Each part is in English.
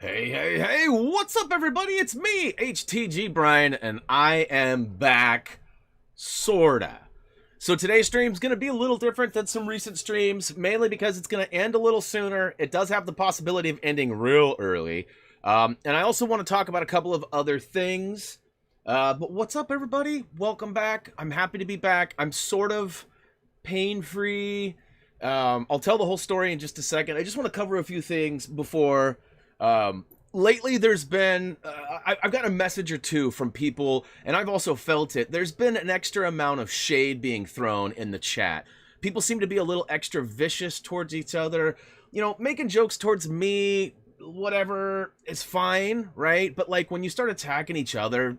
Hey, what's up, everybody? It's me, HTG Brian, and I am back, sorta. So today's stream's gonna be a little different than some recent streams, mainly because it's gonna end a little sooner. It does have the possibility of ending real early. And I also want to talk about a couple of other things. But what's up, everybody? Welcome back. I'm happy to be back. I'm sort of pain-free. I'll tell the whole story in just a second. I just want to cover a few things before... Lately there's been, I've gotten a message or two from people, and I've also felt it. There's been an extra amount of shade being thrown in the chat. People seem to be a little extra vicious towards each other. You know, making jokes towards me, whatever, is fine, right? But like when you start attacking each other,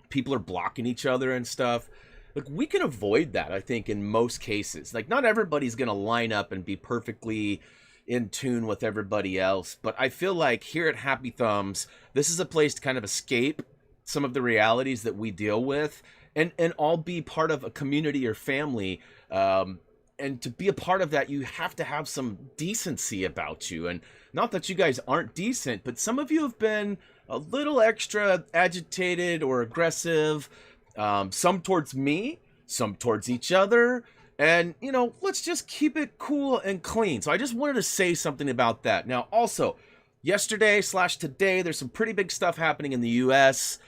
people are blocking each other and stuff. Like, we can avoid that, I think, in most cases. Like, not everybody's gonna line up and be perfectly in tune with everybody else, but I feel like here at Happy Thumbs, this is a place to kind of escape some of the realities that we deal with and all be part of a community or family. And to be a part of that, you have to have some decency about you. And not that you guys aren't decent, but some of you have been a little extra agitated or aggressive, some towards me, some towards each other. And, you know, let's just keep it cool and clean. So I just wanted to say something about that. Now, also, yesterday/today, there's some pretty big stuff happening in the U.S.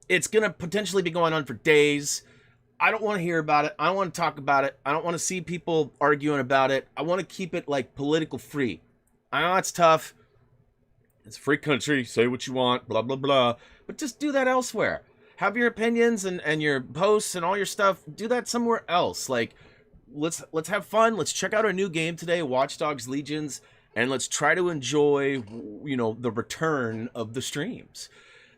It's going to potentially be going on for days. I don't want to hear about it. I don't want to talk about it. I don't want to see people arguing about it. I want to keep it, like, political free. I know it's tough. It's a free country. Say what you want, blah, blah, blah. But just do that elsewhere. Have your opinions and your posts and all your stuff. Do that somewhere else. Like... Let's have fun. Let's check out our new game today, Watch Dogs Legions, and let's try to enjoy, you know, the return of the streams.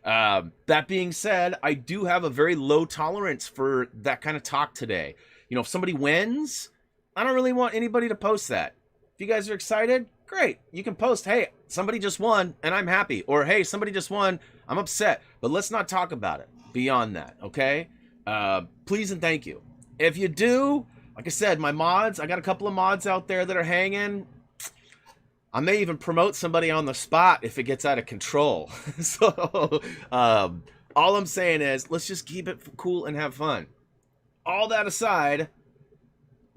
That being said, I do have a very low tolerance for that kind of talk today. You know, if somebody wins, I don't really want anybody to post that. If you guys are excited, great. You can post, hey, somebody just won, and I'm happy. Or, hey, somebody just won, I'm upset. But let's not talk about it beyond that, okay? Please and thank you. If you do... Like I said, my mods, I got a couple of mods out there that are hanging. I may even promote somebody on the spot if it gets out of control. So, all I'm saying is, let's just keep it cool and have fun. All that aside,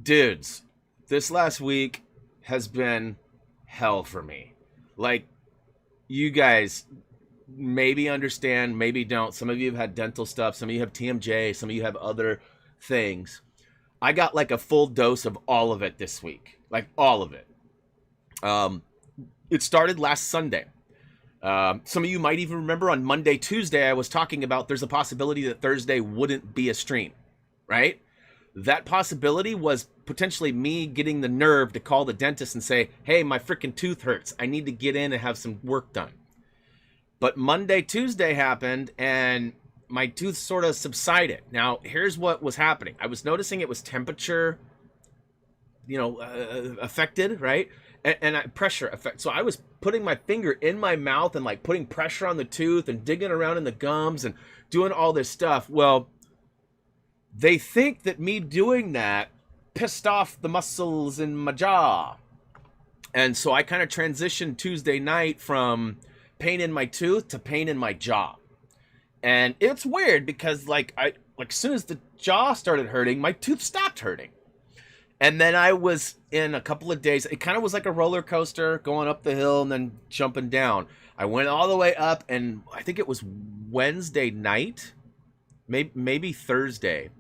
dudes, this last week has been hell for me. Like, you guys maybe understand, maybe don't. Some of you have had dental stuff. Some of you have TMJ. Some of you have other things. I got like a full dose of all of it this week. Like, all of it. It started last Sunday. Some of you might even remember on Monday, Tuesday, I was talking about there's a possibility that Thursday wouldn't be a stream, right? That possibility was potentially me getting the nerve to call the dentist and say, hey, my freaking tooth hurts. I need to get in and have some work done. But Monday, Tuesday happened, and... my tooth sort of subsided. Now, here's what was happening. I was noticing it was temperature, you know, affected, right? And pressure effect. So I was putting my finger in my mouth and like putting pressure on the tooth and digging around in the gums and doing all this stuff. Well, they think that me doing that pissed off the muscles in my jaw. And so I kind of transitioned Tuesday night from pain in my tooth to pain in my jaw. And it's weird because like as soon as the jaw started hurting, my tooth stopped hurting. And then I was in a couple of days, it kind of was like a roller coaster going up the hill and then jumping down. I went all the way up, and I think it was Wednesday night, maybe Thursday.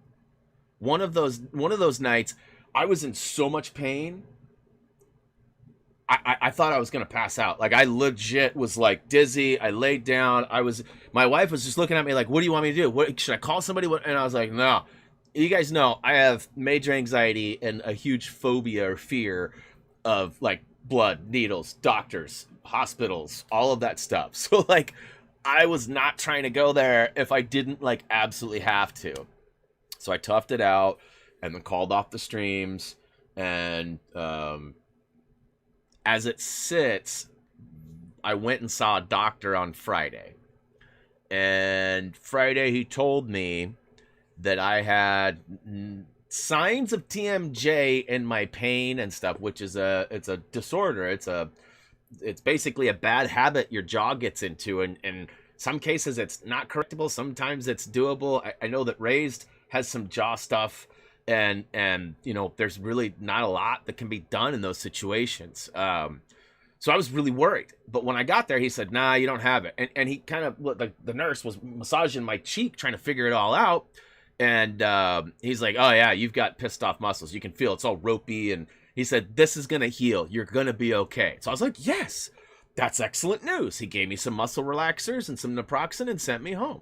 One of those nights, I was in so much pain. I thought I was going to pass out. Like, I legit was like dizzy. I laid down. My wife was just looking at me like, what do you want me to do? Should I call somebody? And I was like, no. You guys know I have major anxiety and a huge phobia or fear of like blood, needles, doctors, hospitals, all of that stuff. So like, I was not trying to go there if I didn't like absolutely have to. So I toughed it out and then called off the streams. And, as it sits, I went and saw a doctor on Friday. And Friday he told me that I had signs of TMJ in my pain and stuff, which is it's a disorder. It's a it's basically a bad habit your jaw gets into, and in some cases it's not correctable, sometimes it's doable. I know that Raised has some jaw stuff, and you know, there's really not a lot that can be done in those situations. So I was really worried. But when I got there, he said, nah, you don't have it. And he kind of, the nurse was massaging my cheek, trying to figure it all out. And he's like, oh, yeah, you've got pissed off muscles. You can feel it's all ropey. And he said, this is going to heal. You're going to be okay. So I was like, yes, that's excellent news. He gave me some muscle relaxers and some naproxen and sent me home.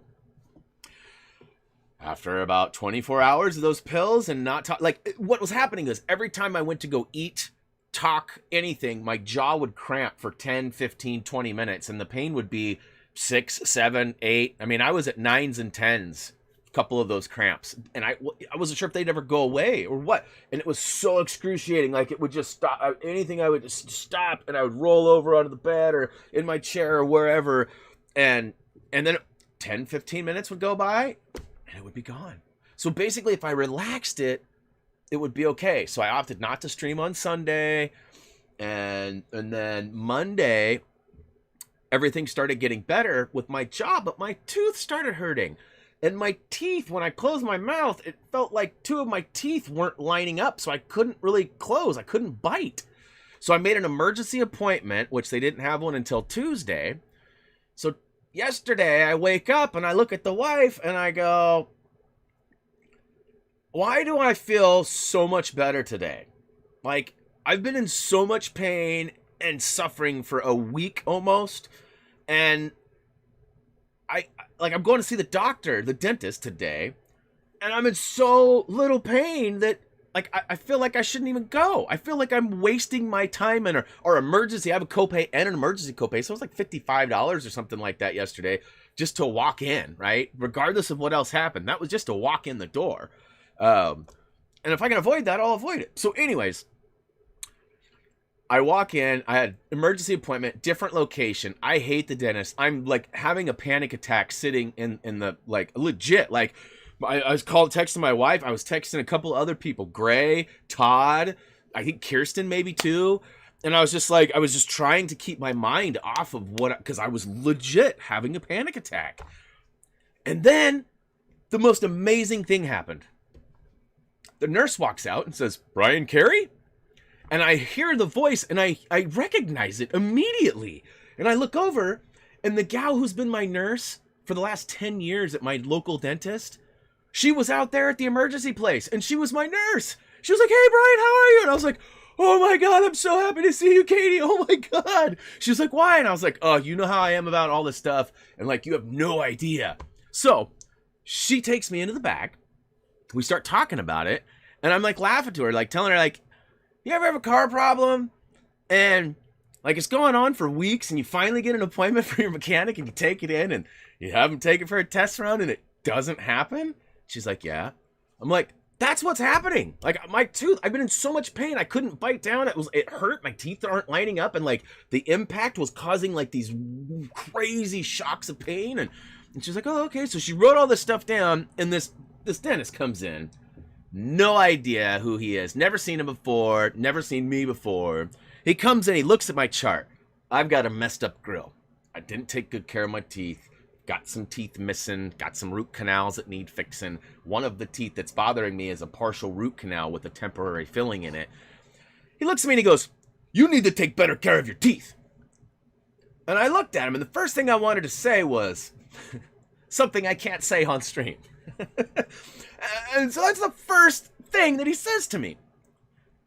After about 24 hours of those pills and not like, what was happening is every time I went to go eat, talk, anything, my jaw would cramp for 10, 15, 20 minutes, and the pain would be 6, 7, 8. I mean, I was at 9s and 10s, a couple of those cramps, and I wasn't sure if they'd ever go away or what, and it was so excruciating. Like, it would just stop. Anything, I would just stop, and I would roll over onto the bed or in my chair or wherever, and then 10, 15 minutes would go by, and it would be gone. So basically, if I relaxed it, it would be okay. So I opted not to stream on Sunday, and then Monday, everything started getting better with my jaw, but my tooth started hurting. And my teeth, when I closed my mouth, it felt like 2 of my teeth weren't lining up, so I couldn't really close. I couldn't bite. So I made an emergency appointment, which they didn't have one until Tuesday. So yesterday, I wake up and I look at the wife and I go, why do I feel so much better today? Like, I've been in so much pain and suffering for a week almost, and I'm going to see the doctor, the dentist today, and I'm in so little pain that, like, I feel like I shouldn't even go. I feel like I'm wasting my time in or emergency. I have a copay and an emergency copay, so it was like $55 or something like that yesterday just to walk in, right? Regardless of what else happened. That was just to walk in the door. And if I can avoid that, I'll avoid it. So anyways, I walk in, I had emergency appointment, different location. I hate the dentist. I'm like having a panic attack sitting in the, like, legit, like, I was texting my wife. I was texting a couple other people, Gray, Todd, I think Kirsten maybe too. And I was just trying to keep my mind off of because I was legit having a panic attack. And then the most amazing thing happened. The nurse walks out and says, Brian Carey? And I hear the voice, and I recognize it immediately. And I look over, and the gal who's been my nurse for the last 10 years at my local dentist, she was out there at the emergency place, and she was my nurse. She was like, hey, Brian, how are you? And I was like, oh, my God, I'm so happy to see you, Katie. Oh, my God. She was like, why? And I was like, oh, you know how I am about all this stuff, and, like, you have no idea. So she takes me into the back. We start talking about it, and I'm like laughing to her, like telling her, like, you ever have a car problem and like it's going on for weeks and you finally get an appointment for your mechanic and you take it in and you have him take it for a test run and it doesn't happen? She's like, yeah. I'm like, that's what's happening. Like, my tooth, I've been in so much pain. I couldn't bite down. It hurt. My teeth aren't lining up, and like the impact was causing like these crazy shocks of pain. And she's like, oh, okay. So she wrote all this stuff down, and this dentist comes in. No idea who he is. Never seen him before. Never seen me before. He comes in. He looks at my chart. I've got a messed up grill. I didn't take good care of my teeth. Got some teeth missing. Got some root canals that need fixing. One of the teeth that's bothering me is a partial root canal with a temporary filling in it. He looks at me and he goes, you need to take better care of your teeth. And I looked at him, and the first thing I wanted to say was something I can't say on stream. And so that's the first thing that he says to me.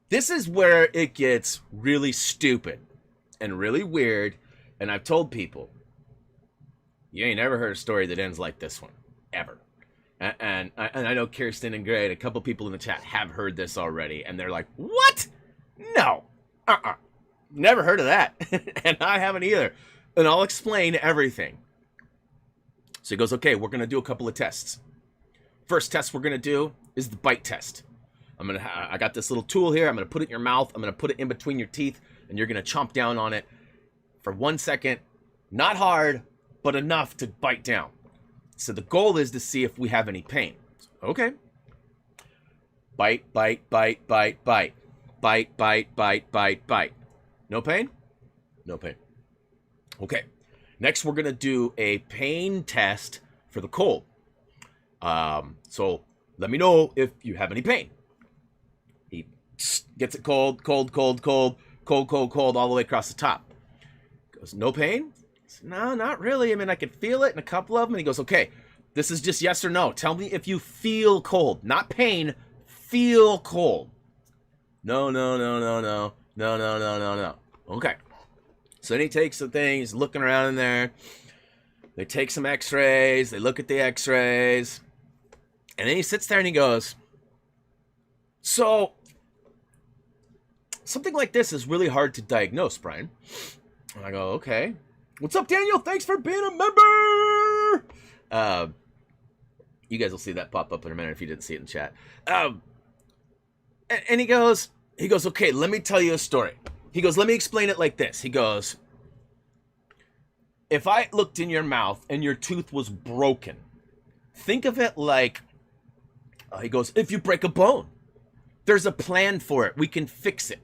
This is where it gets really stupid and really weird. And I've told people, you ain't never heard a story that ends like this one, ever. And I know Kirsten and Gray and a couple people in the chat have heard this already, and they're like, what? No. Never heard of that. And I haven't either. And I'll explain everything. So he goes, okay, we're going to do a couple of tests. First test we're going to do is the bite test. I got this little tool here. I'm going to put it in your mouth. I'm going to put it in between your teeth, and you're going to chomp down on it for 1 second. Not hard, but enough to bite down. So the goal is to see if we have any pain. Okay. Bite, bite, bite, bite, bite. Bite, bite, bite, bite, bite. No pain? No pain. Okay. Next, we're going to do a pain test for the cold. So let me know if you have any pain. He gets it cold, all the way across the top. Goes, no pain? No, not really. I mean, I could feel it in a couple of them. And he goes, okay, this is just yes or no. Tell me if you feel cold. Not pain, feel cold. No. Okay. So then he takes the thing, he's looking around in there. They take some x-rays, they look at the x-rays. And then he sits there and he goes, so, something like this is really hard to diagnose, Brian. And I go, okay. What's up, Daniel? Thanks for being a member! You guys will see that pop up in a minute if you didn't see it in chat. And he goes, okay, let me tell you a story. He goes, let me explain it like this. He goes, if I looked in your mouth and your tooth was broken, think of it like, he goes, if you break a bone, there's a plan for it. We can fix it.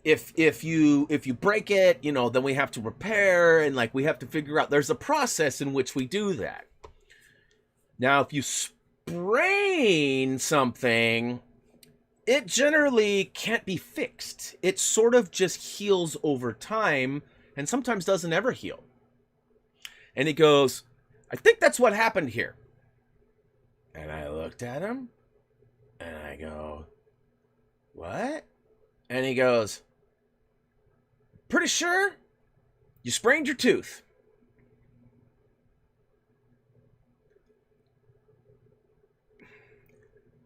If you break it, you know, then we have to repair and like we have to figure out, there's a process in which we do that. Now, if you sprain something, it generally can't be fixed. It sort of just heals over time and sometimes doesn't ever heal. And he goes, I think that's what happened here. And I looked at him and I go, what? And he goes, pretty sure you sprained your tooth.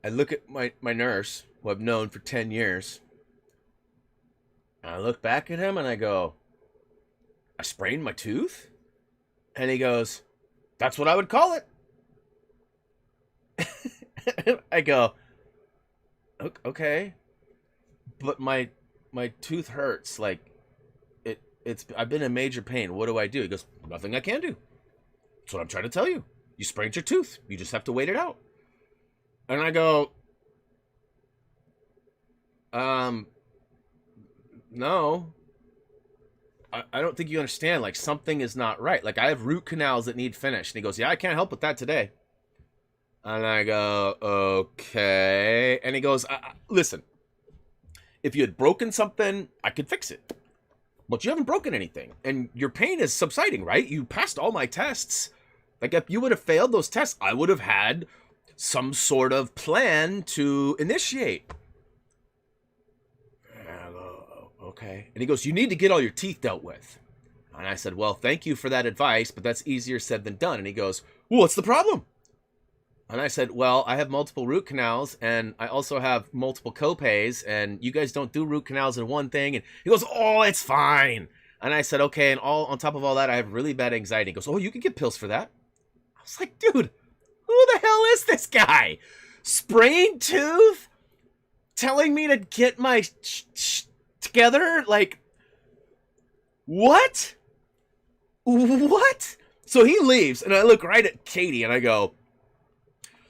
I look at my nurse, who I've known for 10 years. And I look back at him and I go, I sprained my tooth? And he goes, that's what I would call it. I go, okay. But my tooth hurts. Like, I've been in major pain. What do I do? He goes, nothing I can do. That's what I'm trying to tell you. You sprained your tooth. You just have to wait it out. And I go, no. I don't think you understand. Like, something is not right. Like, I have root canals that need finished. And he goes, yeah, I can't help with that today. And I go, okay. And he goes, listen, if you had broken something, I could fix it. But you haven't broken anything. And your pain is subsiding, right? You passed all my tests. Like, if you would have failed those tests, I would have had some sort of plan to initiate. And I go, okay. And he goes, you need to get all your teeth dealt with. And I said, well, thank you for that advice, but that's easier said than done. And he goes, well, what's the problem? And I said, well, I have multiple root canals, and I also have multiple copays, and you guys don't do root canals in one thing. And he goes, oh, it's fine. And I said, okay, and on top of all that, I have really bad anxiety. He goes, oh, you can get pills for that. I was like, dude, who the hell is this guy? Sprained tooth? Telling me to get my together? Like, what? What? So he leaves, and I look right at Katie, and I go,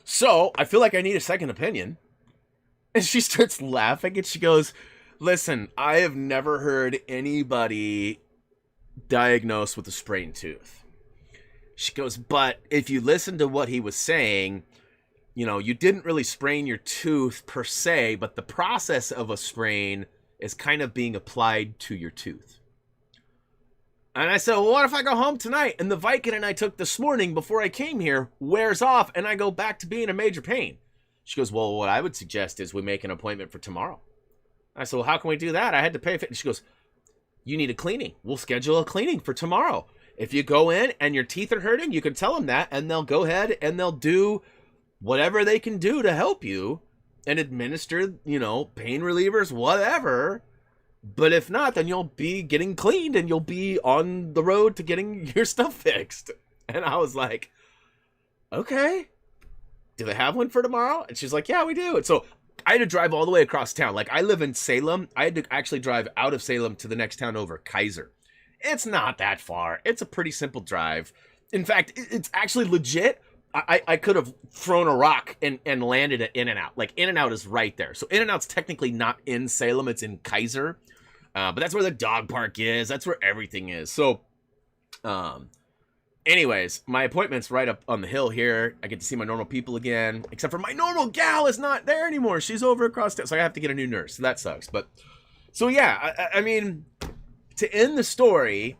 so, I feel like I need a second opinion. And she starts laughing, and she goes, listen, I have never heard anybody diagnosed with a sprained tooth. She goes, but if you listen to what he was saying, you know, you didn't really sprain your tooth per se, but the process of a sprain is kind of being applied to your tooth. And I said, well, what if I go home tonight and the Vicodin I took this morning before I came here wears off and I go back to being in major pain? She goes, well, what I would suggest is we make an appointment for tomorrow. I said, well, how can we do that? I had to pay for it. And she goes, you need a cleaning. We'll schedule a cleaning for tomorrow. If you go in and your teeth are hurting, you can tell them that, and they'll go ahead and they'll do whatever they can do to help you and administer, you know, pain relievers, whatever. But if not, then you'll be getting cleaned and you'll be on the road to getting your stuff fixed. And I was like, okay, do they have one for tomorrow? And she's like, yeah, we do. And so I had to drive all the way across town. Like, I live in Salem. I had to actually drive out of Salem to the next town over, Kaiser. It's not that far. It's a pretty simple drive. In fact, it's actually legit. I could have thrown a rock and landed at In-N-Out. Like, In-N-Out is right there. So In-N-Out's technically not in Salem. It's in Kaiser. But that's where the dog park is. That's where everything is. So, anyways, my appointment's right up on the hill here. I get to see my normal people again, except for my normal gal is not there anymore. She's over across town, so I have to get a new nurse. So that sucks. But so yeah, I mean, to end the story,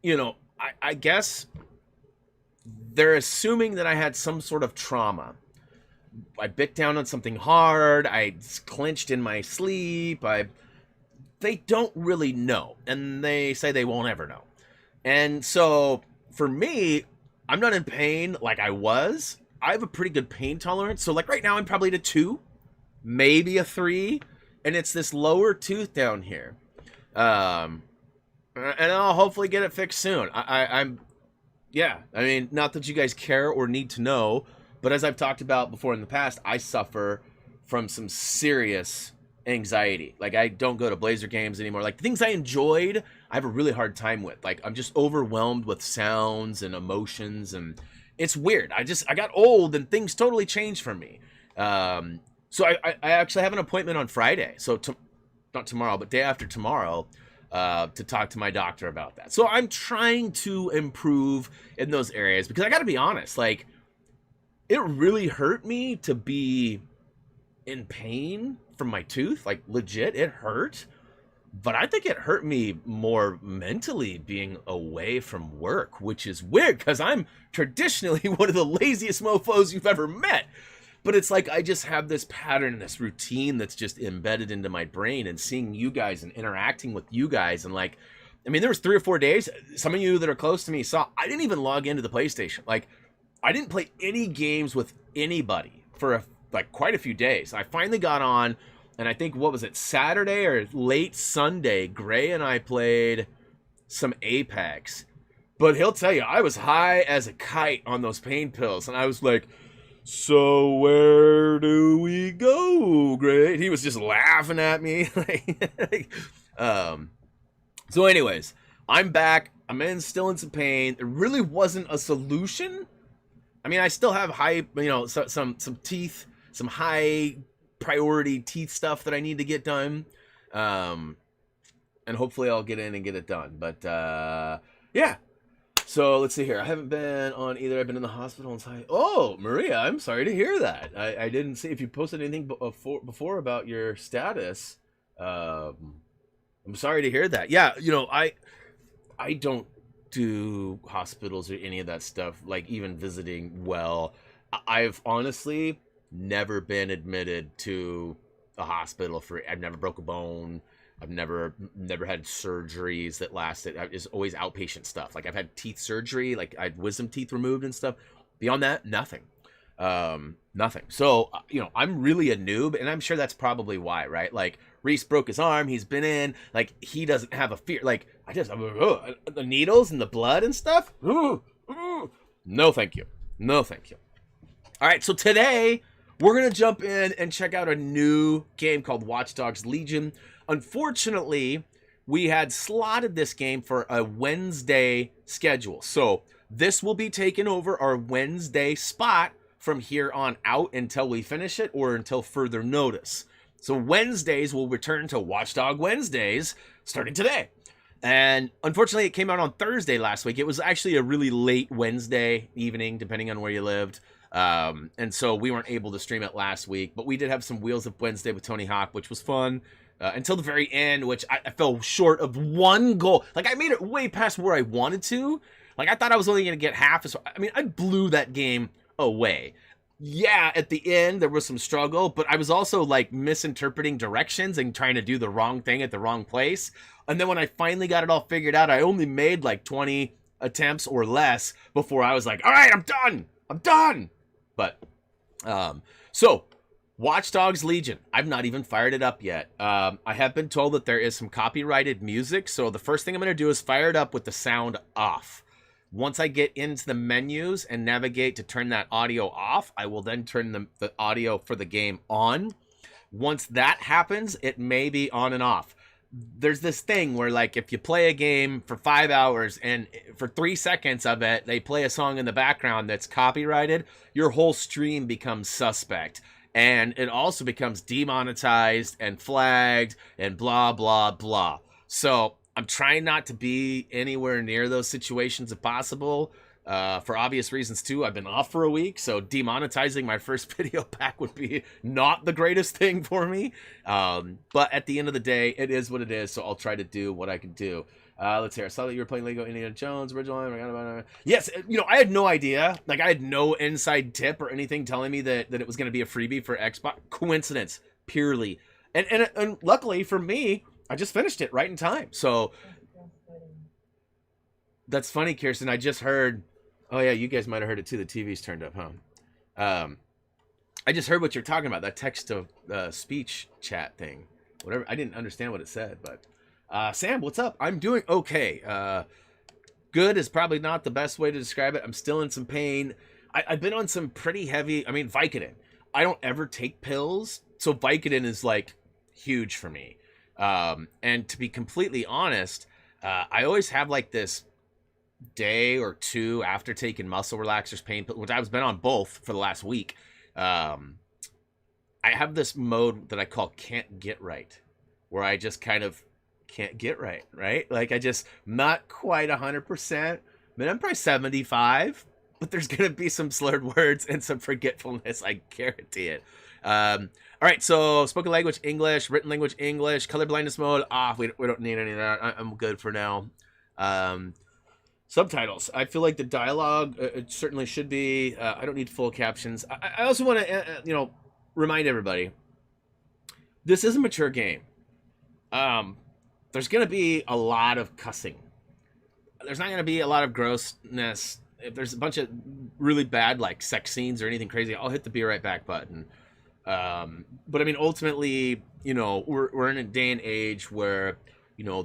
you know, I guess they're assuming that I had some sort of trauma. I bit down on something hard. I clenched in my sleep. They don't really know, and they say they won't ever know. And so for me, I'm not in pain like I was. I have a pretty good pain tolerance. So like right now, I'm probably at a 2, maybe a 3, and it's this lower tooth down here. And I'll hopefully get it fixed soon. Yeah, I mean, not that you guys care or need to know, but as I've talked about before in the past, I suffer from some serious anxiety. Like, I don't go to Blazer games anymore. Like, the things I enjoyed, I have a really hard time with. Like, I'm just overwhelmed with sounds and emotions, and it's weird. I got old, and things totally changed for me. So I actually have an appointment on Friday. So, not tomorrow, but day after tomorrow, to talk to my doctor about that. So I'm trying to improve in those areas, because I got to be honest, like, it really hurt me to be in pain from my tooth. Like, legit, it hurt. But I think it hurt me more mentally being away from work, which is weird because I'm traditionally one of the laziest mofos you've ever met. But it's like I just have this pattern, this routine that's just embedded into my brain, and seeing you guys and interacting with you guys. And like, I mean, there was 3 or 4 days, some of you that are close to me saw, I didn't even log into the PlayStation. Like, I didn't play any games with anybody for quite a few days. I finally got on, and I think, what was it, Saturday or late Sunday, Gray and I played some Apex. But he'll tell you, I was high as a kite on those pain pills, and I was like, so where do we go, Gray? He was just laughing at me. So anyways, I'm back. I'm still in some pain. There really wasn't a solution. I mean, I still have high, some teeth, some high priority teeth stuff that I need to get done. And hopefully I'll get in and get it done. But yeah. So let's see here. I haven't been on either. I've been in the hospital and oh, Maria, I'm sorry to hear that. I didn't see if you posted anything before about your status. I'm sorry to hear that. Yeah, I don't do hospitals or any of that stuff, like even visiting. Well, I've honestly never been admitted to a hospital I've never broke a bone. I've never had surgeries that lasted. It's always outpatient stuff. Like, I've had teeth surgery, like I had wisdom teeth removed and stuff. Beyond that, nothing. Nothing. So, I'm really a noob, and I'm sure that's probably why, right? Like, Reese broke his arm. He's been in. Like, he doesn't have a fear. Like, the needles and the blood and stuff. No, thank you. No, thank you. All right, so today we're going to jump in and check out a new game called Watch Dogs Legion. Unfortunately, we had slotted this game for a Wednesday schedule. So this will be taking over our Wednesday spot from here on out until we finish it or until further notice. So Wednesdays will return to Watchdog Wednesdays starting today. And unfortunately, it came out on Thursday last week. It was actually a really late Wednesday evening, depending on where you lived. And so we weren't able to stream it last week, but we did have some Wheels Up Wednesday with Tony Hawk, which was fun. Until the very end, which I fell short of one goal. Like, I made it way past where I wanted to. Like, I thought I was only going to get half as far. I mean, I blew that game away. Yeah, at the end, there was some struggle, but I was also, like, misinterpreting directions and trying to do the wrong thing at the wrong place. And then when I finally got it all figured out, I only made, like, 20 attempts or less before I was like, all right, I'm done. I'm done. But, so Watch Dogs Legion. I've not even fired it up yet. I have been told that there is some copyrighted music, so the first thing I'm going to do is fire it up with the sound off. Once I get into the menus and navigate to turn that audio off, I will then turn the audio for the game on. Once that happens, it may be on and off. There's this thing where, like, if you play a game for 5 hours and for 3 seconds of it, they play a song in the background that's copyrighted, your whole stream becomes suspect. And it also becomes demonetized and flagged and blah, blah, blah. So I'm trying not to be anywhere near those situations if possible. For obvious reasons too. I've been off for a week, so demonetizing my first video pack would be not the greatest thing for me. But at the end of the day, it is what it is, so I'll try to do what I can do. Let's hear. I saw that you were playing Lego Indiana Jones original. Yes, you know, I had no idea. Like, I had no inside tip or anything telling me that it was going to be a freebie for Xbox. Coincidence, purely. And luckily for me, I just finished it right in time. So that's funny, Kirsten. I just heard. Oh yeah, you guys might have heard it too. The TV's turned up, huh? I just heard what you're talking about. That text to speech chat thing. Whatever. I didn't understand what it said, but Sam, what's up? I'm doing okay. Good is probably not the best way to describe it. I'm still in some pain. I've been on some pretty heavy. I mean, Vicodin. I don't ever take pills, so Vicodin is like huge for me. And to be completely honest, I always have like this day or two after taking muscle relaxers, pain, which I've been on both for the last week. I have this mode that I call can't get right, where I just kind of can't get right? Like, I just not quite 100%. I mean, I'm probably 75, but there's gonna be some slurred words and some forgetfulness, I guarantee it. All right, so spoken language English, written language English, color blindness mode off. We don't need any of that. I'm good for now. Subtitles. I feel like the dialogue it certainly should be. I don't need full captions. I also want to, remind everybody, this is a mature game. There's going to be a lot of cussing. There's not going to be a lot of grossness. If there's a bunch of really bad, like, sex scenes or anything crazy, I'll hit the be right back button. But I mean, ultimately, we're in a day and age where,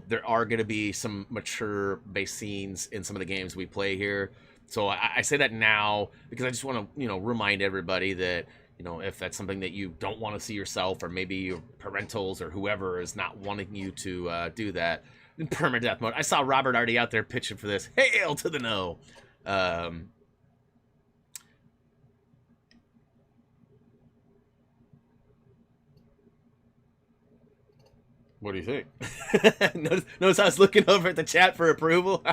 there are going to be some mature-based scenes in some of the games we play here. So I say that now because I just want to, remind everybody that, if that's something that you don't want to see yourself, or maybe your parentals or whoever is not wanting you to do that, in permadeath mode. I saw Robert already out there pitching for this. Hail to the no. What do you think? notice I was looking over at the chat for approval.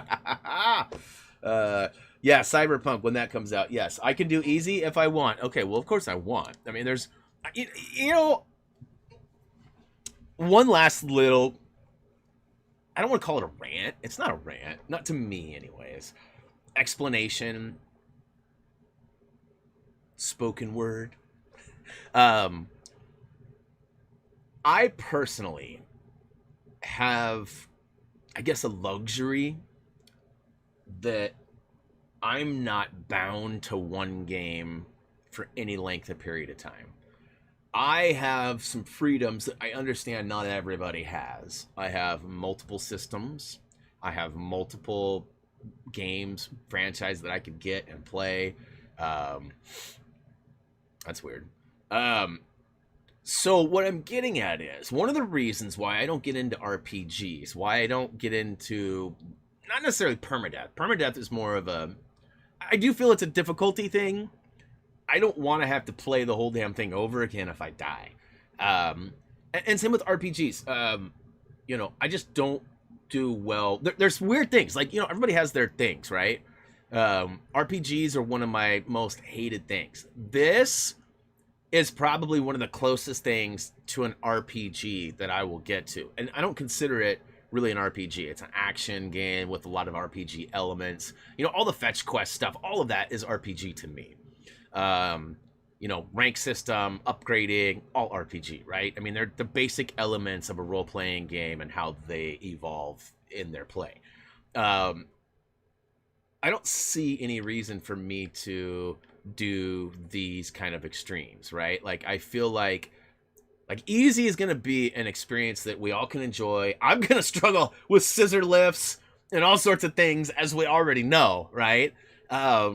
Yeah, Cyberpunk, when that comes out. Yes, I can do easy if I want. Okay, well, of course I want. I mean, there's, one last little, I don't want to call it a rant. It's not a rant. Not to me, anyways. Explanation. Spoken word. I personally have, I guess, a luxury that I'm not bound to one game for any length of period of time. I have some freedoms that I understand not everybody has. I have multiple systems. I have multiple games, franchise that I could get and play. That's weird. So what I'm getting at is, one of the reasons why I don't get into RPGs, why I don't get into, not necessarily permadeath. Permadeath is more of a, I do feel it's a difficulty thing. I don't want to have to play the whole damn thing over again if I die. And same with RPGs. I just don't do well. There's weird things. Like, everybody has their things, right? RPGs are one of my most hated things. This is probably one of the closest things to an RPG that I will get to. And I don't consider it really an RPG. It's an action game with a lot of RPG elements. All the fetch quest stuff, all of that is RPG to me. Rank system, upgrading, all RPG, right? I mean, they're the basic elements of a role-playing game and how they evolve in their play. I don't see any reason for me to do these kind of extremes, right? Like, I feel like easy is going to be an experience that we all can enjoy. I'm going to struggle with scissor lifts and all sorts of things, as we already know, right?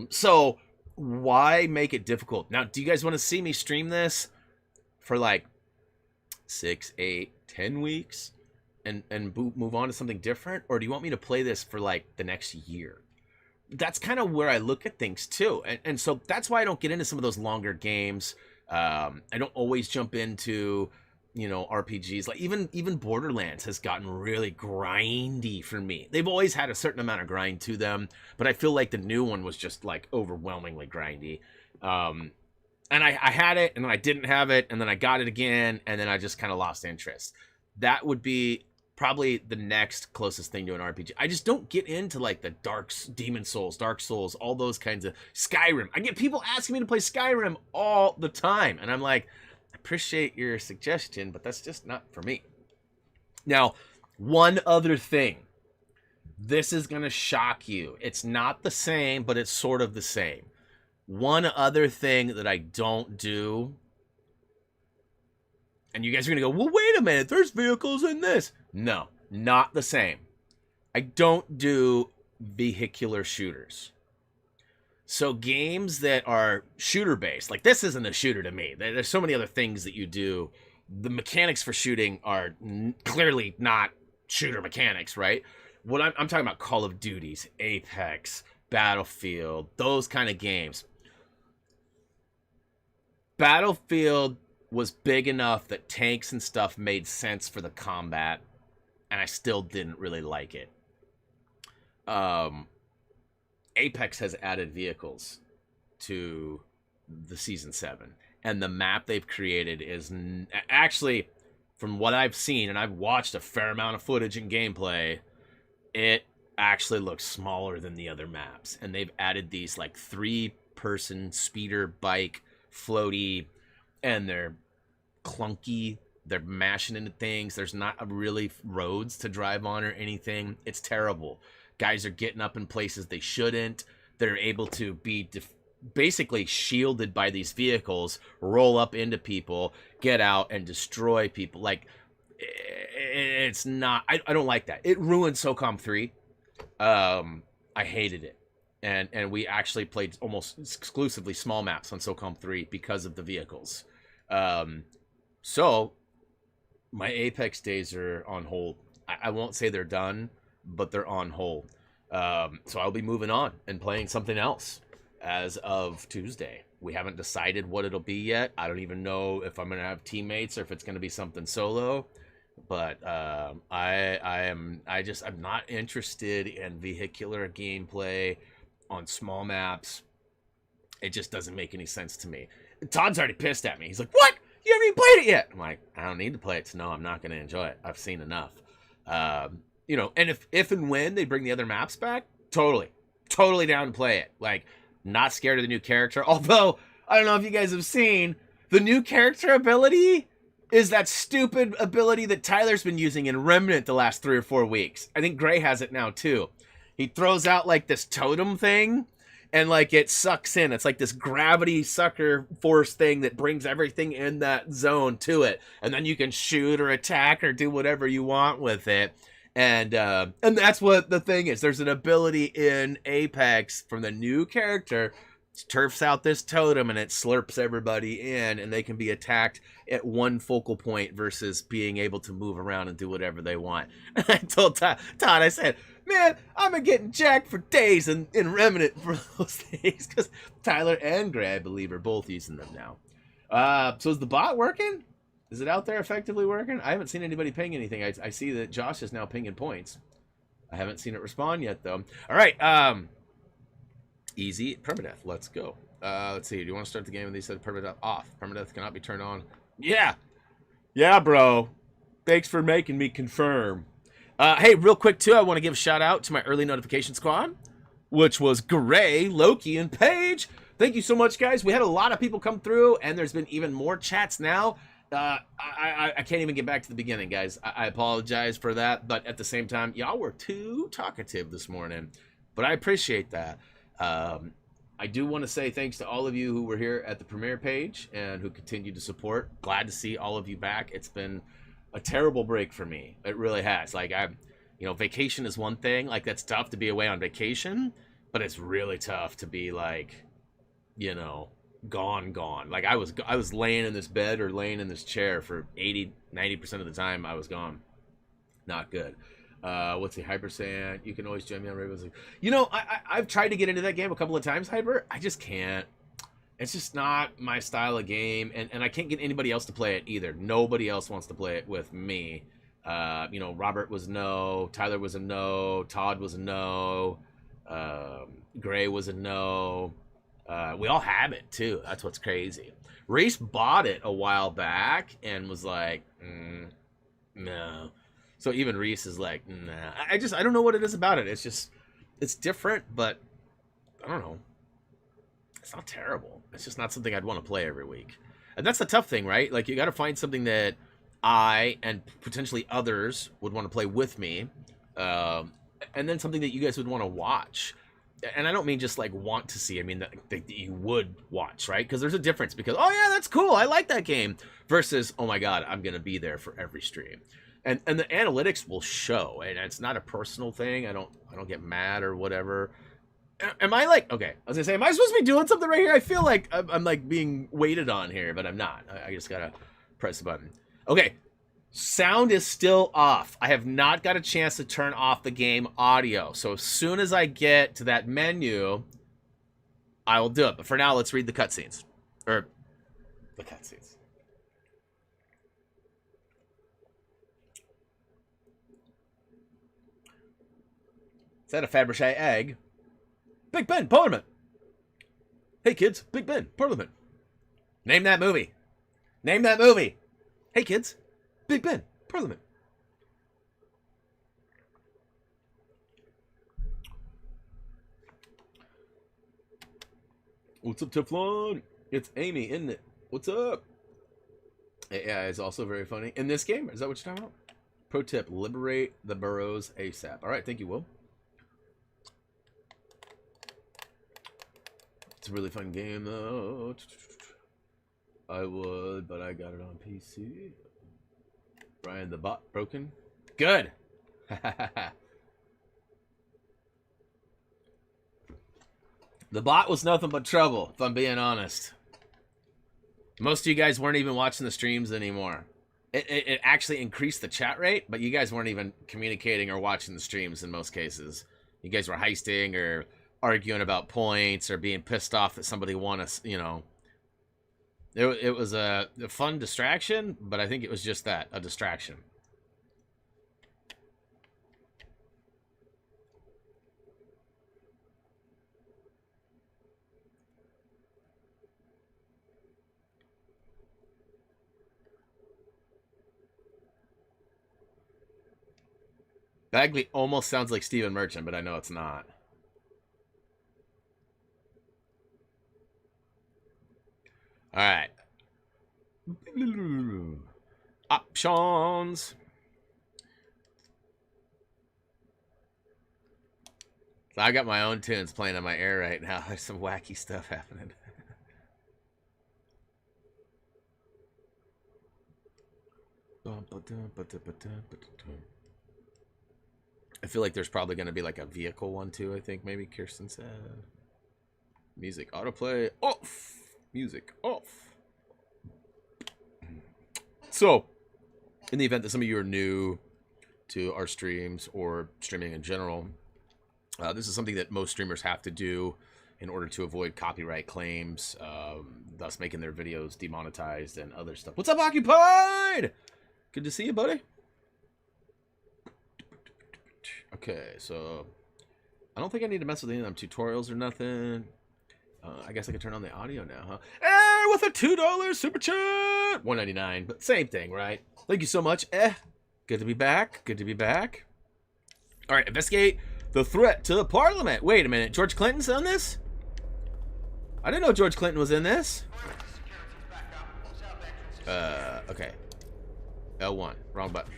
So why make it difficult? Now, do you guys want to see me stream this for like 6, 8, 10 weeks and move on to something different? Or do you want me to play this for like the next year? That's kind of where I look at things too. And so that's why I don't get into some of those longer games. I don't always jump into, you know, RPGs. Like even Borderlands has gotten really grindy for me. They've always had a certain amount of grind to them, but I feel like the new one was just like overwhelmingly grindy. And I had it, and then I didn't have it, and then I got it again, and then I just kind of lost interest. That would be probably the next closest thing to an RPG. I just don't get into like the Demon Souls, Dark Souls, all those kinds of Skyrim. I get people asking me to play Skyrim all the time, and I'm like, I appreciate your suggestion, but that's just not for me. Now, one other thing. This is going to shock you. It's not the same, but it's sort of the same. One other thing that I don't do, and you guys are going to go, well, wait a minute, there's vehicles in this. No, not the same. I don't do vehicular shooters. So games that are shooter-based, like this isn't a shooter to me. There's so many other things that you do. The mechanics for shooting are clearly not shooter mechanics, right? What I'm talking about, Call of Duties, Apex, Battlefield, those kind of games. Battlefield was big enough that tanks and stuff made sense for the combat, and I still didn't really like it. Apex has added vehicles to the Season 7, and the map they've created is actually, from what I've seen, and I've watched a fair amount of footage and gameplay, it actually looks smaller than the other maps, and they've added these like 3-person speeder bike floaty, and they're clunky. They're mashing into things. There's not really roads to drive on or anything. It's terrible. Guys are getting up in places they shouldn't. They're able to be basically shielded by these vehicles, roll up into people, get out, and destroy people. Like, it's not... I don't like that. It ruined SOCOM 3. I hated it. And we actually played almost exclusively small maps on SOCOM 3 because of the vehicles. So my Apex days are on hold. I won't say they're done, but they're on hold. So I'll be moving on and playing something else as of Tuesday. We haven't decided what it'll be yet. I don't even know if I'm going to have teammates or if it's going to be something solo. But I'm not interested in vehicular gameplay on small maps. It just doesn't make any sense to me. Todd's already pissed at me. He's like, what? You haven't even played it yet. I'm like, I don't need to play it to know I'm not going to enjoy it. I've seen enough. You know, and if and when they bring the other maps back, totally down to play it. Like, not scared of the new character. Although, I don't know if you guys have seen, the new character ability is that stupid ability that Tyler's been using in Remnant the last 3 or 4 weeks. I think Gray has it now, too. He throws out, like, this totem thing, and, like, it sucks in. It's like this gravity sucker force thing that brings everything in that zone to it. And then you can shoot or attack or do whatever you want with it. And that's what the thing is. There's an ability in Apex from the new character. It turfs out this totem, and it slurps everybody in, and they can be attacked at one focal point versus being able to move around and do whatever they want. I told Todd, I said, man, I've been getting jacked for days in Remnant for those things, because Tyler and Gray, I believe, are both using them now. So is the bot working? Is it out there effectively working? I haven't seen anybody ping anything. I see that Josh is now pinging points. I haven't seen it respond yet, though. All right. Easy. Permadeath. Let's go. Let's see. Do you want to start the game? And they said permadeath off. Permadeath cannot be turned on. Yeah. Yeah, bro. Thanks for making me confirm. Hey, real quick, too, I want to give a shout out to my early notification squad, which was Gray, Loki, and Paige. Thank you so much, guys. We had a lot of people come through, and there's been even more chats now. I can't even get back to the beginning, guys. I apologize for that, but at the same time, y'all were too talkative this morning, but I appreciate that. I do want to say thanks to all of you who were here at the premiere page and who continue to support. Glad to see all of you back. It's been a terrible break for me. It really has. Like, vacation is one thing. Like, that's tough to be away on vacation, but it's really tough to be like, gone. Like, I was laying in this bed or laying in this chair for 80-90% of the time. I was gone. Not good. What's the Hyper saying? You can always join me on Ravens. I've tried to get into that game a couple of times, Hyper. I just can't. It's just not my style of game, and I can't get anybody else to play it either. Nobody else wants to play it with me. You know, Robert was no, Tyler was a no, Todd was a no, Gray was a no. We all have it too. That's what's crazy. Reese bought it a while back and was like, no. So even Reese is like, nah. I don't know what it is about it. It's just, it's different, but I don't know. It's not terrible. It's just not something I'd want to play every week. And that's the tough thing, right? Like, you got to find something that I and potentially others would want to play with me. And then something that you guys would want to watch. And I don't mean just like want to see. I mean that you would watch, right? Because there's a difference. Because, oh yeah, that's cool, I like that game. Versus, oh my god, I'm going to be there for every stream. And the analytics will show. And it's not a personal thing. I don't get mad or whatever. Am I like, okay, I was gonna say, am I supposed to be doing something right here? I feel like I'm like being waited on here, but I'm not. I just gotta press the button. Okay, sound is still off. I have not got a chance to turn off the game audio. So as soon as I get to that menu, I will do it. But for now, let's read the cutscenes. Or, the cutscenes. Is that a Fabergé egg? Big Ben, Parliament. Hey kids, Big Ben, Parliament. Name that movie. Name that movie. Hey kids, Big Ben, Parliament. What's up, Teflon? It's Amy, isn't it? What's up? Yeah, it's also very funny. In this game, is that what you're talking about? Pro tip, liberate the burrows ASAP. All right, thank you, Will. It's a really fun game, though. I would, but I got it on PC. Brian, the bot broken? Good! The bot was nothing but trouble, if I'm being honest. Most of you guys weren't even watching the streams anymore. It actually increased the chat rate, but you guys weren't even communicating or watching the streams in most cases. You guys were heisting or arguing about points or being pissed off that somebody won us, you know. It was a fun distraction, but I think it was just that, a distraction. Bagley almost sounds like Stephen Merchant, but I know it's not. All right. Options. So I got my own tunes playing on my air right now. There's some wacky stuff happening. I feel like there's probably going to be like a vehicle one too, I think maybe Kirsten said. Music autoplay off. Music off. So, in the event that some of you are new to our streams or streaming in general, this is something that most streamers have to do in order to avoid copyright claims, thus making their videos demonetized and other stuff. What's up, Occupied? Good to see you, buddy. Okay, so I don't think I need to mess with any of them tutorials or nothing. I guess I can turn on the audio now, huh? Hey, with a $2 super chat! $1.99, but same thing, right? Thank you so much. Good to be back. Good to be back. All right, investigate the threat to the Parliament. Wait a minute, George Clinton's on this? I didn't know George Clinton was in this. Okay. L1, wrong button.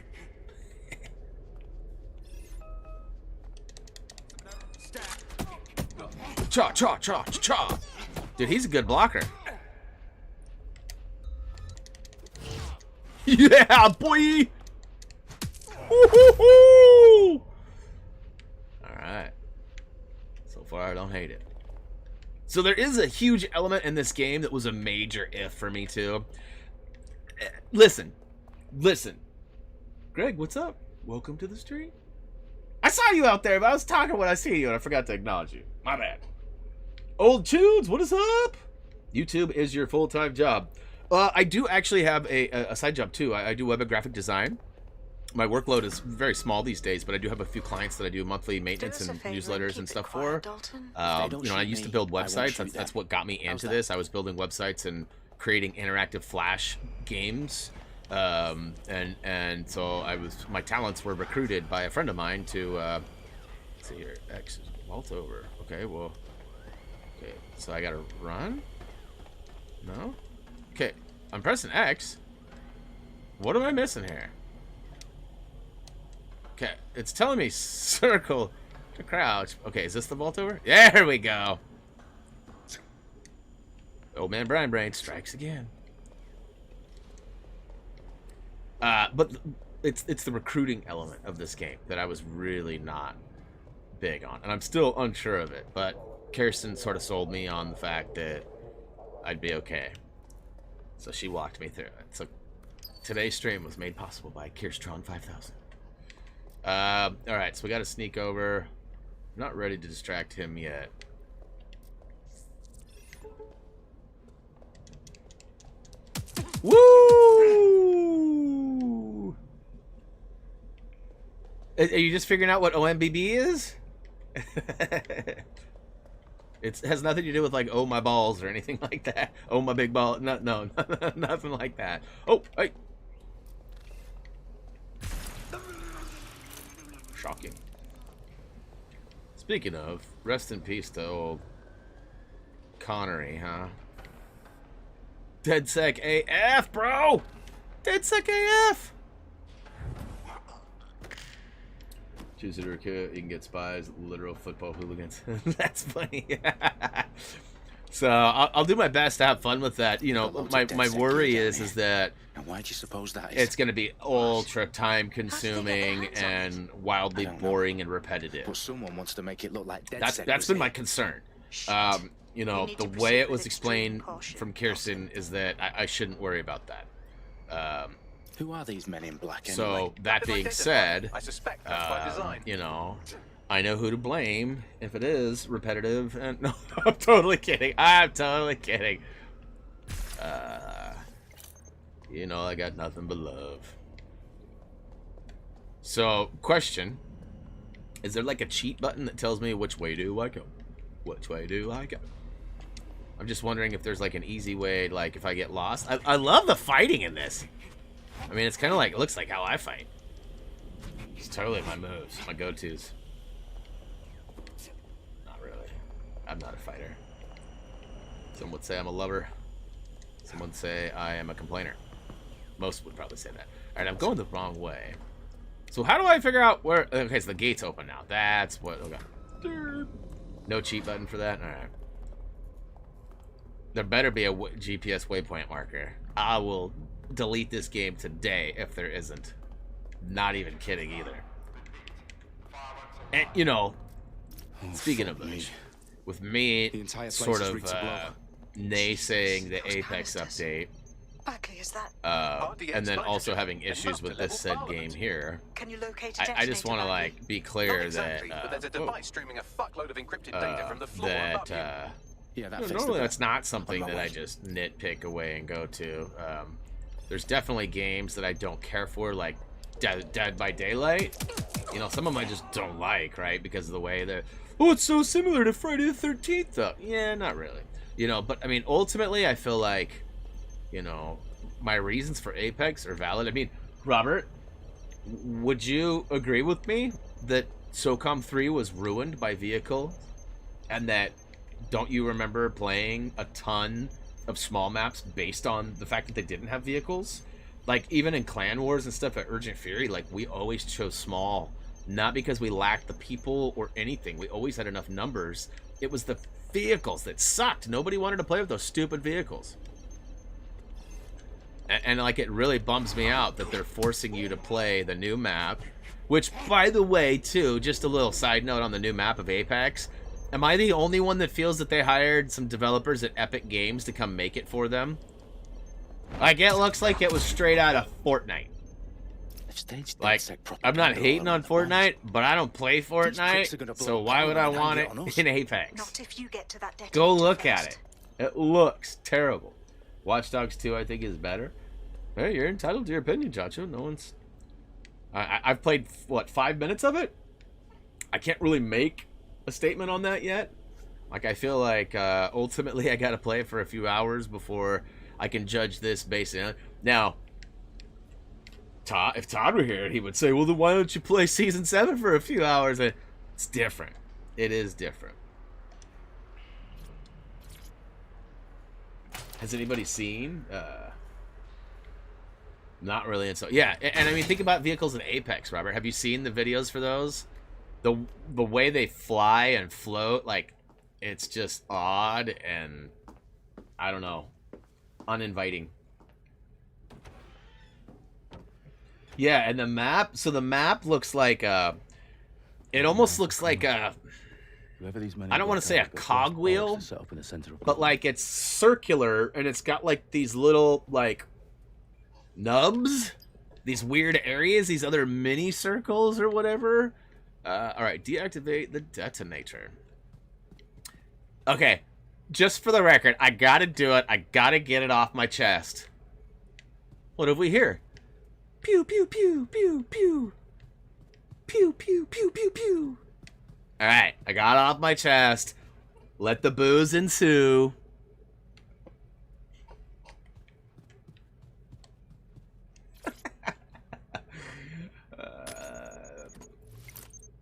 Cha, cha, cha, cha. Dude, he's a good blocker. Yeah, boy. Woo-hoo-hoo! All right. So far, I don't hate it. So there is a huge element in this game that was a major if for me, too. Listen. Greg, what's up? Welcome to the stream. I saw you out there, but I was talking when I see you, and I forgot to acknowledge you. My bad. Old Tunes, what is up? YouTube is your full-time job. I do actually have a side job too. I do web and graphic design. My workload is very small these days, but I do have a few clients that I do monthly maintenance and newsletters and stuff for. You know, I used to build websites. That's what got me into this. I was building websites and creating interactive Flash games. And so my talents were recruited by a friend of mine to, let's see here, X is vault over. Okay, well, okay, so I gotta run? No? Okay, I'm pressing X. What am I missing here? Okay, it's telling me circle to crouch. Okay, is this the vault over? There we go. Old man Brian Brain strikes again. But it's the recruiting element of this game that I was really not big on, and I'm still unsure of it. But Kirsten sort of sold me on the fact that I'd be okay, so she walked me through it. So today's stream was made possible by Kirstron 5000. All right, so we got to sneak over. I'm not ready to distract him yet. Woo! Are you just figuring out what OMBB is? It has nothing to do with like, oh my balls or anything like that. Oh my big ball. No, nothing like that. Oh, hey. Shocking. Speaking of, rest in peace to old Connery, huh? DeadSec AF, bro! DeadSec AF! Choose it or kill it. You can get spies, literal football hooligans. That's funny. So I'll do my best to have fun with that. You know, my worry is that and why'd you suppose that is? It's going to be ultra time consuming and wildly boring and repetitive. But someone wants to make it look like that's been my concern. You know, the way it was explained from Kirsten is that I shouldn't worry about that. Who are these men in black anyway? So that being said, I suspect that's by design. you know, I know who to blame if it is repetitive. And no, I'm totally kidding. I'm totally kidding. You know, I got nothing but love. So, question: is there like a cheat button that tells me which way do I go? Which way do I go? I'm just wondering if there's like an easy way, like if I get lost. I love the fighting in this. I mean, it's kind of like, it looks like how I fight. It's totally my moves, my go-tos. Not really. I'm not a fighter. Some would say I'm a lover. Some would say I am a complainer. Most would probably say that. All right, I'm going the wrong way. So how do I figure out where... Okay, so the gate's open now. That's what... Okay. No cheat button for that? All right. There better be a GPS waypoint marker. I will delete this game today if there isn't. Not even kidding either. And, you know, speaking of which, with me sort of naysaying the Apex update, and then also having issues with this said game here, I just want to like be clear that there's a device streaming a fuckload of encrypted data from the floor above you. Normally that's not something that I just nitpick away and go to. There's definitely games that I don't care for, like Dead by Daylight. You know, some of them I just don't like, right? Because of the way that, oh, it's so similar to Friday the 13th, though. Yeah, not really. You know, but I mean, ultimately, I feel like, you know, my reasons for Apex are valid. I mean, Robert, would you agree with me that SOCOM 3 was ruined by vehicle, and that, don't you remember playing a ton of small maps based on the fact that they didn't have vehicles? Like, even in Clan Wars and stuff at Urgent Fury, like, we always chose small. Not because we lacked the people or anything. We always had enough numbers. It was the vehicles that sucked. Nobody wanted to play with those stupid vehicles. And like, it really bums me out that they're forcing you to play the new map. Which, by the way, too, just a little side note on the new map of Apex. Am I the only one that feels that they hired some developers at Epic Games to come make it for them? Like, it looks like it was straight out of Fortnite. Like, I'm not hating on Fortnite, but I don't play Fortnite, so why would I want it in Apex? Go look at it. It looks terrible. Watch Dogs 2, I think, is better. Hey, you're entitled to your opinion, Chacho. No one's... I've played, what, 5 minutes of it? I can't really make a statement on that yet. Like, I feel like, ultimately, I gotta play it for a few hours before I can judge this based on... Now, if Todd were here, he would say, well, then why don't you play Season 7 for a few hours? And it's different. It is different. Has anybody seen? Not really. And so, yeah, and I mean, think about vehicles in Apex, Robert. Have you seen the videos for those? The way they fly and float, like, it's just odd and, I don't know, uninviting. Yeah, and the map, so the map looks like, it almost looks like a, I don't want to say a cogwheel, but like it's circular and it's got like these little, like, nubs, these weird areas, these other mini circles or whatever. All right, deactivate the detonator. Okay, just for the record, I gotta do it. I gotta get it off my chest. What have we here? Pew, pew, pew, pew, pew. Pew, pew, pew, pew, pew. All right, I got it off my chest. Let the booze ensue.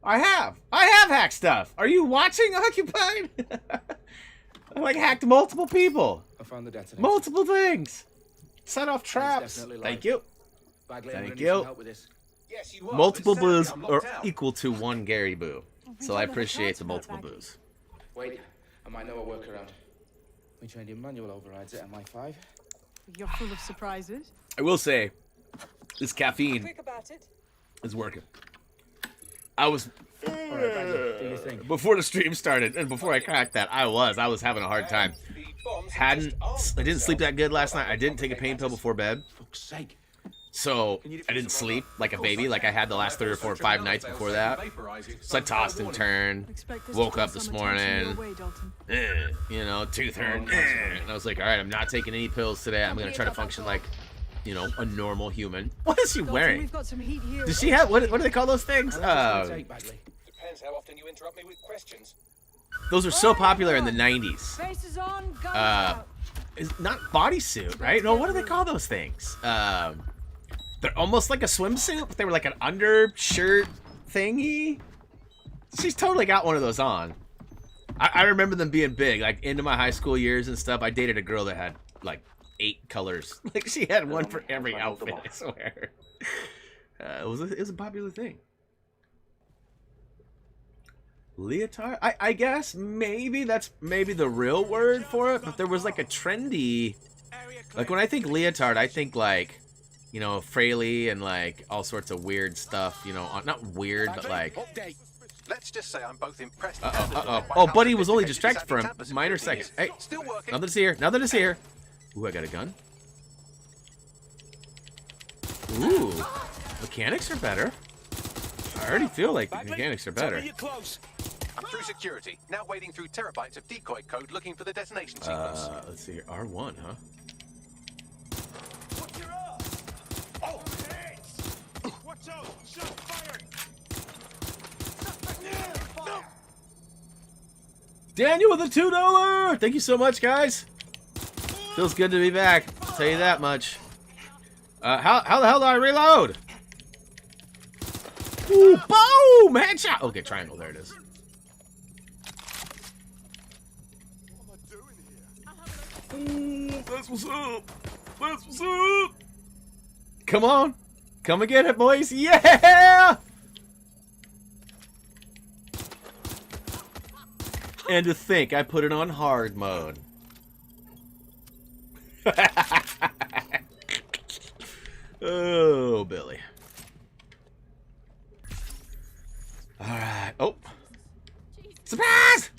I have hacked stuff. Are you watching Occupied? I like hacked multiple people. I found the detonator. Multiple things. Set off traps. Thank you. Thank you. Yes, you are. Multiple But sadly, boos I'm are locked out. equal to one Gary Boo. So I appreciate the multiple boos. Wait, I might know a workaround. We trained in manual overrides at MI5. You're full of surprises. I will say, this caffeine Quick about it. is working. I was All right, Daniel, do your thing. before the stream started and before I cracked that, I was having a hard time. I didn't sleep that good last night. I didn't take a pain pill before bed. Fuck's sake. So I didn't sleep like a baby like I had the last 3 or 4 or 5 nights before that. So I tossed and turned, woke up this morning, you know, tooth hurt, and I was like, all right, I'm not taking any pills today. I'm going to try to function like, you know, a normal human. What is she wearing? We've got some heat here. Does she have, what do they call those things? Take, Bagley. Depends how often you interrupt me with questions. Those were so popular in the 90s. Faces on, guns out. It's not bodysuit, right? No, what do they call those things? They're almost like a swimsuit, but they were like an undershirt thingy. She's totally got one of those on. I remember them being big, like into my high school years and stuff. I dated a girl that had like 8 colors. Like she had one for every outfit, I swear. It was a popular thing. Leotard? I guess maybe that's the real word for it, but there was like a trendy, like when I think leotard, I think like, you know, Fraley and like all sorts of weird stuff, you know, not weird, but like, Let's just say I'm both impressed. oh, Buddy was only distracted for a minor second. Hey, Still working. now that it's here, now that it's here. Ooh, I got a gun. Ooh, mechanics are better. I already feel like the mechanics are better. I'm through security. Now wading through terabytes of decoy code looking for the detonation sequence. Let's see here. R1, huh? Oh, thanks! Watch out! Shot fired! No! Daniel with a $2. Thank you so much, guys. Feels good to be back. I'll tell you that much. How the hell do I reload? Ooh, boom! Headshot! Okay, triangle. There it is. Ooh, that's what's up. That's what's up. Come on. Come and get it, boys. Yeah! And to think I put it on hard mode. Oh, Billy. All right. Oh. Surprise!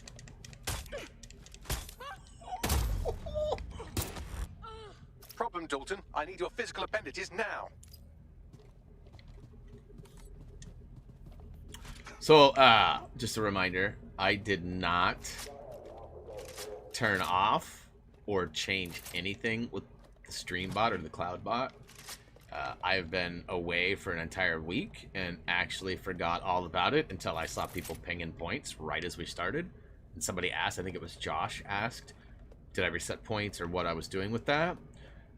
Problem, Dalton. I need your physical appendages now. So, just a reminder, I did not turn off or change anything with the stream bot or the cloud bot. I've been away for an entire week and actually forgot all about it until I saw people pinging points right as we started. And somebody asked, I think it was Josh asked, did I reset points or what I was doing with that?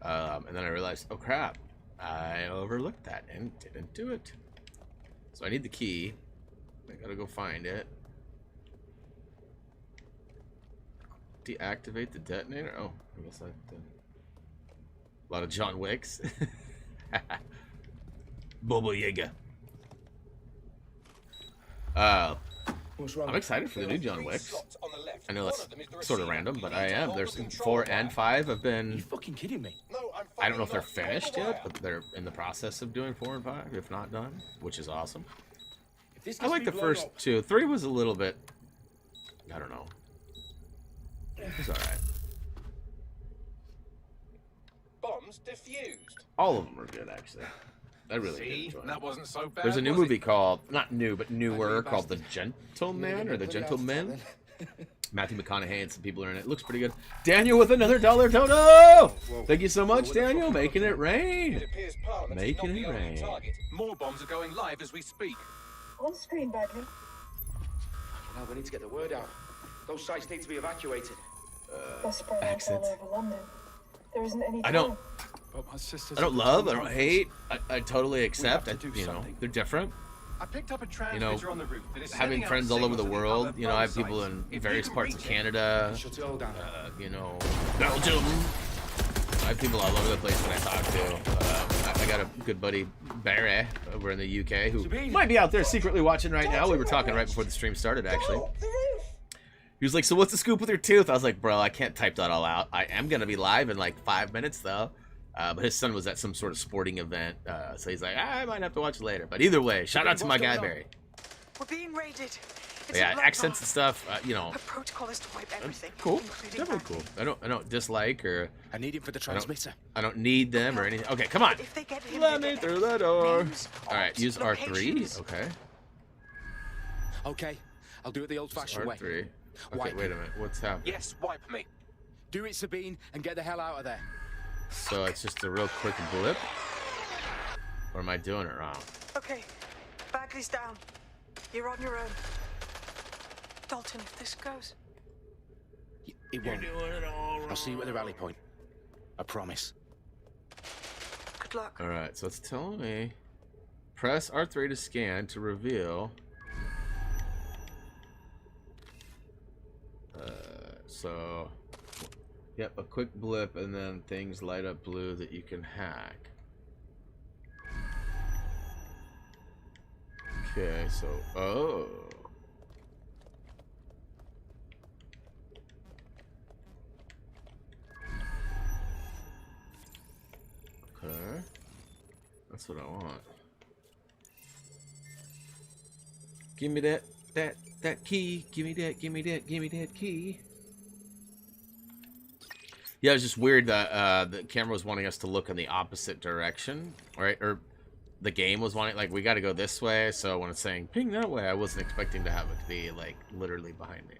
And then I realized, oh crap, I overlooked that and didn't do it. So I need the key. I gotta go find it. Deactivate the detonator? Oh, I guess I did. A lot of John Wicks. Bobo Yaga. I'm excited for the new John Wicks. I know that's sort of random, but I am. There's 4 and 5 have been... You fucking kidding me? I don't know if they're finished yet, but they're in the process of doing 4 and 5, if not done, which is awesome. I like the first 2. 3 was a little bit... I don't know. It was alright. Bombs defused. All of them are good, actually. I really did See, enjoy that it. wasn't so bad. There's a new was movie it? called, not new, but newer, called The Gentleman, or The Gentleman. Matthew McConaughey and some people are in it. It looks pretty good. Daniel with another $1 Toto! Thank you so much, Daniel. Making it rain. It appears Parliament is Making not it the only rain. target. More bombs are going live as we speak. On screen, Bagley. Now we need to get the word out. Those sites need to be evacuated. They're spread out accent. all over London. There isn't any I don't- time. But my sister's I don't love, I don't hate, I totally accept. have to do You know, something. they're different. I picked up a transmitter on the roof that is Having sending out friends all over signals the to world, other you know, I have bomb people sites. in If various you can parts of reach it, Canada, Shut it all down. you know, Belgium. I have people all over the place that I talk to. I got a good buddy, Barry, over in the UK, who might be out there secretly watching right now. We were talking right before the stream started, actually. He was like, so what's the scoop with your tooth? I was like, bro, I can't type that all out. I am going to be live in like 5 minutes, though. But his son was at some sort of sporting event, so he's like, I might have to watch it later. But either way, shout out to my guy, Barry. We're being raided. But yeah, accents and stuff, you know, The protocol is to wipe everything. cool. including Definitely cool. Bagley. I don't dislike or I need him for the transmitter. I don't need them or anything. Okay, come on. If they get him, Let they me get through the door. names, All right, use R3. locations. Okay, Okay, I'll do it the old-fashioned way. R3. Okay, Wipe. wait a minute. What's happening? Yes, wipe me. Do it, Sabine, and get the hell out of there. So it's just a real quick blip? Or am I doing it wrong? Okay, Bagley's down. You're on your own. Dalton, if this goes, It won't. I'll see you at the rally point. I promise. good luck. All right, so it's telling me press R3 to scan to reveal. So, yep, a quick blip and then things light up blue that you can hack. Okay, so, oh. Okay. That's what I want. Give me that key. Give me that key. Yeah, it was just weird that the camera was wanting us to look in the opposite direction, right? Or the game was wanting, like, we got to go this way. So when it's saying ping that way, I wasn't expecting to have it be like literally behind me.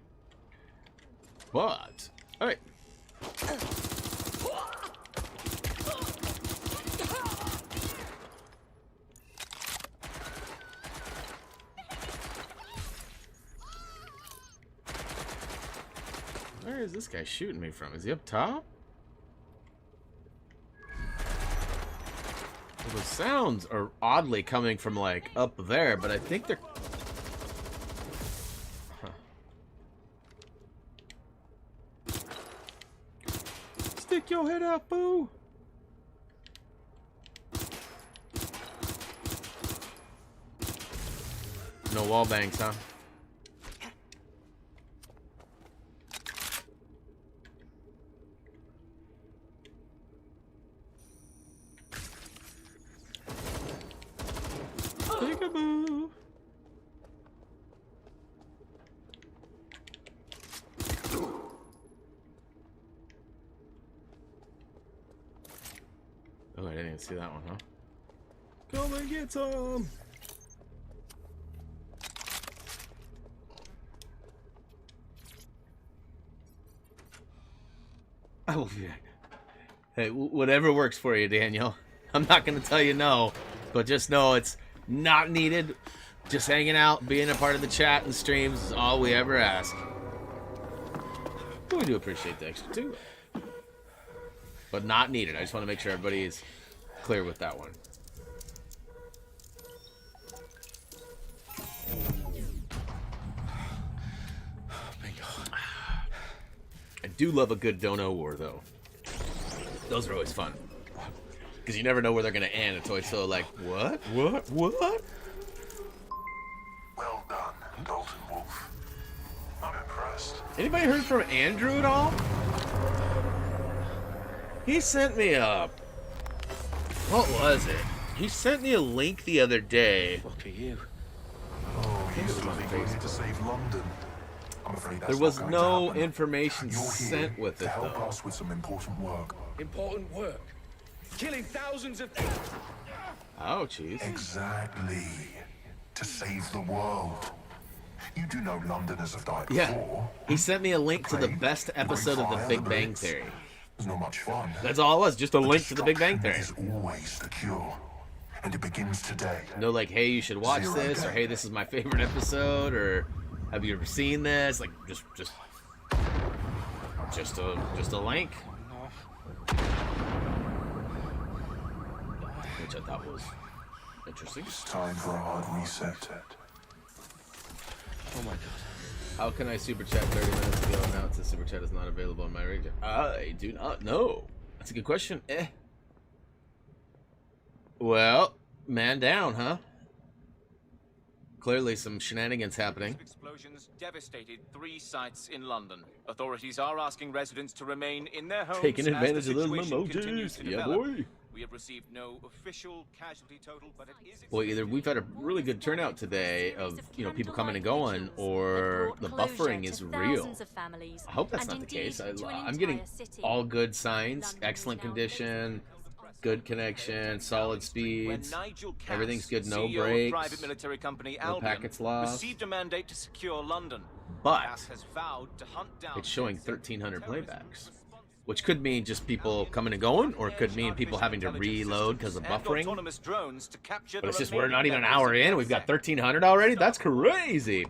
But all right. Where is this guy shooting me from? Is he up top? Well, the sounds are oddly coming from like up there, but I think they're... Stick your head out, boo! No wall bangs, huh? Peekaboo. Oh, I didn't even see that one, huh? Come and get some! I will be. Hey, whatever works for you, Daniel. I'm not going to tell you no, but just know it's not needed. Just hanging out, being a part of the chat and streams is all we ever ask. But we do appreciate the extra too. But not needed. I just want to make sure everybody is clear with that one. I do love a good dono war, though. Those are always fun. Because you never know where they're going to end. It's always so like, what? What? What? Well done, Dalton Wolf. I'm impressed. Anybody heard from Andrew at all? He sent me a... What was it? He sent me a link the other day. Look at you. Oh, he's bloody going to save London. I'm afraid that's There was not going to no happen. information You're here sent with to it, help though. us with some important work. Important work. Killing thousands of... Oh, jeez. Exactly. To save the world. You do know Londoners have died Yeah. before. He sent me a link to the Okay. best episode of The Fire Big the Bang Blitz. Theory. It's not much fun. That's all it was, just a link to The Big Bang Theory. Destruction is always the cure. And it begins today. No, like, hey, you should watch Zero this, or day. hey, this is my favorite episode, or have you ever seen this? Like, just a link. Which I thought was interesting. It's time for a hard reset. Oh my god. How can I super chat 30 minutes ago and now it says super chat is not available in my region? I do not know. That's a good question. Well, man down, huh? Clearly some shenanigans happening. Explosions devastated 3 sites in London. Authorities are asking residents to remain in their homes Taking as advantage the of those situation continues emojis. to Yeah, develop. boy. We have received no official casualty total, but it is Well, either we've had a really good turnout today of, you know, people coming and going, or the buffering is real. I hope that's not the case. I'm getting all good signs, excellent condition, good connection, solid speeds, everything's good, no CEO of breaks, private military company no Albion, packets lost. received a mandate to secure London. But Cass has vowed to hunt down it's showing 1,300 playbacks, which could mean just people coming and going, or it could mean people having to reload because of buffering. Autonomous drones to capture But it's the just we're not remaining even an members hour of in, we've got 1,300 already? That's crazy!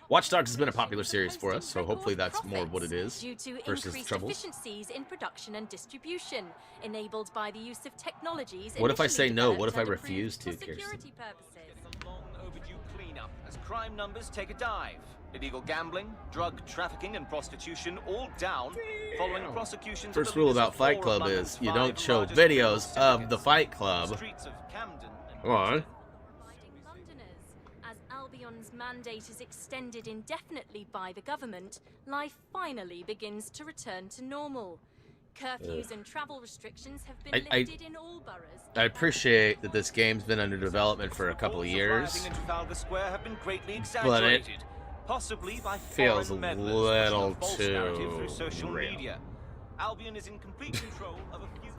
Watch Dogs has been a popular series for us, so hopefully that's more what it is due to versus increased troubles. efficiencies in production and distribution, enabled by the use of technologies. What if I initially say no? What if I developed and refuse approved to, for Kirsten? security purposes? Long overdue cleanup as crime numbers take a dive. Illegal gambling, drug trafficking, and prostitution all down following prosecutions. First of the rule leaders about of Fight 4 of Club London's is you 5 don't show largest videos criminal of the syndicates. Fight Club. Streets of Camden and Come on. Providing Londoners, as Albion's mandate is extended indefinitely by the government, life finally begins to return to normal. Curfews and travel restrictions have been I- lifted in all boroughs. I appreciate that this game's been under development for a couple of Reports of years, rioting in Trafalgar Square have been greatly but it exaggerated, possibly by feels foreign a meddlers little pushing a false too narrative through social real. media. Albion is in complete control of a few.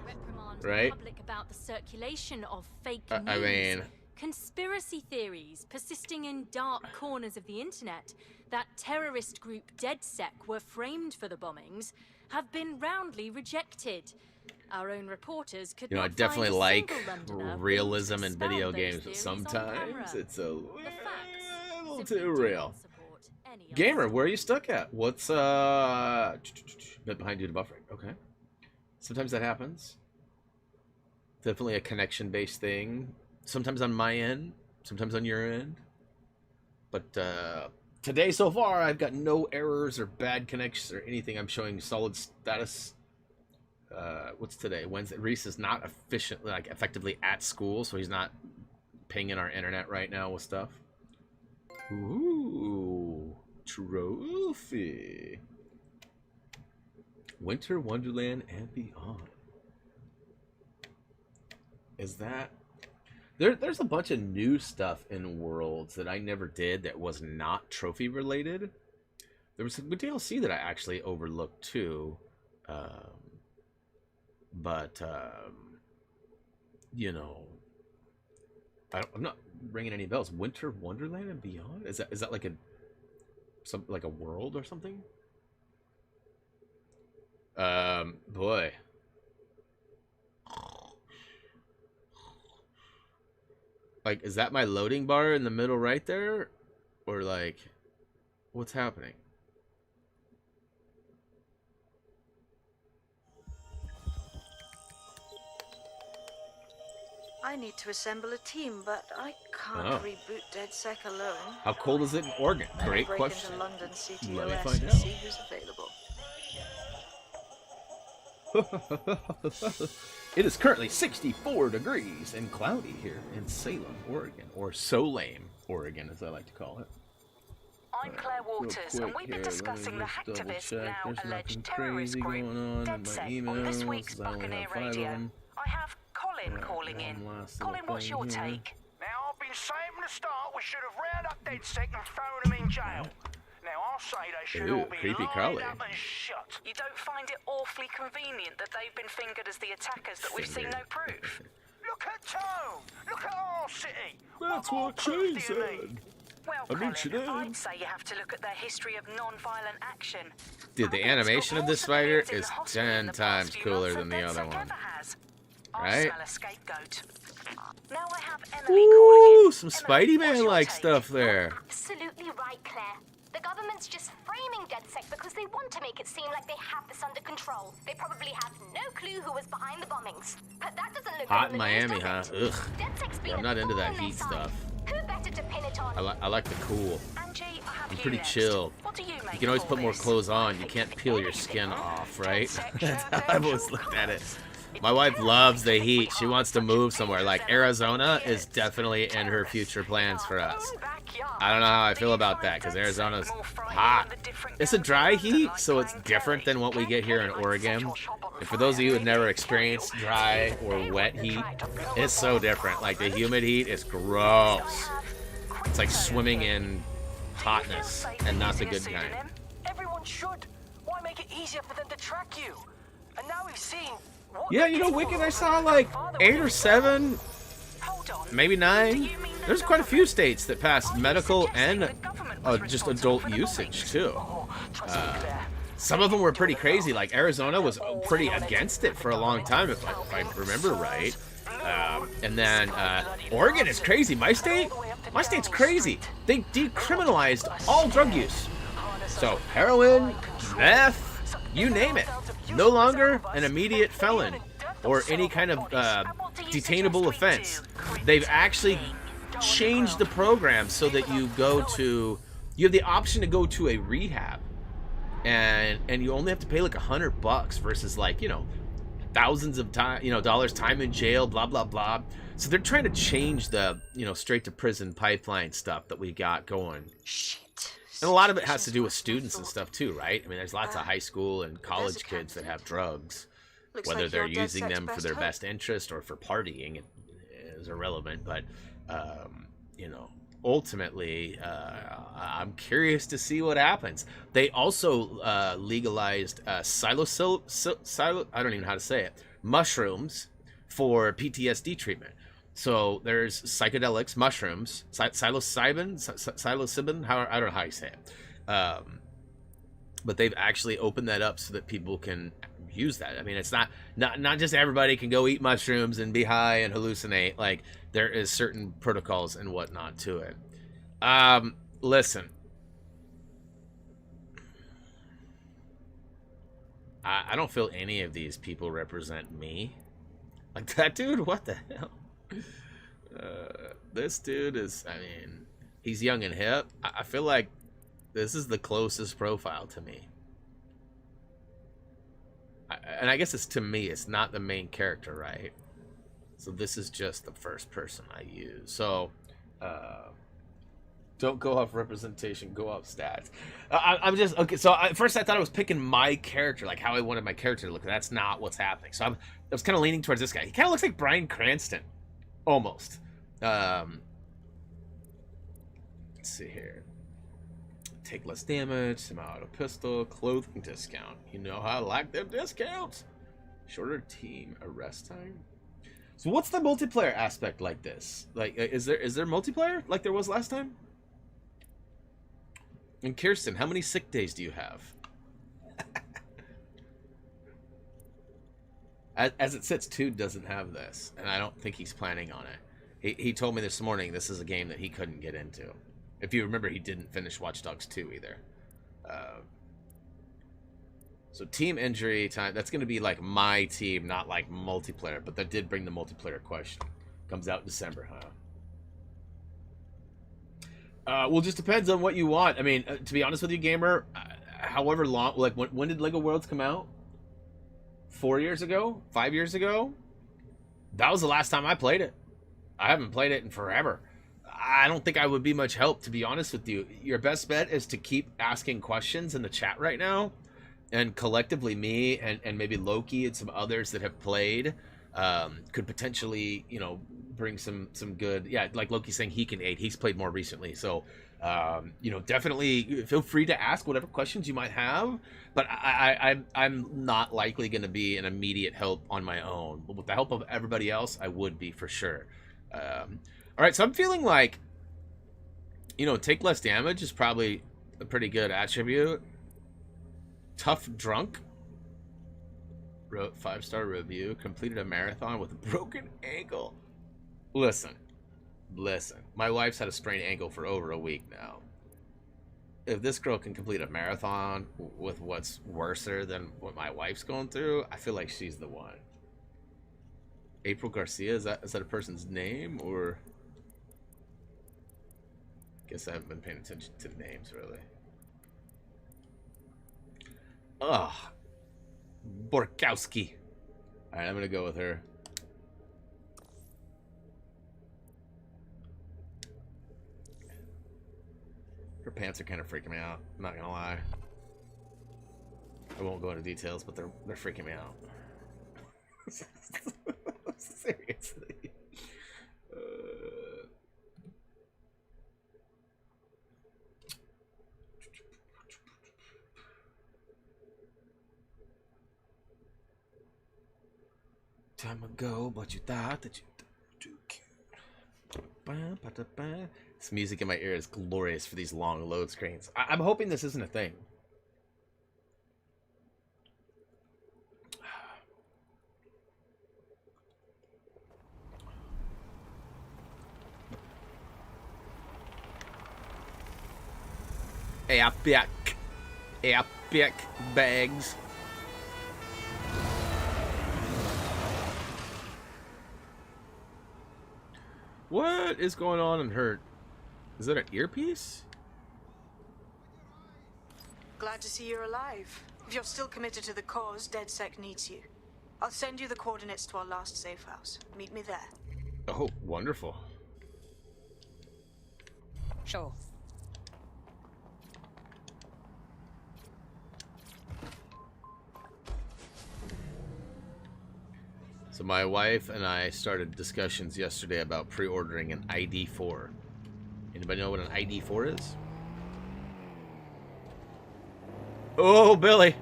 Reprimand Right? the public about the circulation of fake I news. mean, Conspiracy theories persisting in dark corners of the internet that terrorist group DedSec were framed for the bombings have been roundly rejected. Our own reporters could you know, I not definitely find a like single Londoner realism willing to in video expound those games, but theories on sometimes camera. it's a The facts little simply too do real. not support any Gamer, other where are you stuck at? What's bit behind due to buffering? Okay. Sometimes that happens. Definitely a connection-based thing. Sometimes on my end, sometimes on your end. But today so far, I've got no errors or bad connections or anything. I'm showing solid status. What's today? Wednesday. Reese is not effectively at school, so he's not pinging our internet right now with stuff. Ooh, trophy. Winter Wonderland and Beyond. Is that... There's a bunch of new stuff in Worlds that I never did that was not trophy related. There was some good DLC that I actually overlooked too. You know, I'm not ringing any bells. Winter Wonderland and Beyond? Is that like a world or something? Boy. Like, is that my loading bar in the middle right there? Or, like, what's happening? I need to assemble a team, but I can't reboot DedSec alone. How cold is it in Oregon? Great Break question. into London CTOS Let me find and out. see who's available. It is currently 64 degrees and cloudy here in Salem, Oregon, or Solame, Oregon, as I like to call it. I'm Claire Waters, and we've been discussing the hacktivist, now alleged terrorist group, DedSec, on this week's Buccaneer Radio. I have Colin calling in. Colin, what's your take? Now, I've been saying from the start we should have rounded up DedSec and thrown them in jail. Now, I'll say they should all be lined up and shot. You don't find it awfully convenient that they've been fingered as the attackers, but we've seen no proof? Look at Tone! Look at our city! That's what she said. Well, I mean, she did. I'd say you have to look at their history of non-violent action. Dude, the animation of this fighter is 10 times cooler than the other one. Right? Now I have Emily Ooh, some Spidey-Man-like stuff there. Absolutely right, Claire. The government's just framing DedSec because they want to make it seem like they have this under control. They probably have no clue who was behind the bombings. But that doesn't look Hot good in on the news, Miami, huh? does it? Ugh. DedSec's been Yeah, I'm not into that heat stuff. Who better to pin it on? I like the cool. Angie, I have I'm you pretty next. chill. What do you make You can always of put all more this? clothes on. You can't peel your skin off, right? That's how I've always looked at it. My wife loves the heat. She wants to move somewhere. Like, Arizona is definitely in her future plans for us. I don't know how I feel about that, because Arizona's hot. It's a dry heat, so it's different than what we get here in Oregon. And for those of you who have never experienced dry or wet heat, it's so different. Like, the humid heat is gross. It's like swimming in hotness, and not the good kind. Everyone should. Why make it easier for them to track you? And now we've seen... Yeah, you know, Wicked, I saw like 8 or 7, maybe 9. There's quite a few states that passed medical and just adult usage, too. Some of them were pretty crazy. Like, Arizona was pretty against it for a long time, if I remember right. And then Oregon is crazy. My state's crazy. They decriminalized all drug use. So, heroin, meth, you name it. No longer an immediate felon or any kind of detainable offense. They've actually changed the program so that you have the option to go to a rehab, and you only have to pay like $100 versus, like, you know, thousands of dollars time in jail, blah blah blah. So they're trying to change the, you know, straight to prison pipeline stuff that we got going. And a lot of it has to do with students and stuff too, right? I mean, there's lots of high school and college kids that have drugs. Whether they're using them for their best interest or for partying is irrelevant. But, you know, ultimately, I'm curious to see what happens. They also legalized I don't even know how to say it, mushrooms for PTSD treatment. So there's psychedelics, mushrooms, psilocybin, I don't know how you say it. But they've actually opened that up so that people can use that. I mean, it's not just everybody can go eat mushrooms and be high and hallucinate. Like, there is certain protocols and whatnot to it. Listen. I don't feel any of these people represent me. Like, that dude, what the hell? This dude is, I mean, he's young and hip. I feel like this is the closest profile to me. And I guess it's to me, it's not the main character, right? So this is just the first person I use. So, don't go off representation, go off stats. I'm just, okay, so at first I thought I was picking my character, like how I wanted my character to look. That's not what's happening. So I was kind of leaning towards this guy. He kind of looks like Bryan Cranston. Almost. Let's see here. Take less damage, semi-auto pistol, clothing discount. You know how I like them discounts. Shorter team arrest time. So what's the multiplayer aspect like this? Like, is there multiplayer like there was last time? And Kirsten, how many sick days do you have? As it sits, 2 doesn't have this, and I don't think he's planning on it. He told me this morning this is a game that he couldn't get into. If you remember, he didn't finish Watch Dogs 2 either. So team injury time, that's going to be like my team, not like multiplayer, but that did bring the multiplayer question. Comes out in December, huh? Well, just depends on what you want. I mean, to be honest with you, gamer, however long, like when did LEGO Worlds come out? 4 years ago? 5 years ago? That was the last time I played it. I haven't played it in forever. I don't think I would be much help, to be honest with you. Your best bet is to keep asking questions in the chat right now. And collectively, me and maybe Loki and some others that have played could potentially, you know, bring some good... Yeah, like Loki saying he can aid. He's played more recently. So, you know, definitely feel free to ask whatever questions you might have. But I'm not likely going to be an immediate help on my own. But with the help of everybody else, I would be for sure. All right, so I'm feeling like, you know, take less damage is probably a pretty good attribute. Tough drunk. Wrote 5-star review. Completed a marathon with a broken ankle. Listen. My wife's had a sprained ankle for over a week now. If this girl can complete a marathon with what's worser than what my wife's going through, I feel like she's the one. April Garcia, is that a person's name, or... Guess I haven't been paying attention to names, really. Ugh. Borkowski. Alright, I'm gonna go with her. Her pants are kind of freaking me out. I'm not gonna lie. I won't go into details, but they're freaking me out. Seriously. Time ago, but you thought that you too cute. This music in my ear is glorious for these long load screens. I'm hoping this isn't a thing. Epic bags. What is going on in her? Is that an earpiece? Glad to see you're alive. If you're still committed to the cause, DedSec needs you. I'll send you the coordinates to our last safe house. Meet me there. Oh, wonderful. Sure. So my wife and I started discussions yesterday about pre-ordering an ID4. Anybody know what an ID4 is? Oh, Billy!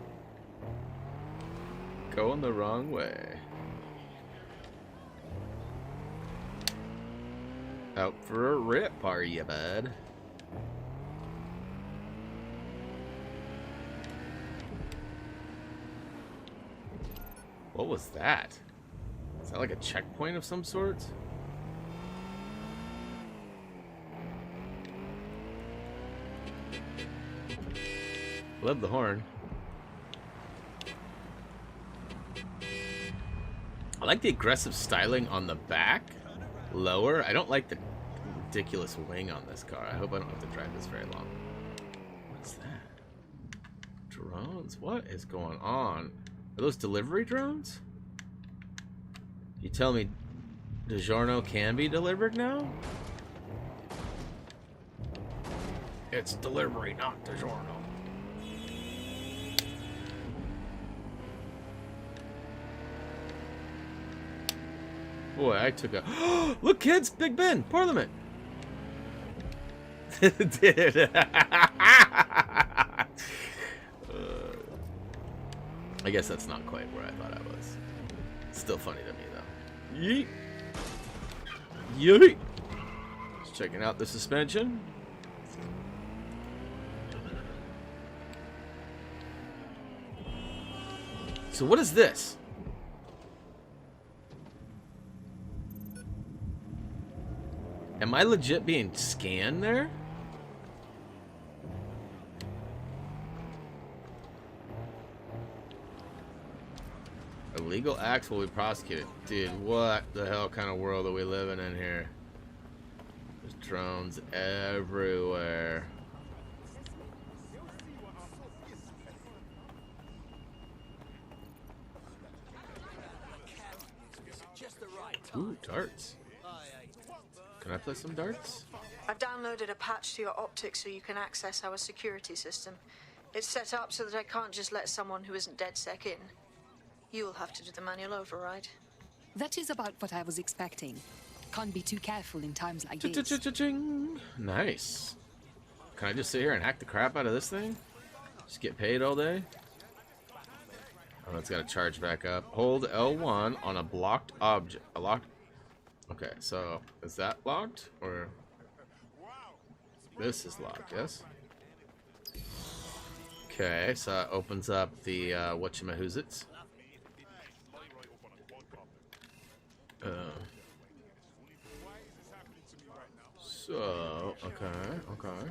Going the wrong way. Out for a rip, are you, bud? What was that? Is that like a checkpoint of some sort? Love the horn. I like the aggressive styling on the back. Lower. I don't like the ridiculous wing on this car. I hope I don't have to drive this very long. What's that? Drones? What is going on? Are those delivery drones? You tell me DiGiorno can be delivered now? It's delivery, not DiGiorno. Boy, I took a... Look, kids! Big Ben! Parliament! Dude. I guess that's not quite where I thought I was. Still funny to me, though. Yeet! Yeet! Just checking out the suspension. So what is this? Am I legit being scanned there? Illegal acts will be prosecuted. Dude, what the hell kind of world are we living in here? There's drones everywhere. Ooh, darts. Can I play some darts? I've downloaded a patch to your optics so you can access our security system. It's set up so that I can't just let someone who isn't DedSec in. You'll have to do the manual override. That is about what I was expecting. Can't be too careful in times like this. Nice. Can I just sit here and hack the crap out of this thing? Just get paid all day? Oh, it's got to charge back up. Hold L1 on a blocked object. A locked. Okay, so is that locked or this is locked? Yes. Okay, so it opens up the whatchamahoots. So okay.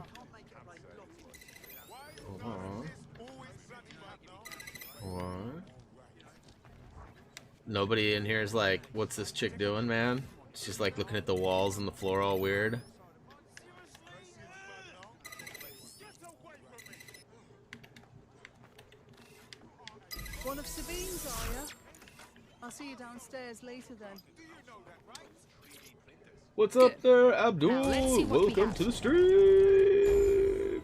Hold on. What? Nobody in here is like, what's this chick doing, man? She's like looking at the walls and the floor all weird. One of Sabine's, are you? I'll see you downstairs later then. What's up there, Abdul? Welcome to the stream.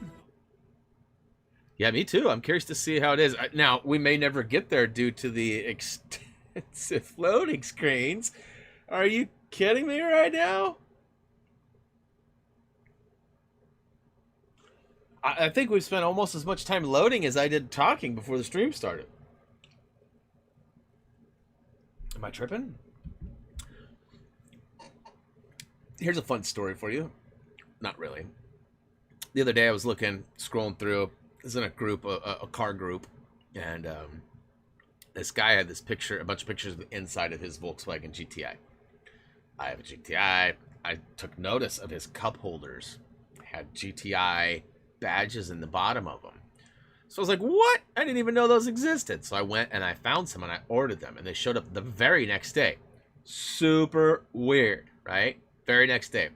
Yeah, me too. I'm curious to see how it is. Now, we may never get there due to the extensive loading screens. Are you kidding me right now? I think we've spent almost as much time loading as I did talking before the stream started. Am I tripping? Here's a fun story for you. Not really. The other day I was scrolling through. I was in a group, a car group, and this guy had this picture, a bunch of pictures of the inside of his Volkswagen GTI. I have a GTI. I took notice of his cup holders. Had GTI badges in the bottom of them. So I was like, what? I didn't even know those existed. So I went and I found some and I ordered them, and they showed up the very next day. Super weird, right? Very next day.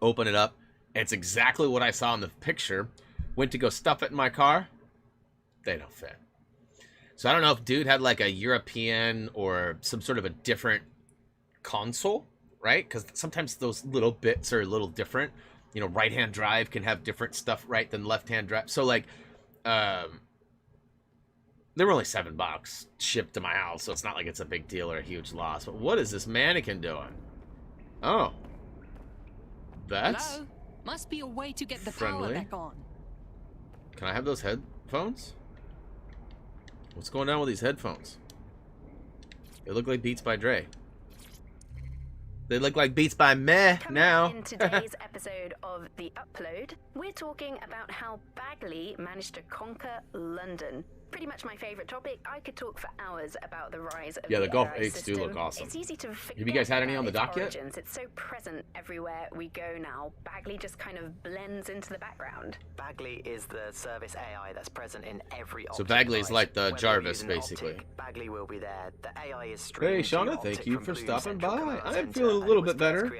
Open it up. It's exactly what I saw in the picture. Went to go stuff it in my car. They don't fit. So I don't know if dude had like a European or some sort of a different console, right? Because sometimes those little bits are a little different. You know, right-hand drive can have different stuff, right, than left-hand drive. So like, they were only $7 shipped to my house, so it's not like it's a big deal or a huge loss. But what is this mannequin doing? Oh. That's... Hello? Must be a way to get the friendly. power back on. Can I have those headphones? What's going on with these headphones? They look like Beats by Dre. They look like Beats by Meh now. In today's episode of The Upload, we're talking about how Bagley managed to conquer London. Pretty much my favorite topic. I could talk for hours about the rise of the Golf AI 8s system. do look awesome. It's easy to forget Have you guys had any on the about dock its yet? origins. It's so present everywhere we go now. Bagley just kind of blends into the background. Bagley is the service AI that's present in every So Bagley's like the Jarvis, basically. Bagley will be there. The AI is streamed. Hey, Shauna, thank you for stopping by. I'm feeling a little bit better.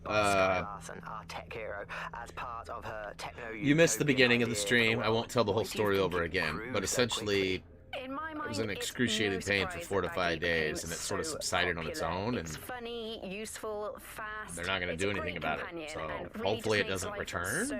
Our tech hero, as part of her You missed the beginning of the stream. I won't tell the whole story over again, but essentially, I was in excruciating pain for 4 to 5 days, and it sort of subsided on its own, and funny, useful, fast. they're not going to do anything about it. So hopefully it doesn't return.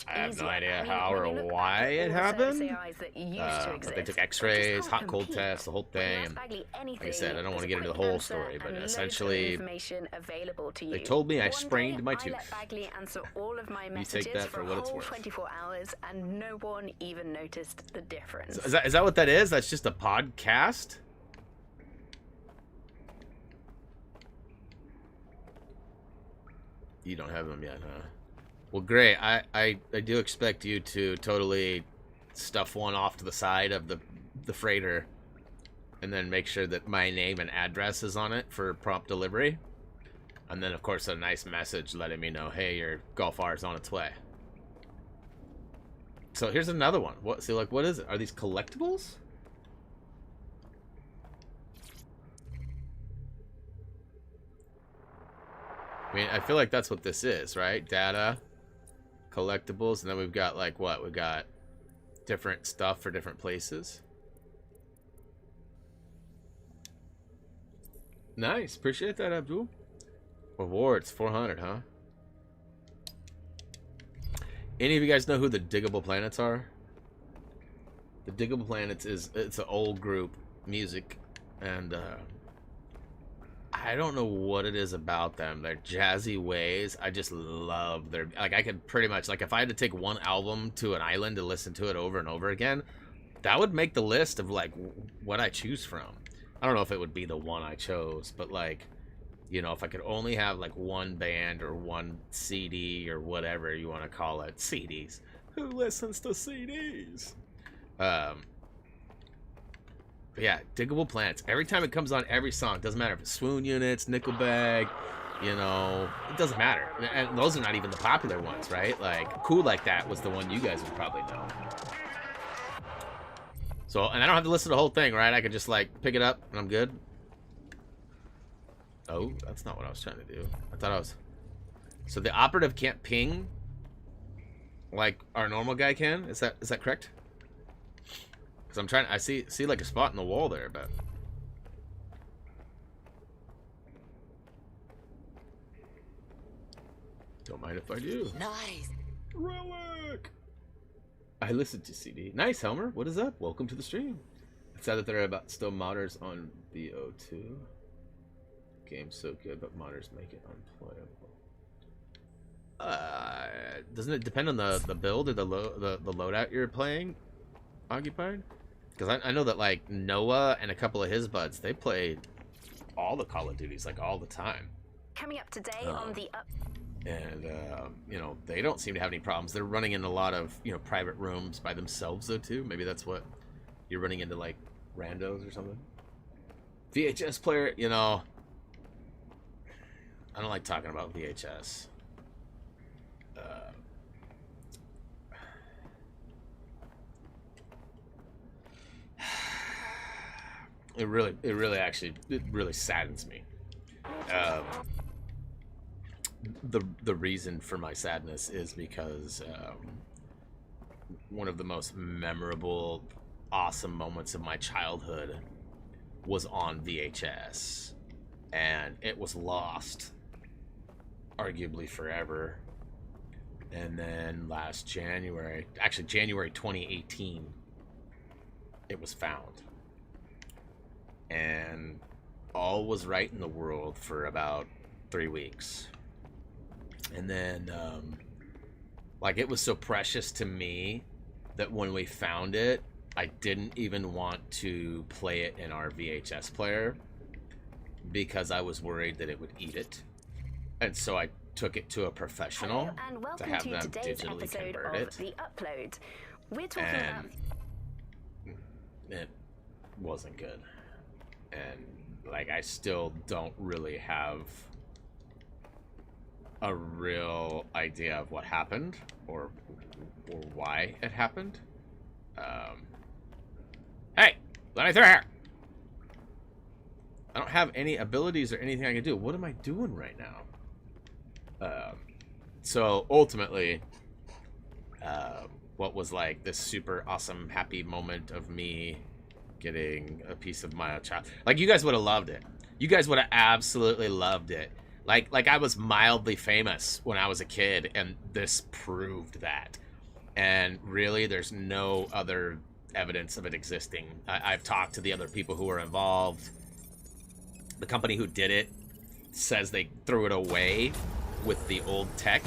I have no idea how or why it happened. But they took X-rays, hot cold tests, the whole thing. And like I said, I don't want to get into the whole story, but essentially, they told me I sprained my tooth. You take that for what it's worth. 24 hours, and no one even noticed the difference. Is that what that is? That's just a podcast? You don't have them yet, huh? Well, great. I do expect you to totally stuff one off to the side of the freighter and then make sure that my name and address is on it for prompt delivery. And then, of course, a nice message letting me know, hey, your Golf R is on its way. So here's another one. What? See, like, what is it? Are these collectibles? I mean, I feel like that's what this is, right? Data, collectibles, and then we've got, like, what? We've got different stuff for different places. Nice. Appreciate that, Abdul. Rewards, 400, huh? Any of you guys know who the Diggable Planets are? The Diggable Planets it's an old group, music, and I don't know what it is about them. Their jazzy ways, I just love their, like, I could pretty much, like, if I had to take one album to an island to listen to it over and over again, that would make the list of, like, what I choose from. I don't know if it would be the one I chose, but, like, you know, if I could only have, like, one band or one CD or whatever you want to call it. CDs. Who listens to CDs? But yeah, Diggable Planets. Every time it comes on, every song, doesn't matter if it's Swoon Units, Nickelback, you know, it doesn't matter. And those are not even the popular ones, right? Like, Cool Like That was the one you guys would probably know. So, and I don't have to listen to the whole thing, right? I could just, like, pick it up and I'm good. Oh, that's not what I was trying to do. I thought I was... So the operative can't ping like our normal guy can? Is that correct? Because I'm trying... I see like a spot in the wall there, but... Don't mind if I do. Nice. Relic! I listened to CD. Nice, Helmer. What is up? Welcome to the stream. It's sad that there are about still modders on VO2. Game's so good, but modders make it unplayable. Doesn't it depend on the build or the loadout you're playing, Occupied? Because I know that, like, Noah and a couple of his buds, they play all the Call of Duties, like, all the time. Coming up today on the And, you know, they don't seem to have any problems. They're running in a lot of, you know, private rooms by themselves, though, too. Maybe that's what you're running into, like, randos or something. VHS player, you know... I don't like talking about VHS. It really saddens me. The reason for my sadness is because one of the most memorable, awesome moments of my childhood was on VHS, and it was lost, arguably forever. And then last January, actually January 2018, it was found. And all was right in the world for about 3 weeks. And then, like, it was so precious to me that when we found it, I didn't even want to play it in our VHS player because I was worried that it would eat it. And so I took it to a professional to have them digitally convert it. The Upload. We're talking about... It wasn't good. And, like, I still don't really have a real idea of what happened or why it happened. Hey, let me through here. I don't have any abilities or anything I can do. What am I doing right now? So ultimately, what was like this super awesome happy moment of me getting a piece of my child, like, you guys would have loved it. You guys would have absolutely loved it. Like I was mildly famous when I was a kid, and this proved that. And really, there's no other evidence of it existing. I've talked to the other people who were involved. The company who did it says they threw it away with the old tech.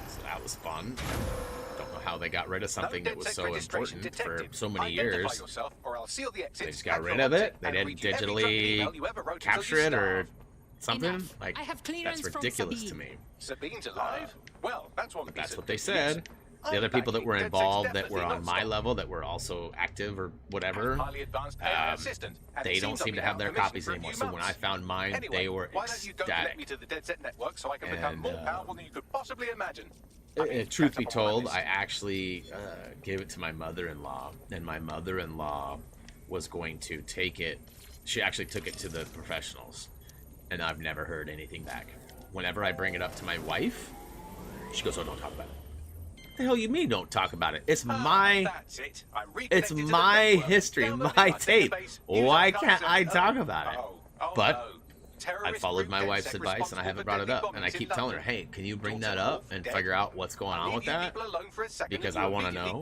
So that was fun. Don't know how they got rid of something that was so important for so many years. They just got rid of it. They didn't digitally capture it or something. Like, I have clearance that's ridiculous to me. Sabine's alive? Well, that's one. But that's what they said. The other people that were involved that were on my level that were also active or whatever, they don't seem to have their copies anymore. So when I found mine, they were ecstatic. Me to the DedSec network so I can become more powerful than you could possibly imagine. Truth be told, I actually gave it to my mother-in-law, and my mother-in-law was going to take it. She actually took it to the professionals, and I've never heard anything back. Whenever I bring it up to my wife, she goes, "Oh, don't talk about it." What the hell you mean don't talk about it? It's my it's my history, my tape. Why can't I talk about it? But I followed my wife's advice and I haven't brought it up. And I keep telling her, hey, can you bring that up and figure out what's going on with that? Because I want to know.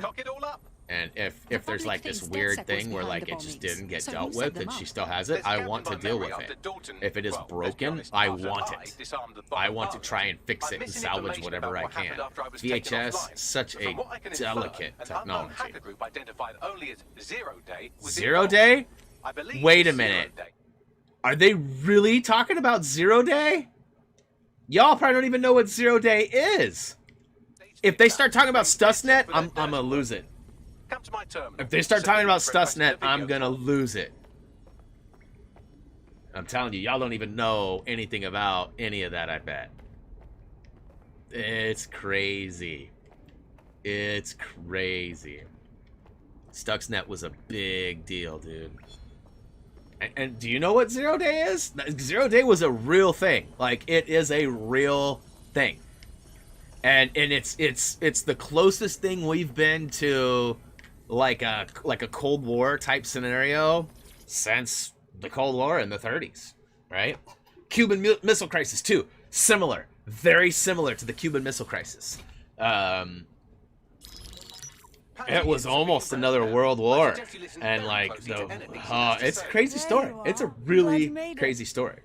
And if there's like this weird thing where like it just didn't get dealt with and she still has it, I want to deal with it. If it is broken, I want it. I want to try and fix it and salvage whatever I can. VHS, such a delicate technology. 0 day? Wait a minute. Are they really talking about 0 day? Y'all probably don't even know what 0 day is. If they start talking about Stuxnet, I'm gonna lose it. If they start talking about Stuxnet, I'm gonna lose it. I'm telling you, y'all don't even know anything about any of that, I bet. It's crazy. It's crazy. Stuxnet was a big deal, dude. And do you know what 0 day is? 0 day was a real thing. Like, it is a real thing. And it's the closest thing we've been to like a Cold War type scenario since the Cold War in the 30s, right? Cuban Missile Crisis too, similar, very similar to the Cuban Missile Crisis. It was almost another world war, and like it's a crazy story. It's a really crazy story.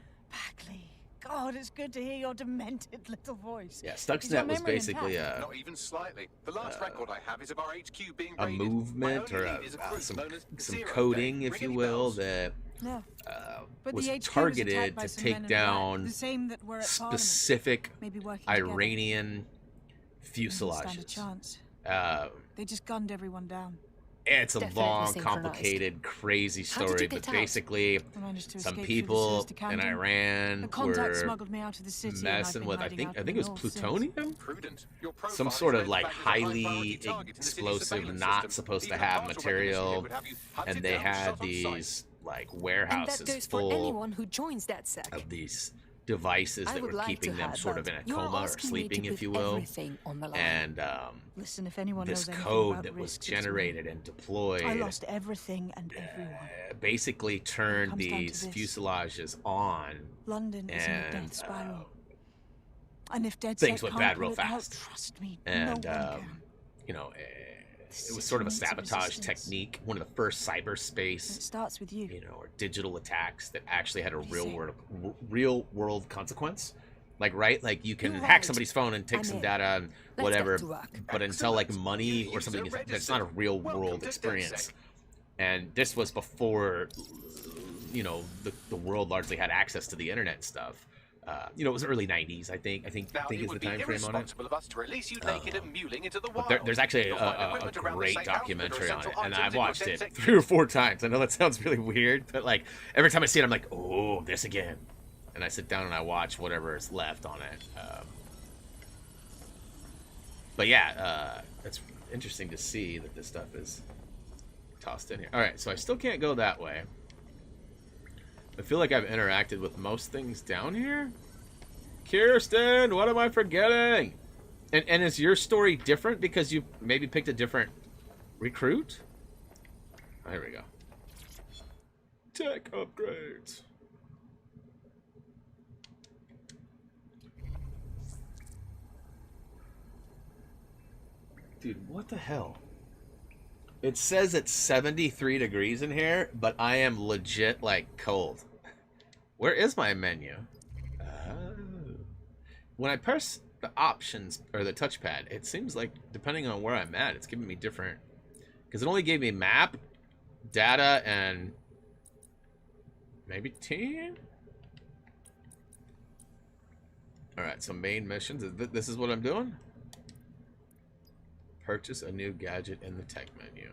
God, it's good to hear your demented little voice. Yeah, Stuxnet was basically not even slightly. The last record I have is of our HQ being a movement or some coding, if you will, that was targeted to take down specific Iranian fuselages. They just gunned everyone down. It's a long, complicated, crazy story, but basically, some people in Iran were messing with, I think it was plutonium? Some sort of like highly explosive, not supposed to have material, and they had these like warehouses full of these devices that were keeping them sort of in a coma or sleeping, if you will. And listen, if anyone this knows code that was generated and deployed, I lost everything and everyone. Basically turned these fuselages on. London is in a death spiral. And if DedSec things went bad real can't pull it out, fast. trust me, And no one can. you know, it was sort of a sabotage technique, one of the first cyberspace, It starts with you. you know, or digital attacks that actually had a real world consequence. Like, right? Like, you can You're hack right. somebody's phone and take I'm some in. data and Let's whatever, get to work. but until like money or something, that's not a real world experience. And this was before, you know, the world largely had access to the internet and stuff. You know, it was early 90s, I think. I think is the time frame on it. Of us to release you naked and mewling into the But wild. there's actually You'll find a equipment around the great safe house, documentary on it, essential and items I've in watched your it 3 or 4 times. I know that sounds really weird, but like every time I see it, I'm like, oh, this again. And I sit down and I watch whatever is left on it. But yeah, it's interesting to see that this stuff is tossed in here. All right, so I still can't go that way. I feel like I've interacted with most things down here. Kirsten, what am I forgetting? And is your story different because you maybe picked a different recruit? Oh, here we go. Tech upgrades. Dude, what the hell? It says it's 73 degrees in here, but I am legit like cold. Where is my menu? When I press the options or the touchpad, it seems like depending on where I'm at, it's giving me different, because it only gave me map, data, and maybe team. All right, so main missions. This is what I'm doing. Purchase a new gadget in the tech menu.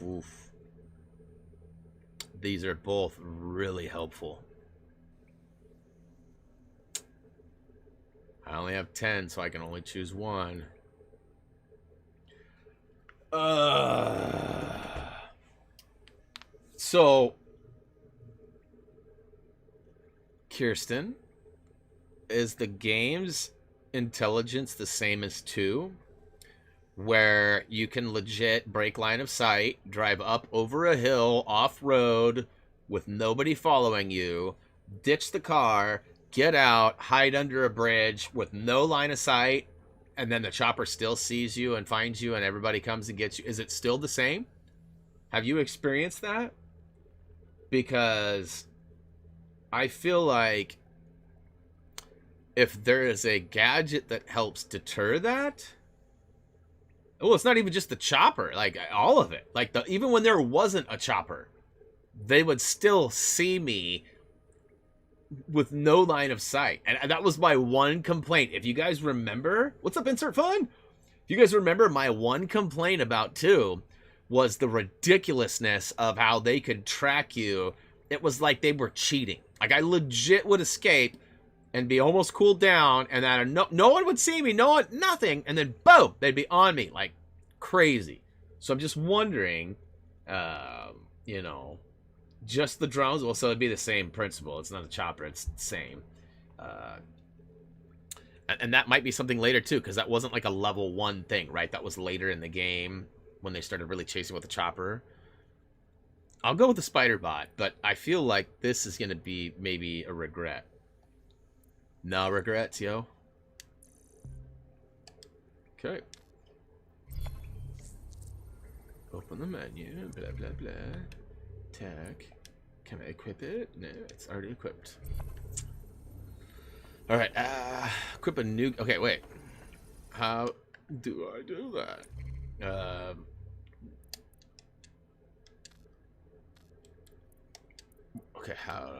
Oof. These are both really helpful. I only have 10, so I can only choose one. So, Kirsten, is the game's intelligence the same as 2? Where you can legit break line of sight, drive up over a hill, off-road, with nobody following you, ditch the car, get out, hide under a bridge with no line of sight, and then the chopper still sees you and finds you and everybody comes and gets you? Is it still the same? Have you experienced that? Because I feel like if there is a gadget that helps deter that... Well, it's not even just the chopper, like all of it. Like even when there wasn't a chopper, they would still see me with no line of sight. And that was my one complaint. If you guys remember, what's up, Insert Fun? If you guys remember, my one complaint about 2 was the ridiculousness of how they could track you. It was like they were cheating. Like I legit would escape and be almost cooled down, and then no one would see me, nothing, and then boom, they'd be on me like crazy. So I'm just wondering, you know, just the drones. Well, so it'd be the same principle. It's not a chopper; it's the same. And that might be something later too, because that wasn't like a level 1 thing, right? That was later in the game when they started really chasing with the chopper. I'll go with the spider bot, but I feel like this is going to be maybe a regret. No regrets, yo. Okay. Open the menu, blah, blah, blah. Tech. Can I equip it? No, it's already equipped. Alright, equip a new... Okay, wait. How do I do that? Okay, how...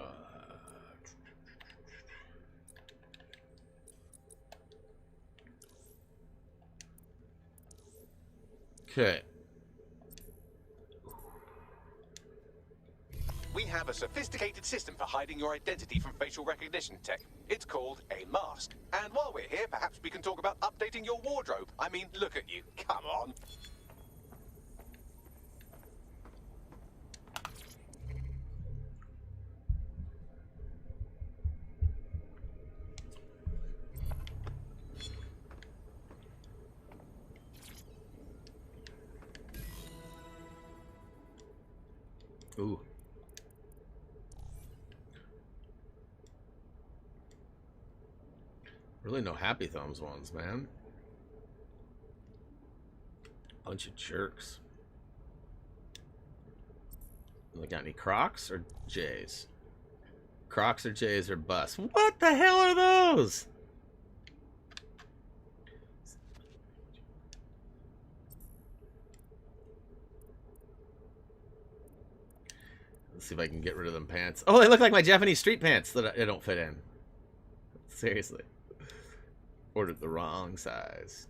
Okay. We have a sophisticated system for hiding your identity from facial recognition tech. It's called a mask. And while we're here, perhaps we can talk about updating your wardrobe. I mean, look at you. Come on. Ooh. Really no Happy Thumbs ones, man. Bunch of jerks. They got any Crocs or J's? Crocs or J's or bust? What the hell are those? Let's see if I can get rid of them pants. Oh, they look like my Japanese street pants that I don't fit in. Seriously. Ordered the wrong size.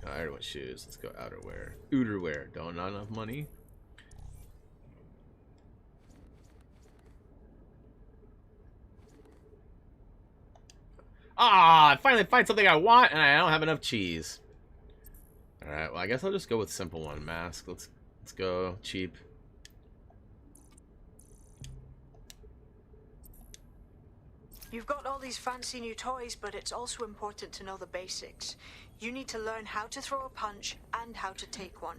Oh, I already want shoes. Let's go outerwear. Outerwear. Don't not enough money. Ah, I finally find something I want and I don't have enough cheese. Alright, well I guess I'll just go with simple one. Mask. Let's go cheap. You've got all these fancy new toys, but it's also important to know the basics. You need to learn how to throw a punch and how to take one.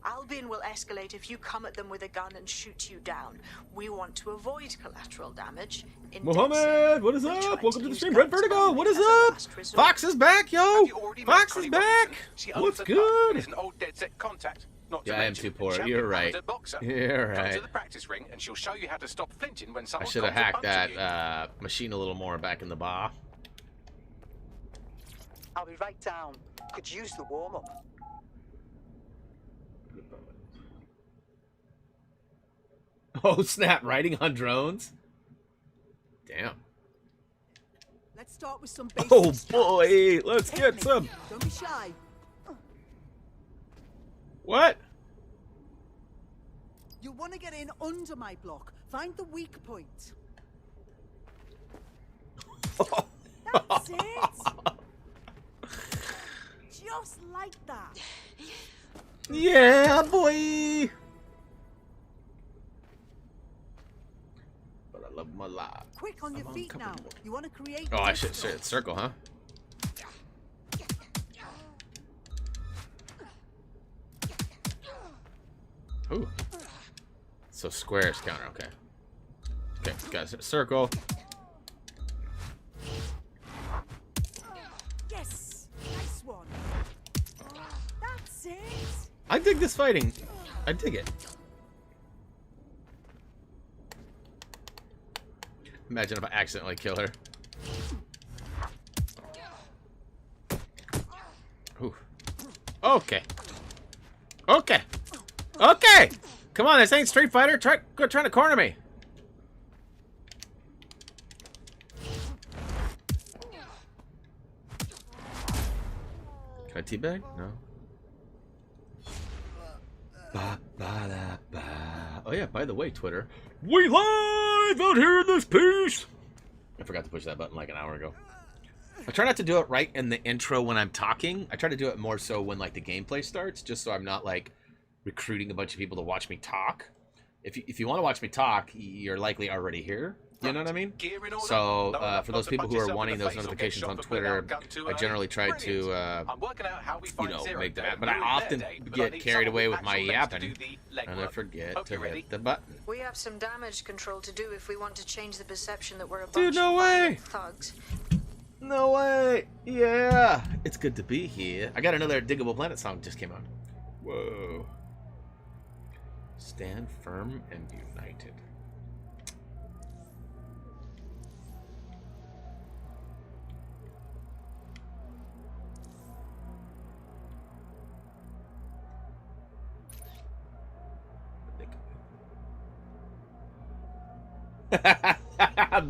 Albion will escalate if you come at them with a gun and shoot you down. We want to avoid collateral damage. Mohammed, what is up? Welcome to the stream. Red Vertigo, what is up? Fox is back, yo! Fox is back! What's good? An old dead set contact. Yeah, I am too poor. You're right. You're right. Come to the practice ring and she'll show you how to stop flinching when I someone should have hacked punching that machine a little more back in the bar. I'll be right down. Could use the warm-up. Oh snap! Riding on drones. Damn. Let's start with some basics. Oh boy, let's get some. Don't be shy. What? You want to get in under my block. Find the weak point. That's it. Just like that. Yeah, boy. But I love my life. Quick on your feet now. You want to create. Oh, I should circle, huh? Ooh. So squares counter, okay. Okay, guys, circle. Yes, nice one. That's it. I dig this fighting. I dig it. Imagine if I accidentally kill her. Ooh. Okay. Okay. Okay. Come on, this ain't Street Fighter. Quit trying to corner me. Can I teabag? No. Ba, ba, da, ba. Oh yeah, by the way, Twitter, we live out here in this piece. I forgot to push that button like an hour ago. I try not to do it right in the intro when I'm talking. I try to do it more so when like the gameplay starts, just so I'm not like recruiting a bunch of people to watch me talk. If you want to watch me talk, you're likely already here. You know what I mean? So for those people who are wanting those notifications on Twitter, I generally try to you know, make that. But I often get carried away with my yapping, and I forget to hit the button. We have some damage control to do if we want to change the perception that we're a bunch no of way! violent thugs. No way! Yeah! It's good to be here. I got another Diggable Planet song just came out. Whoa. Stand firm and united.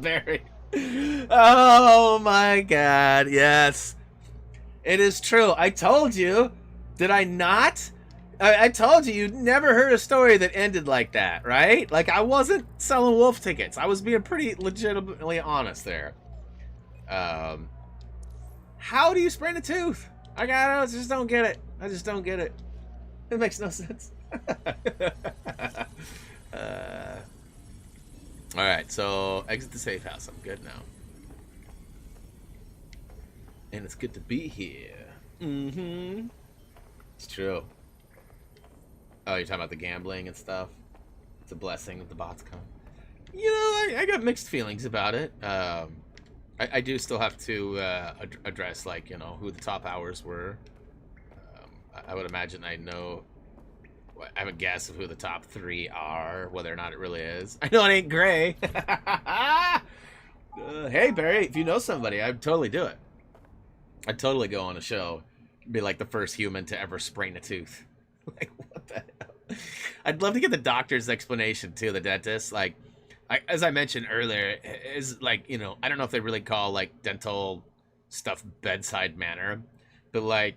Barry. Oh my god, yes. It is true. I told you. Did I not? I told you, you'd never heard a story that ended like that, right? Like, I wasn't selling wolf tickets. I was being pretty legitimately honest there. How do you sprain a tooth? I just don't get it. I just don't get it. It makes no sense. Alright, so exit the safe house. I'm good now. And it's good to be here. Mm-hmm. It's true. Oh, you're talking about the gambling and stuff? It's a blessing that the bots come. You know, I got mixed feelings about it. I do still have to address, like, you know, who the top hours were. I would imagine I know... I have a guess of who the top 3 are, whether or not it really is. I know it ain't Gray. Hey, Barry, if you know somebody, I'd totally do it. I'd totally go on a show, be like the first human to ever sprain a tooth. Like, what the hell? I'd love to get the doctor's explanation, too, the dentist. Like, as I mentioned earlier, is like, you know, I don't know if they really call, like, dental stuff bedside manner, but, like,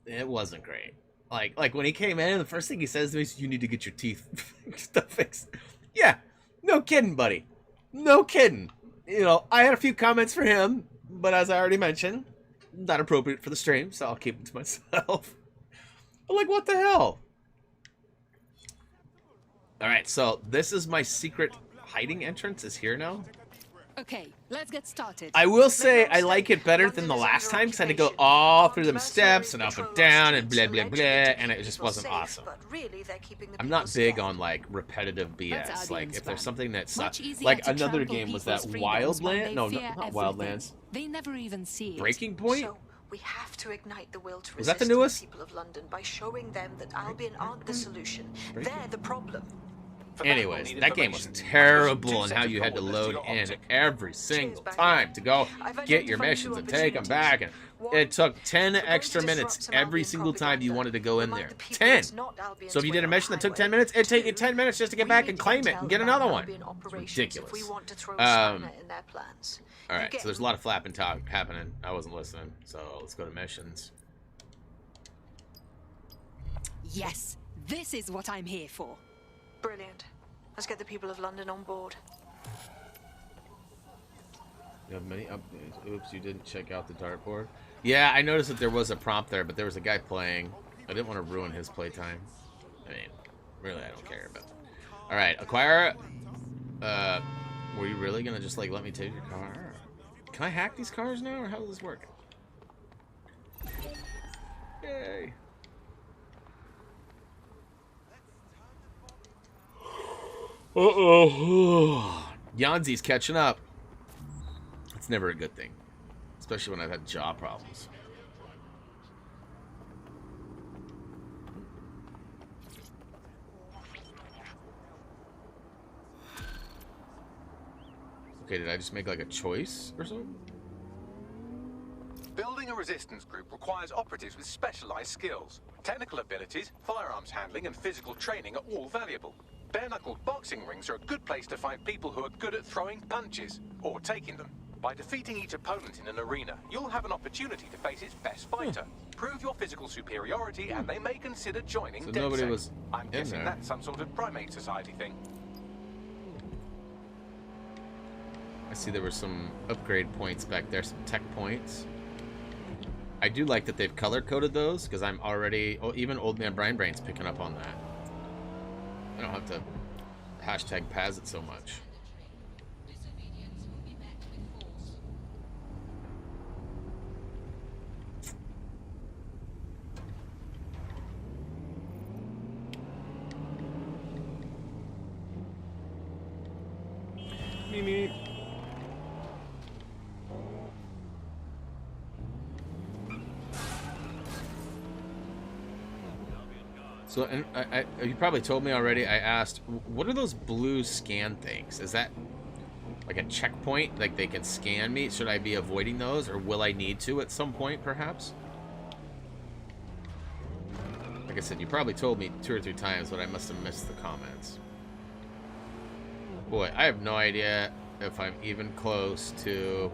it wasn't great. Like when he came in, the first thing he says to me is, "You need to get your teeth stuff fixed." Yeah, no kidding, buddy. No kidding. You know, I had a few comments for him, but as I already mentioned, not appropriate for the stream, so I'll keep it to myself. But like, what the hell? All right, so this is my secret hiding entrance. Is here now. Okay, let's get started. I will say I like it better than the last time because I had to go all through them steps and up and down and blah blah blah, and it just wasn't awesome. I'm not big on like repetitive BS. Like if there's something that's like another game was that Wildland. No, not Wildlands. They never even see it. Breaking Point. So we have to ignite the will to Was that resist the newest? people of London by showing them that Albion aren't the solution. They're the problem. For Anyways, we'll need that game was information. terrible and how you had to load in every single time to go get your missions and take them back. And it took 10 extra minutes every single time you wanted to go in there. 10! So if you did a mission that took 10 minutes, it'd take you 10 minutes just to get back and claim it and get another one. It's ridiculous. Alright, so there's a lot of flapping talk happening. I wasn't listening, so let's go to missions. Yes, this is what I'm here for. Brilliant. Let's get the people of London on board. You have many updates. Oops, you didn't check out the dartboard. Yeah, I noticed that there was a prompt there, but there was a guy playing. I didn't want to ruin his playtime. I mean, really, I don't care. But all right, acquire. Were you really gonna just like let me take your car? Can I hack these cars now, or how does this work? Yay! Uh-oh. Yanzi's catching up. It's never a good thing. Especially when I've had jaw problems. Okay, did I just make like a choice or something? Building a resistance group requires operatives with specialized skills. Technical abilities, firearms handling, and physical training are all valuable. Bare-knuckled boxing rings are a good place to find people who are good at throwing punches, or taking them. By defeating each opponent in an arena, you'll have an opportunity to face its best fighter. Prove your physical superiority, and they may consider joining So nobody DedSec. was I'm in guessing there. that's some sort of primate society thing. I see there were some upgrade points back there, some tech points. I do like that they've color-coded those, because I'm already... Oh, even Old Man Brian Brain's picking up on that. I don't have to hashtag Paz it so much. Me. So, and you probably told me already, I asked, what are those blue scan things? Is that like a checkpoint? Like they can scan me? Should I be avoiding those, or will I need to at some point, perhaps? Like I said, you probably told me 2 or 3 times, but I must have missed the comments. Boy, I have no idea if I'm even close to...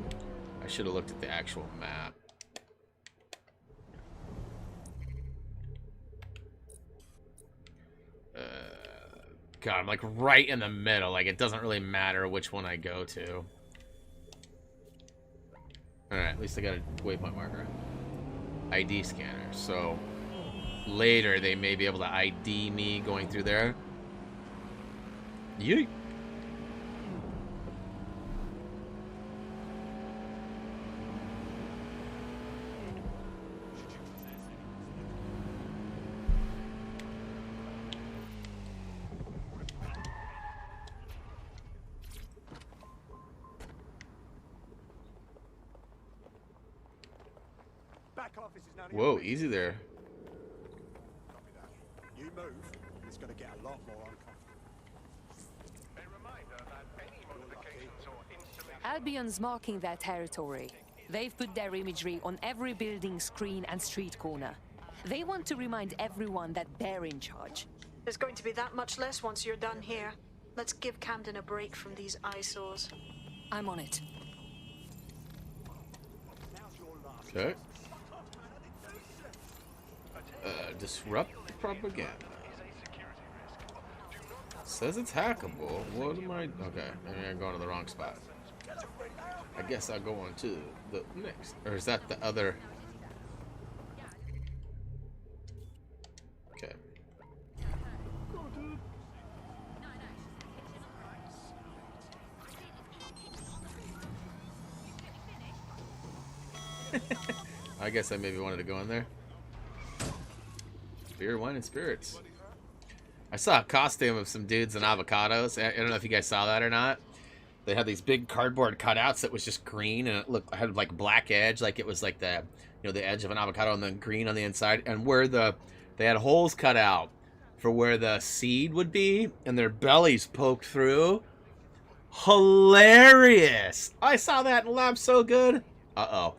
I should have looked at the actual map. God, I'm like right in the middle. Like, it doesn't really matter which one I go to. Alright, at least I got a waypoint marker. ID scanner. So, later they may be able to ID me going through there. Yeet. Whoa, easy there. You move, it's going to get a lot more uncomfortable. Albion's marking their territory. They've put their imagery on every building, screen, and street corner. They want to remind everyone that they're in charge. There's going to be that much less once you're done here. Let's give Camden a break from these eyesores. I'm on it. Okay. Disrupt propaganda. Says it's hackable. What am I... Okay, maybe I'm going to the wrong spot. I guess I'll go on to the next. Or is that the other... Okay. I guess I maybe wanted to go in there. Beer, wine, and spirits. I saw a costume of some dudes in avocados. I don't know if you guys saw that or not. They had these big cardboard cutouts that was just green, and it looked had like black edge, like it was like the the edge of an avocado, and then green on the inside. And where they had holes cut out for where the seed would be, and their bellies poked through. Hilarious! I saw that in lab so good. Uh-oh.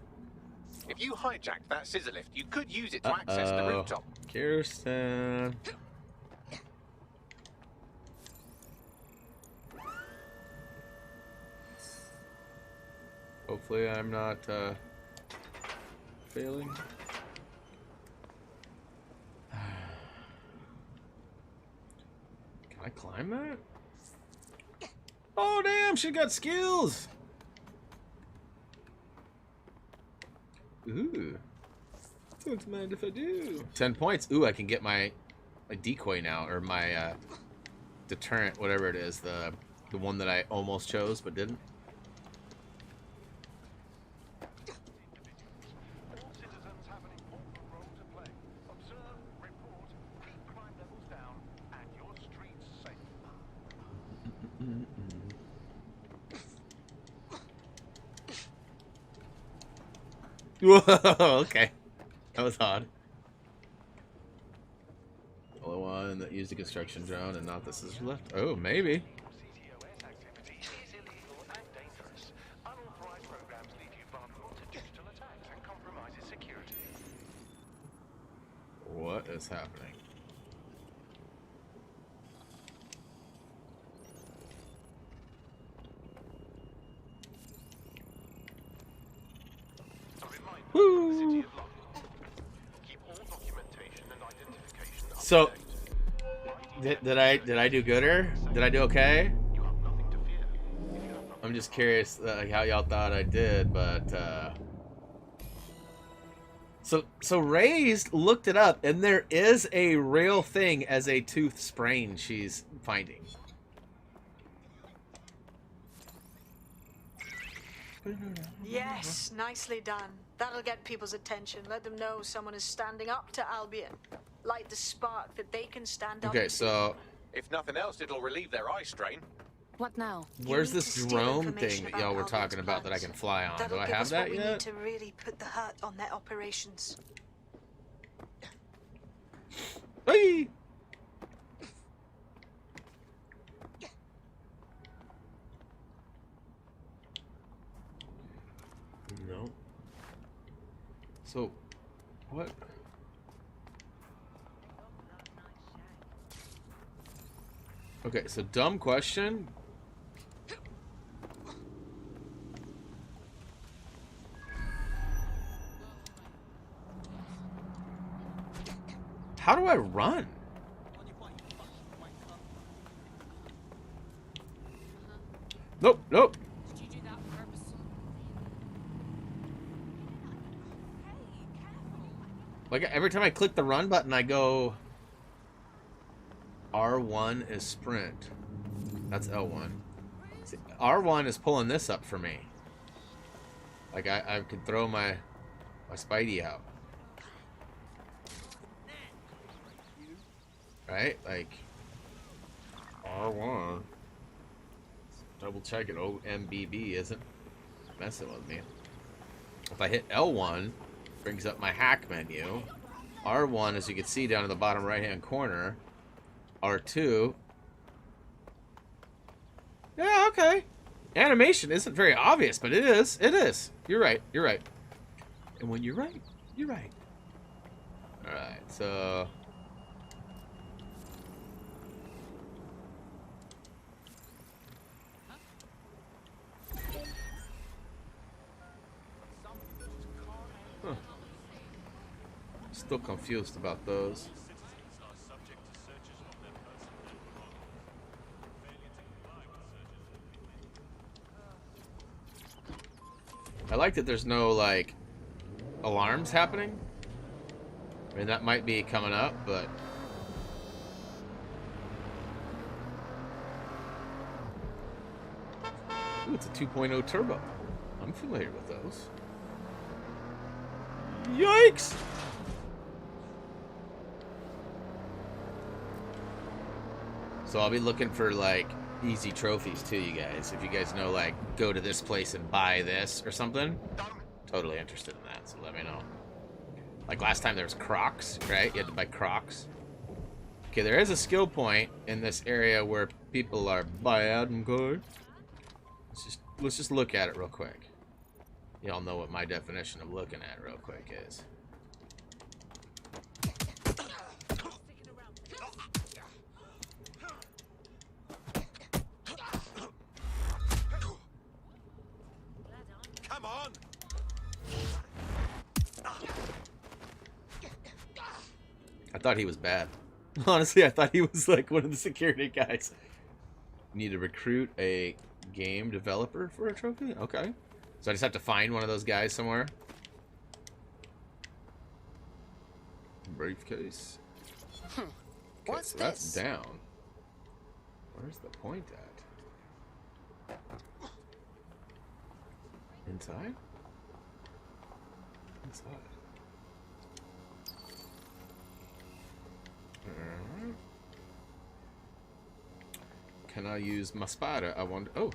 If you hijacked that scissor lift, you could use it to access the rooftop. Kirsten. Hopefully I'm not failing. Can I climb that? Oh damn, she got skills! Ooh. Don't mind if I do. 10 points. Ooh, I can get my decoy now, or my deterrent, whatever it is, the one that I almost chose but didn't. Whoa, okay. That was odd. Only one that used a construction drone and not the scissors left. Oh, maybe. What is happening? Woo! So, did I do gooder? Did I do okay? I'm just curious how y'all thought I did, but so Raised looked it up, and there is a real thing as a tooth sprain she's finding. Yes, nicely done. That'll get people's attention. Let them know someone is standing up to Albion. Light the spark that they can stand up to. Okay, so if nothing else, it'll relieve their eye strain. What now? Where's this drone thing that y'all were talking about that I can fly on? Do I have that yet? We need to really put the hurt on their operations. Hey! No. So, what? Okay, so dumb question. How do I run? Nope, nope. Like every time I click the run button, I go R1 is sprint. That's L1. See, R1 is pulling this up for me. Like I could throw my Spidey out. Right? Like R1. Double check it. OMBB isn't messing with me. If I hit L1, brings up my hack menu. R1, as you can see down in the bottom right hand corner. R2. Yeah, okay. Animation isn't very obvious, but it is. It is. You're right. You're right. And when you're right, you're right. Alright, so still confused about those. I like that there's no, like, alarms happening. I mean, that might be coming up, but ooh, it's a 2.0 turbo. I'm familiar with those. Yikes! So I'll be looking for, like, easy trophies too, you guys. If you guys know, like, go to this place and buy this or something, totally interested in that, so let me know. Like last time there was Crocs, right? You had to buy Crocs. Okay, there is a skill point in this area where people are bad and good. Let's just look at it real quick. Y'all know what my definition of looking at real quick is. Come on. I thought he was bad. Honestly, I thought he was like one of the security guys. Need to recruit a game developer for a trophy? Okay. So I just have to find one of those guys somewhere. Briefcase. Okay, What's so that's this? down. Where's the point at? Inside? Inside. Can I use my spider? I wonder. Oh.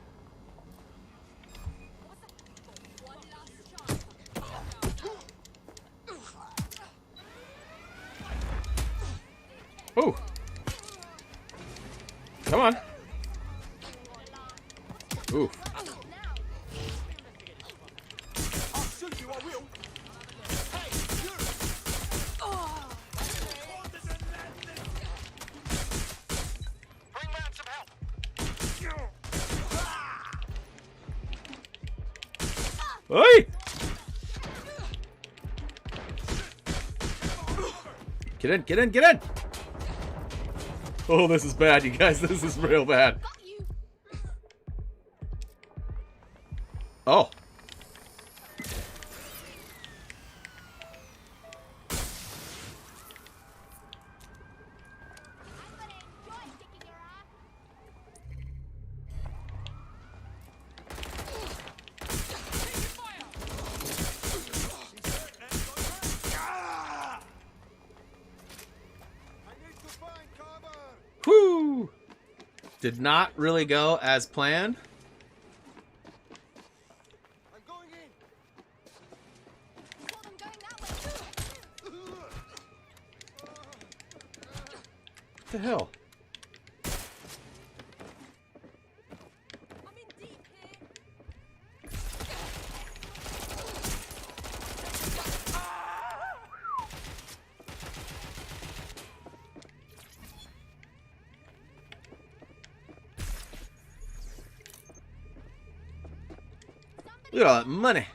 Oh. Come on. Ooh. I'll shoot you, I will. Hey, you! Bring round some help. Hey! Get in, get in, get in! Oh, this is bad, you guys. This is real bad. Oh. Whew! Did not really go as planned. What the hell? Look at all that money.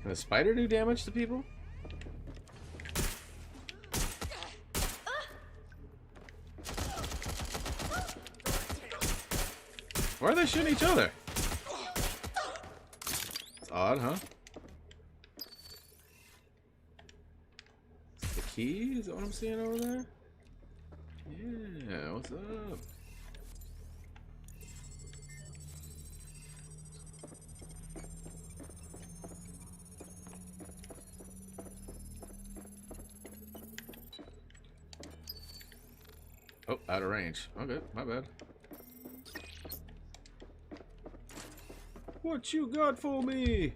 Can a spider do damage to people? Why are they shooting each other? It's odd, huh? Is the key? Is that what I'm seeing over there? Yeah, what's up? Oh, out of range. Okay, my bad. What you got for me?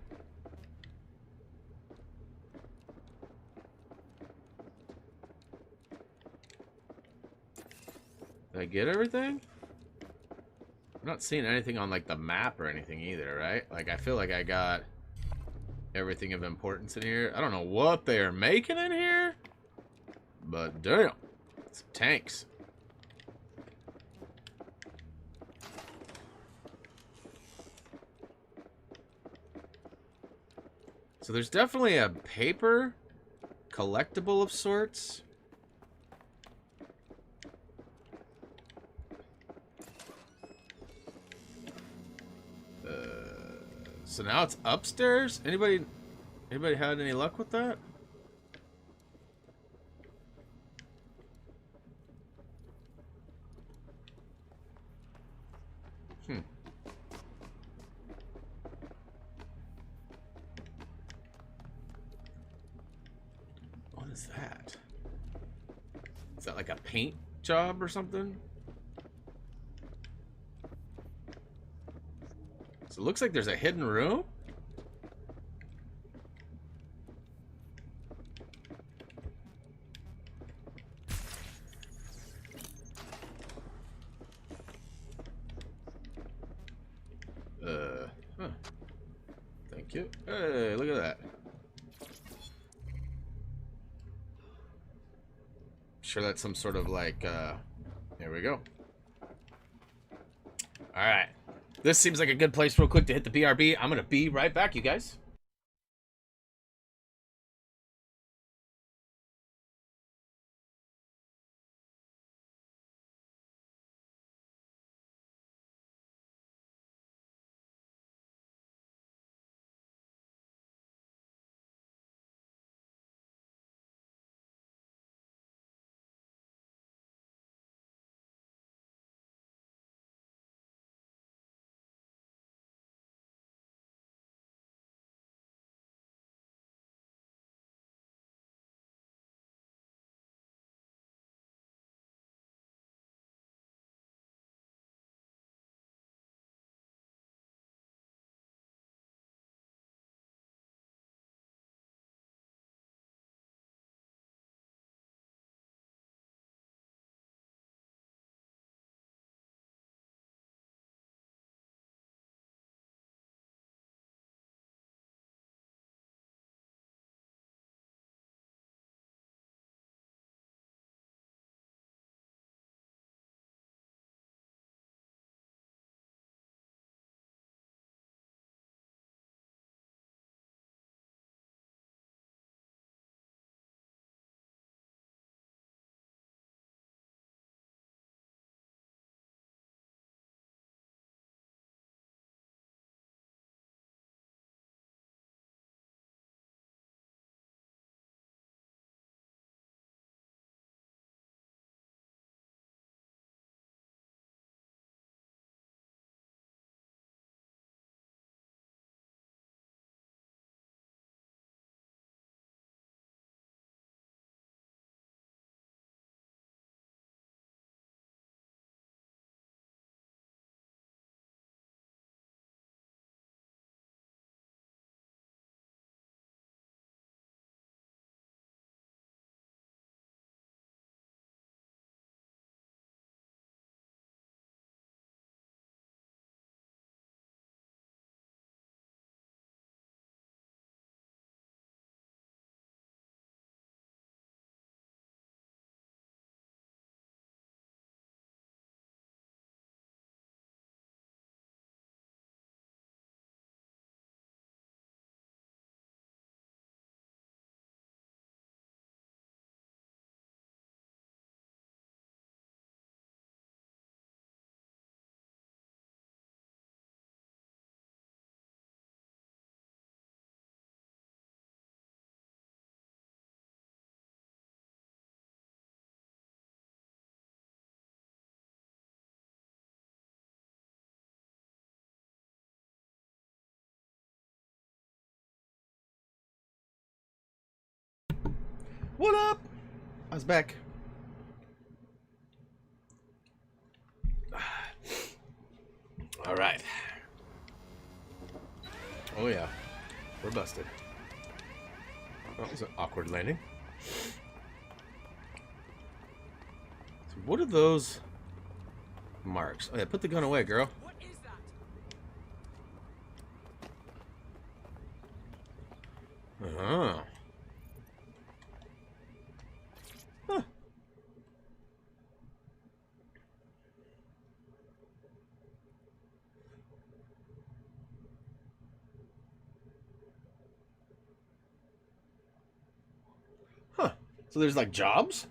Did I get everything? I'm not seeing anything on like the map or anything either, right? Like I feel like I got everything of importance in here. I don't know what they're making in here, but damn, some tanks. So there's definitely a paper collectible of sorts. So now it's upstairs? Anybody had any luck with that? What is that? Is that like a paint job or something? So it looks like there's a hidden room. Huh. Thank you. Hey, look at that. Sure that's some sort of like, there we go. Alright. This seems like a good place real quick to hit the BRB. I'm gonna be right back, you guys. What up? I was back. All right. Oh yeah, we're busted. That was an awkward landing. So what are those marks? Oh yeah, put the gun away, girl. What is that? Uh-huh. Huh. Huh. So there's like jobs?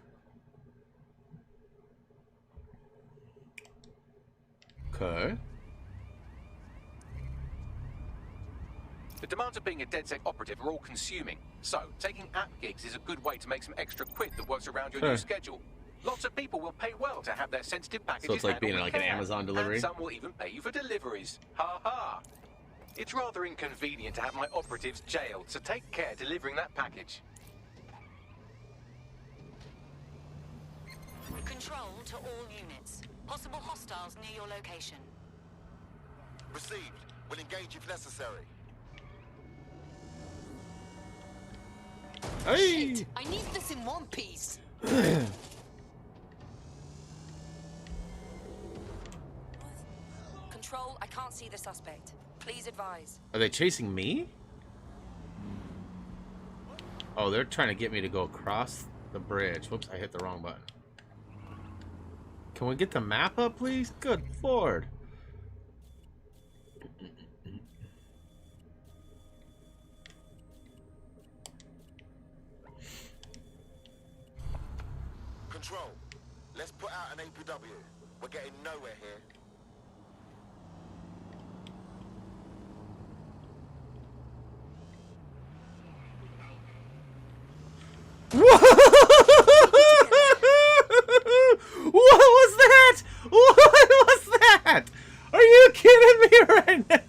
Okay. The demands of being a DedSec operative are all consuming, so taking app gigs is a good way to make some extra quid that works around your new schedule. Lots of people will pay well to have their sensitive packages. So it's like handled being like an with care, Amazon delivery? And some will even pay you for deliveries. Ha ha! It's rather inconvenient to have my operatives jailed, so take care delivering that package. Control to all units. Possible hostiles near your location. Received. We'll engage if necessary. Hey! Shit, I need this in one piece. Control, I can't see the suspect. Please advise. Are they chasing me? Oh, they're trying to get me to go across the bridge. Whoops, I hit the wrong button. Can we get the map up, please? Good Lord. Control. Let's put out an APW. We're getting nowhere here. What was that? What was that? Are you kidding me right now?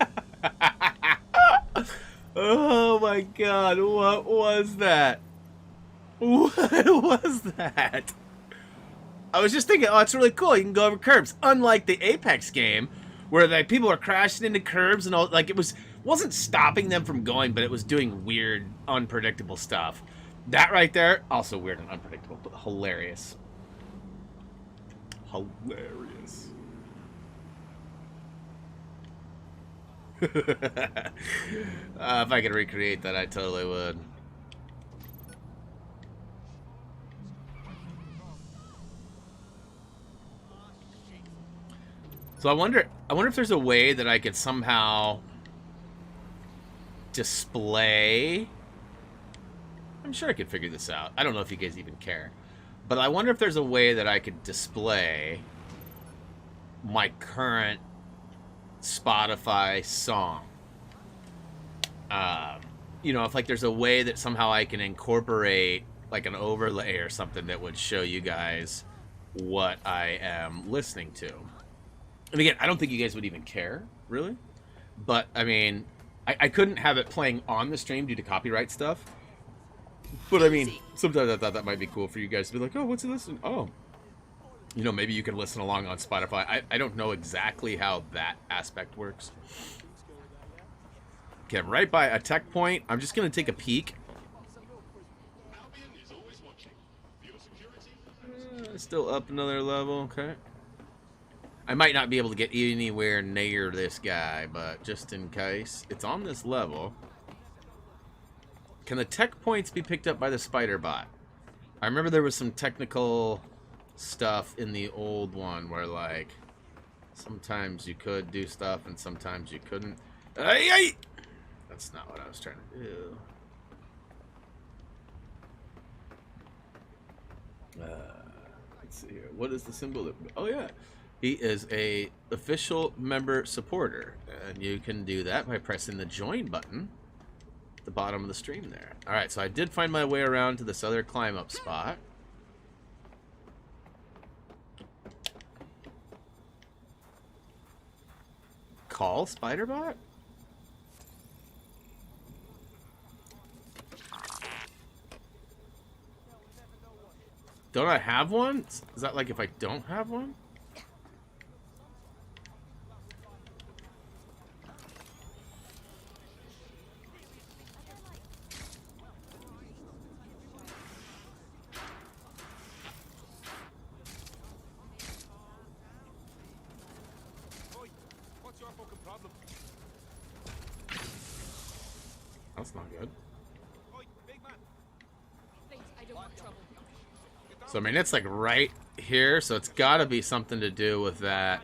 Oh my God, what was that? What was that? I was just thinking, oh, it's really cool. You can go over curbs. Unlike the Apex game, where like people are crashing into curbs and all, like wasn't stopping them from going, but it was doing weird, unpredictable stuff. That right there, also weird and unpredictable, but hilarious. Hilarious. If I could recreate that, I totally would. So I wonder if there's a way that I could somehow display. I'm sure I could figure this out. I don't know if you guys even care. But I wonder if there's a way that I could display my current Spotify song. You know, if like there's a way that somehow I can incorporate like an overlay or something that would show you guys what I am listening to. And again, I don't think you guys would even care, really. But, I mean, I couldn't have it playing on the stream due to copyright stuff. But, I mean, sometimes I thought that might be cool for you guys to be like, oh, what's he listening? Oh. You know, maybe you can listen along on Spotify. I don't know exactly how that aspect works. Okay, I'm right by a tech point. I'm just going to take a peek. Still up another level, okay. I might not be able to get anywhere near this guy, but just in case. It's on this level. Can the tech points be picked up by the spider bot? I remember there was some technical stuff in the old one where, like, sometimes you could do stuff and sometimes you couldn't. Ay! That's not what I was trying to do. Let's see here. What is the symbol? Oh, yeah. He is a official member supporter, and you can do that by pressing the join button at the bottom of the stream there. All right, so I did find my way around to this other climb up spot. Call Spiderbot? Don't I have one? Is that like if I don't have one? That's not good. So, I mean, it's like right here, so it's got to be something to do with that.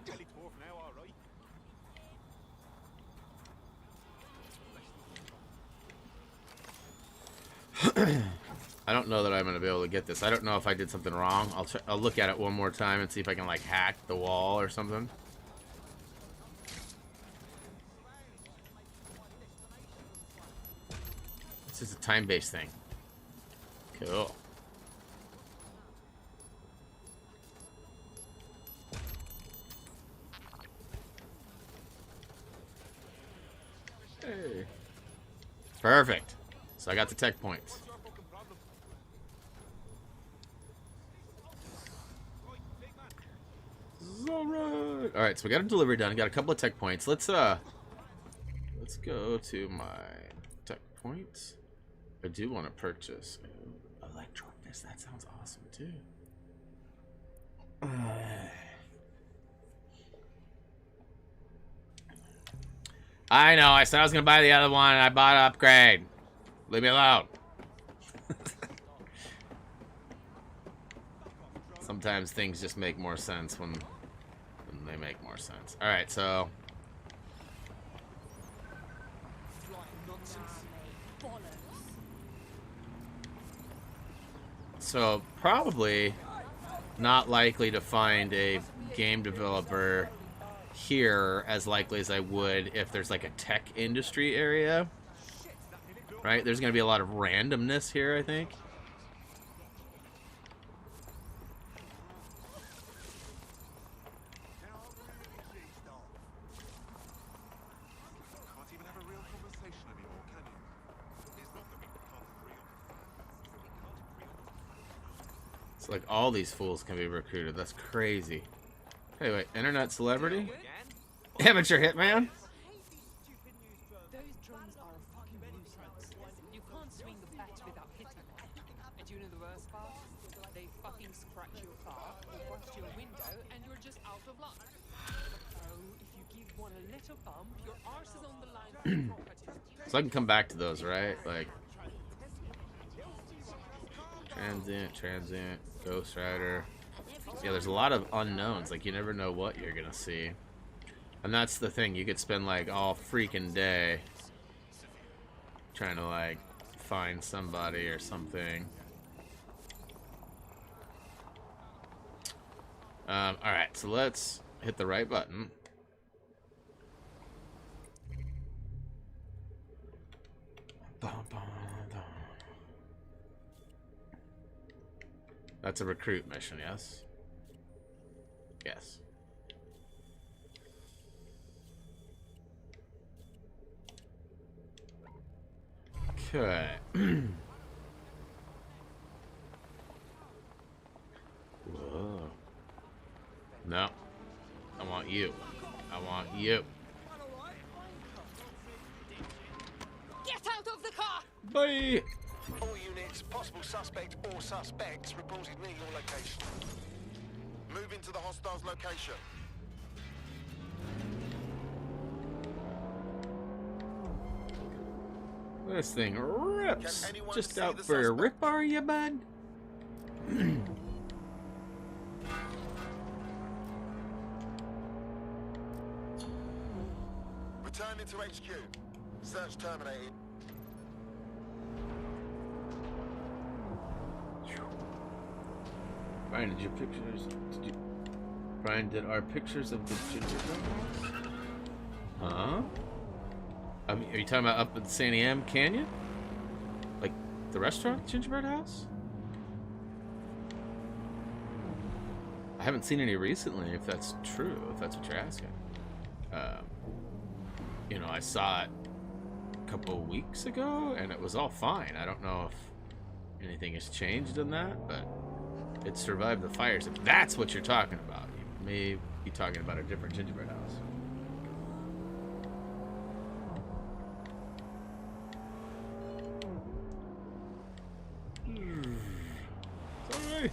I don't know that I'm going to be able to get this. I don't know if I did something wrong. I'll look at it one more time and see if I can, like, hack the wall or something. This is a time-based thing. Cool. Hey. Perfect. So I got the tech points. All right, so we got a delivery done. Got a couple of tech points. Let's go to my tech points. I do want to purchase electronics. That sounds awesome too. I know. I said I was gonna buy the other one, and I bought an upgrade. Leave me alone. Sometimes things just make more sense when they make more sense. All right, so. So probably not likely to find a game developer here as likely as I would if there's like a tech industry area. Right? There's going to be a lot of randomness here, I think. It's like all these fools can be recruited. That's crazy. Hey, wait, internet celebrity? Amateur hitman? Those drones are a fucking nuisance. You can't swing the bat without hitting them. And you know the worst part? They fucking scratch your car or bust your window and you're just out of luck. So if you give one a little bump, your arse is on the line for properties. So I can come back to those, right? Like transient, Ghost Rider. Yeah, there's a lot of unknowns. Like, you never know what you're gonna see. And that's the thing. You could spend, like, all freaking day trying to, like, find somebody or something. Alright, so let's hit the right button. That's a recruit mission, yes? Yes. Okay. Whoa. No. I want you. I want you. Get out of the car! Bye! All units, possible suspect or suspects reported near your location. Move into the hostile's location. This thing rips. Just out for a rip, are you, bud? Returning to HQ. Search terminated. Brian, did our pictures of the gingerbread? Huh? I mean, are you talking about up at San Am Canyon? Like the restaurant, Gingerbread House? I haven't seen any recently, if that's true, if that's what you're asking. You know, I saw it a couple of weeks ago, and it was all fine. I don't know if anything has changed in that, but it survived the fires. If that's what you're talking about, you may be talking about a different gingerbread house. Sorry.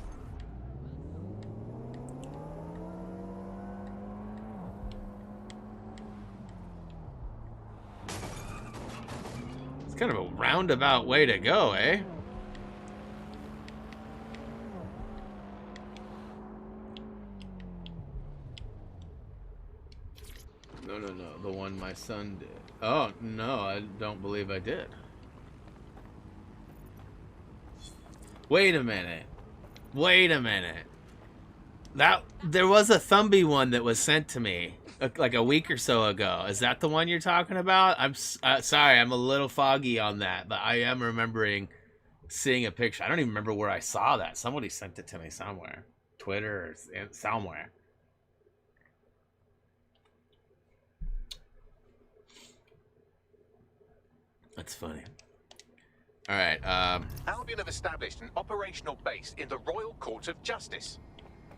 It's kind of a roundabout way to go, eh? No, the one my son did. Oh, no, I don't believe I did. Wait a minute. There was a Thumby one that was sent to me like a week or so ago. Is that the one you're talking about? I'm sorry, I'm a little foggy on that, but I am remembering seeing a picture. I don't even remember where I saw that. Somebody sent it to me somewhere. Twitter or somewhere. That's funny. All right. Albion have established an operational base in the Royal Court of Justice.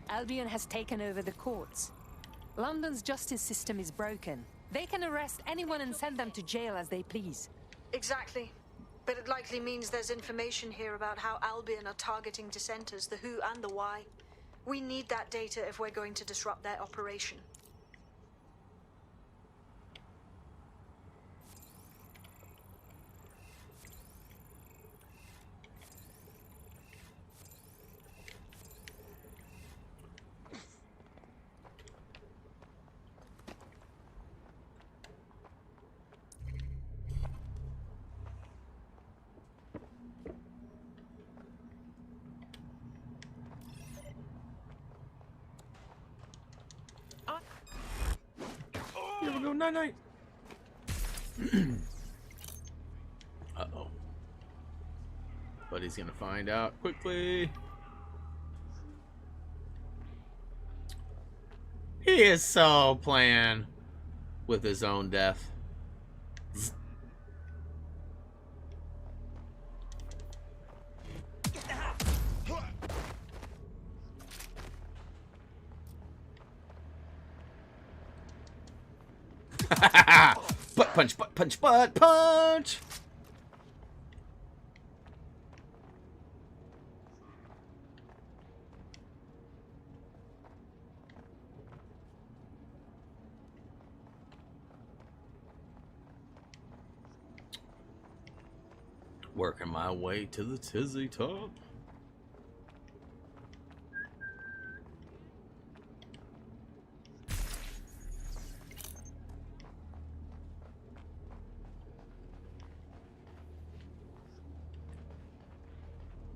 Albion has taken over the courts. London's justice system is broken. They can arrest anyone and send them to jail as they please. Exactly. But it likely means there's information here about how Albion are targeting dissenters, the who and the why. We need that data if we're going to disrupt their operation. Here we go, night-night. Uh-oh. But he's gonna find out quickly. He is so playing with his own death. Butt punch, butt punch, butt punch! Working my way to the tizzy top.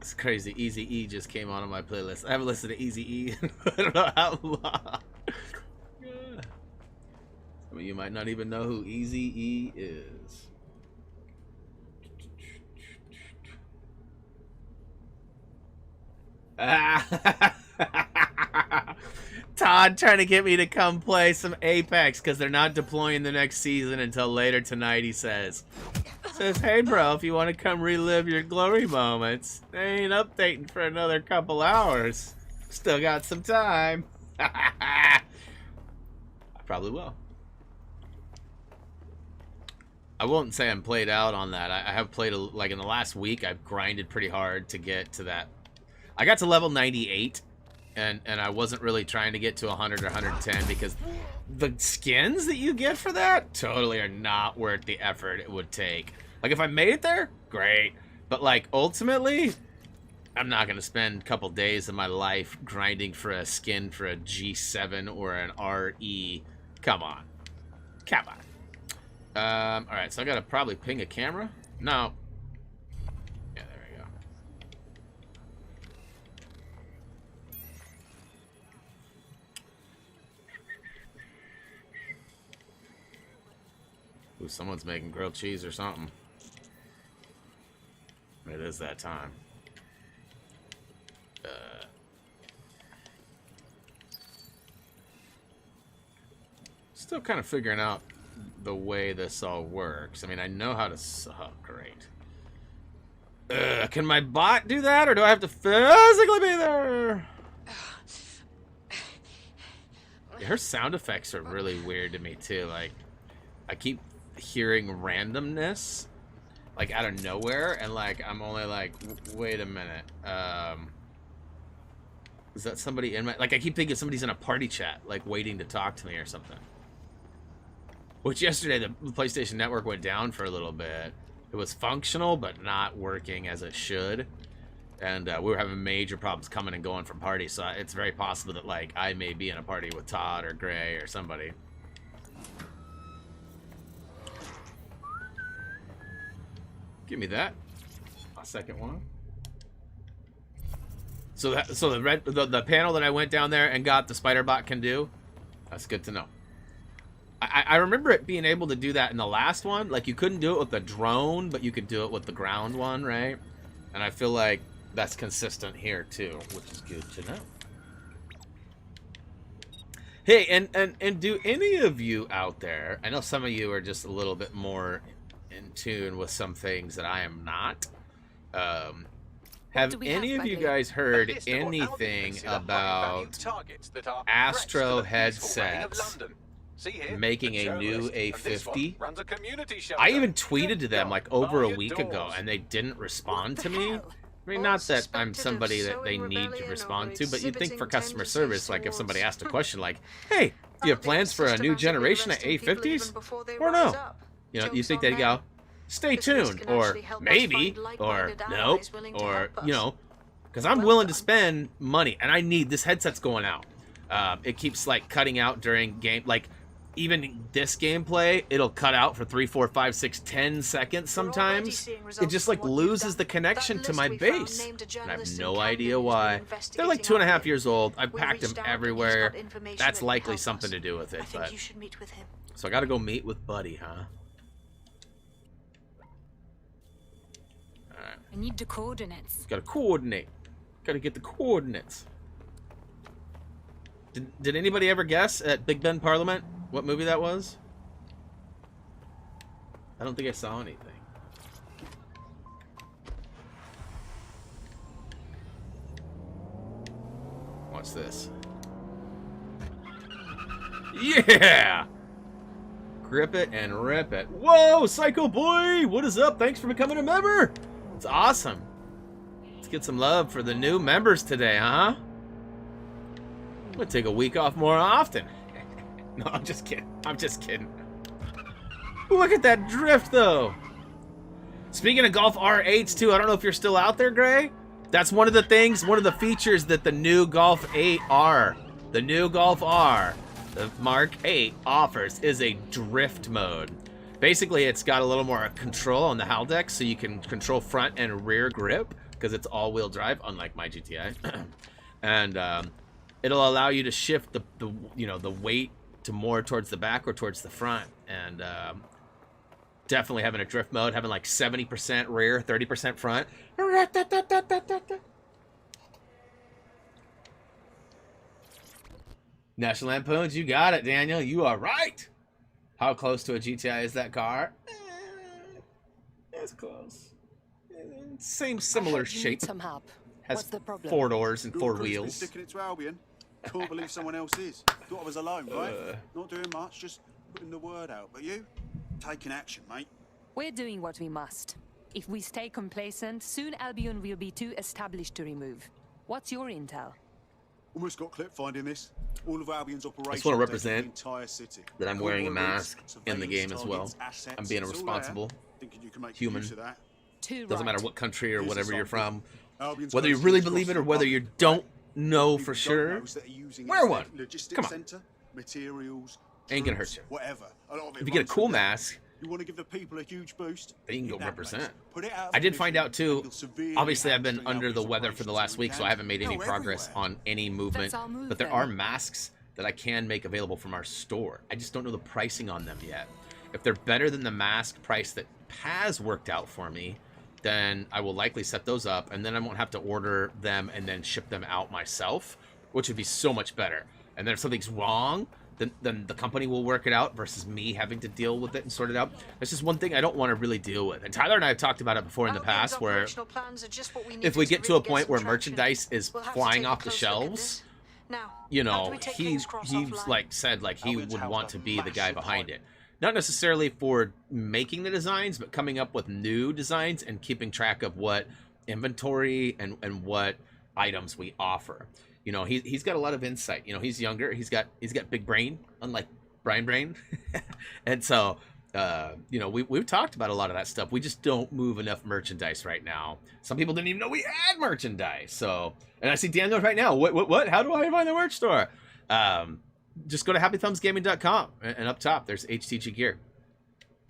It's crazy. Easy E just came on my playlist. I haven't listened to Easy E in I don't know how long. Some of you might not even know who Easy E is. Todd trying to get me to come play some Apex because they're not deploying the next season until later tonight, he says. Says, hey bro, if you want to come relive your glory moments, they ain't updating for another couple hours. Still got some time. I probably will. I won't say I'm played out on that. I have played, like in the last week, I've grinded pretty hard to get to that. I got to level 98, and I wasn't really trying to get to 100 or 110 because the skins that you get for that totally are not worth the effort it would take. Like, if I made it there, great. But, like, ultimately, I'm not going to spend a couple days of my life grinding for a skin for a G7 or an RE. Come on. Come on. Alright, so I got to probably ping a camera. No. Yeah, there we go. Ooh, someone's making grilled cheese or something. It is that time. Still kind of figuring out the way this all works. I mean, I know how to... Oh, great. Can my bot do that, or do I have to physically be there? Her sound effects are really weird to me, too. Like, I keep hearing randomness, like, out of nowhere, and, like, I'm only like, wait a minute. Is that somebody in my... Like, I keep thinking somebody's in a party chat, like, waiting to talk to me or something. Which yesterday, the PlayStation Network went down for a little bit. It was functional, but not working as it should. And we were having major problems coming and going from parties, so it's very possible that, like, I may be in a party with Todd or Gray or somebody. Give me that. A second one. So the panel that I went down there and got the spider bot can do. That's good to know. I remember it being able to do that in the last one. Like, you couldn't do it with the drone, but you could do it with the ground one, right? And I feel like that's consistent here too, which is good to know. Hey, and do any of you out there, I know some of you are just a little bit more in tune with some things that I am not. Have any of you guys heard anything about Astro headsets making a new A50? I even tweeted to them like over a week ago, and they didn't respond to me. I mean, not that I'm somebody that they need to respond to, but you'd think for customer service, like if somebody asked a question like, hey, do you have plans for a new generation of A50s? Or no? You know, you think they'd go, stay tuned, or maybe, or nope, or, you know, because I'm willing to spend money, and I need, this headset's going out. It keeps, like, cutting out during game, like, even this gameplay, it'll cut out for 3, 4, 5, 6, 10 seconds sometimes. It just, like, loses the connection to my base, and I have no idea why. They're, like, 2.5 years old. I've packed them everywhere. That's likely something to do with it, but... So I gotta go meet with Buddy, huh? Alright. I need the coordinates. Gotta coordinate. Gotta get the coordinates. Did anybody ever guess at Big Ben Parliament what movie that was? I don't think I saw anything. Watch this. Yeah! Grip it and rip it. Whoa, Psycho Boy! What is up? Thanks for becoming a member! It's awesome. Let's get some love for the new members today, huh? I'm gonna take a week off more often. No, I'm just kidding. I'm just kidding. Look at that drift, though. Speaking of Golf R8s, too, I don't know if you're still out there, Gray. That's one of the things, one of the features that the new Golf 8R, the new Golf R, the Mark 8 offers is a drift mode. Basically, it's got a little more control on the Haldex, so you can control front and rear grip because it's all-wheel drive, unlike my GTI. And it'll allow you to shift the weight to more towards the back or towards the front. And definitely having a drift mode, having like 70% rear, 30% front. National Lampoons, you got it, Daniel. You are right. How close to a GTI is that car? It's close. Same similar shape. Some help. Has What's the problem? 4 doors and 4 Your crew's been wheels. sticking it to Albion. Can't believe someone else is. Thought I was alone, right? Not doing much, just putting the word out. But you, taking action, mate. We're doing what we must. If we stay complacent, soon Albion will be too established to remove. What's your intel? Almost got clip finding this. All of Albion's operations. I just want to the represent entire city. that I'm wearing a mask in the game as well. I'm being a responsible human. Doesn't matter what country or whatever you're from. Whether you really believe it or whether you don't know for sure. Wear one. Come on. Materials, ain't gonna hurt you. Whatever. If you get a cool mask, you want to give the people a huge boost? then you can go represent. Put it out I did find out too, obviously I've been under the weather for the last week, so I haven't made any progress on any movement, but there are masks that I can make available from our store. I just don't know the pricing on them yet. If they're better than the mask price that has worked out for me, then I will likely set those up, and then I won't have to order them and then ship them out myself, which would be so much better. And then if something's wrong, then the company will work it out versus me having to deal with it and sort it out. That's just one thing I don't want to really deal with. And Tyler and I have talked about it before in the past, where if we get to a point where merchandise is flying off the shelves, you know, he's like said like he would want to be the guy behind it. Not necessarily for making the designs, but coming up with new designs and keeping track of what inventory and what items we offer. You know, he's got a lot of insight. You know, he's younger. He's got big brain, unlike Brian Brain. And so, you know, we've talked about a lot of that stuff. We just don't move enough merchandise right now. Some people didn't even know we had merchandise. So, and I see Daniel right now. What? How do I find the merch store? Just go to happythumbsgaming.com, and up top there's HTG gear.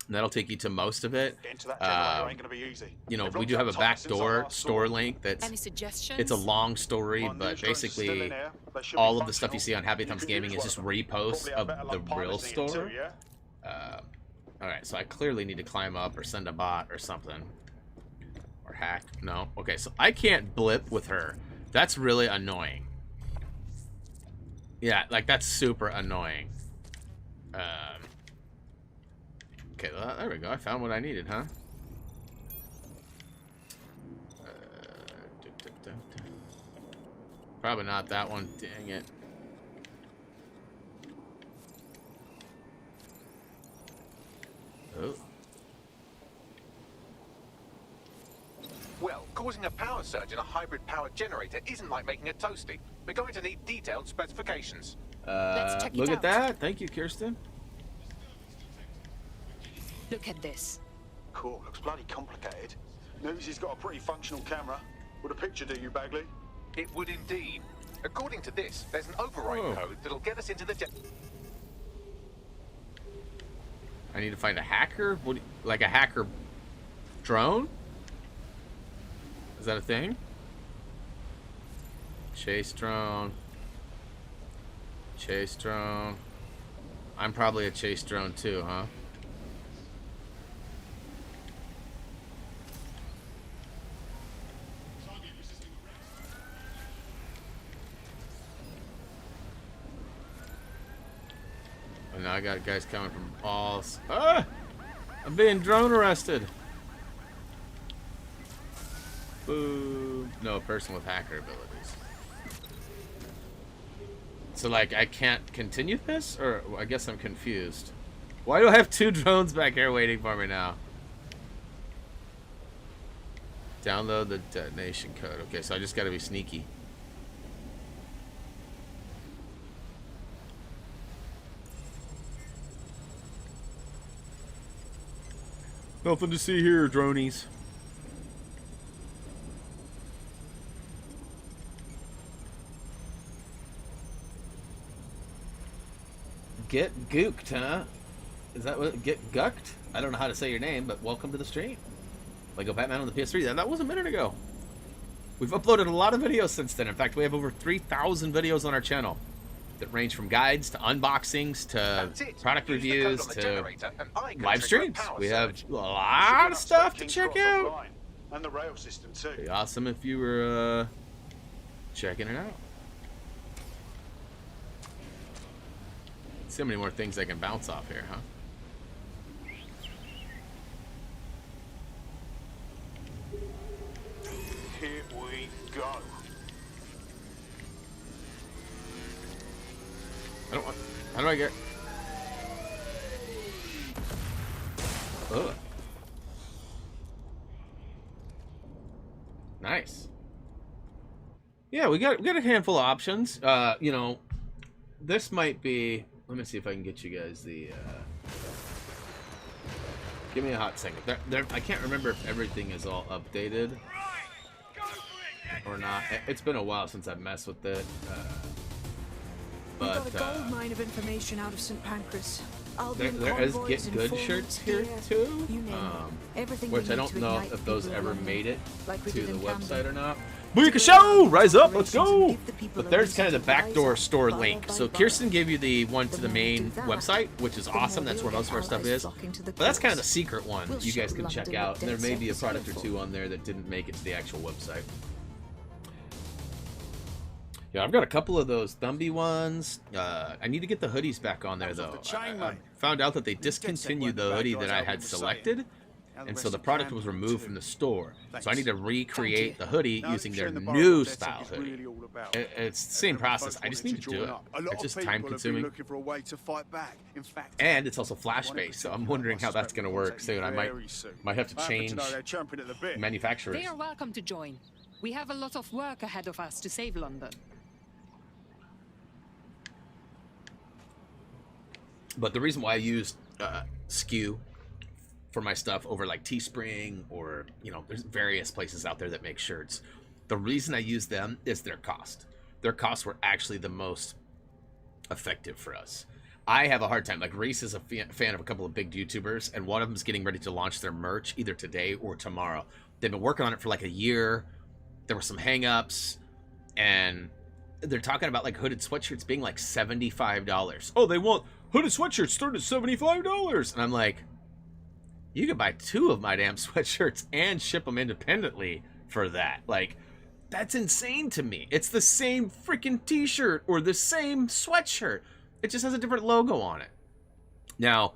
And that'll take you to most of it. You know, we do have a backdoor store link that's, Any suggestions? it's a long story, but basically all of the stuff you see on Happy Thumbs Gaming is just reposts of the real store. Alright, so I clearly need to climb up or send a bot or something. Or hack. No. Okay, so I can't blip with her. That's really annoying. Yeah, like that's super annoying. Okay, well, there we go. I found what I needed, huh? Probably not that one. Dang it. Oh. Well, causing a power surge in a hybrid power generator isn't like making a toasty. We're going to need detailed specifications. Look at that. Thank you, Kirsten. Look at this. Cool. Looks bloody complicated. Notice he's got a pretty functional camera. Would a picture do you, Bagley? It would indeed. According to this, there's an override code that'll get us into the I need to find a hacker? What? Like a hacker drone? Is that a thing? Chase drone. Chase drone. I'm probably a chase drone too, huh? And now I got guys coming from all... Ah! I'm being drone arrested. Boom. No, a person with hacker abilities. So, like, I can't continue this? Or, I guess I'm confused. Why do I have 2 drones back here waiting for me now? Download the detonation code. Okay, so I just gotta be sneaky. Nothing to see here, dronies. Get gooked, huh? Is that what? Get gucked? I don't know how to say your name, but welcome to the stream. Lego Batman on the PS3. That was a minute ago. We've uploaded a lot of videos since then. In fact, we have over 3,000 videos on our channel that range from guides to unboxings to product reviews to live streams. We have a lot of stuff to check out. And the rail system too. It'd be awesome if you were checking it out. So many more things I can bounce off here, huh? Here we go. I don't want... How do I get... Ugh. Nice. Yeah, we got a handful of options. You know, this might be... Let me see if I can get you guys the... Give me a hot second. I can't remember if everything is all updated or not. It's been a while since I've messed with it. But we got a gold mine of information out of St. Pancras. there is Get Good shirts here too, which I don't know if those ever made it to the website or not. Booyaka Show! Rise up, let's go! But there's kind of the backdoor store link. So Kirsten gave you the one to the main website, which is awesome. That's where most of our stuff is. But that's kind of the secret one you guys can check out. And there may be a product or two on there that didn't make it to the actual website. Yeah, I've got a couple of those Thumby ones. I need to get the hoodies back on there, though. I found out that they discontinued the hoodie that I had selected, and so the product was removed from the store. So I need to recreate the hoodie using their new style hoodie. It's the same process. I just need to do it. It's just time-consuming. And it's also flash-based, so I'm wondering how that's going to work soon. I might have to change manufacturers. They are welcome to join. We have a lot of work ahead of us to save London. But the reason why I used SKU for my stuff over like Teespring or, you know, there's various places out there that make shirts. The reason I use them is their cost. Their costs were actually the most effective for us. I have a hard time. Like, Reese is a fan of a couple of big YouTubers, and one of them is getting ready to launch their merch either today or tomorrow. They've been working on it for like a year. There were some hang-ups, and they're talking about like hooded sweatshirts being like $75. Oh, they want hooded sweatshirts start at $75. And I'm like, you could buy 2 of my damn sweatshirts and ship them independently for that. Like, that's insane to me. It's the same freaking t-shirt or the same sweatshirt. It just has a different logo on it. Now,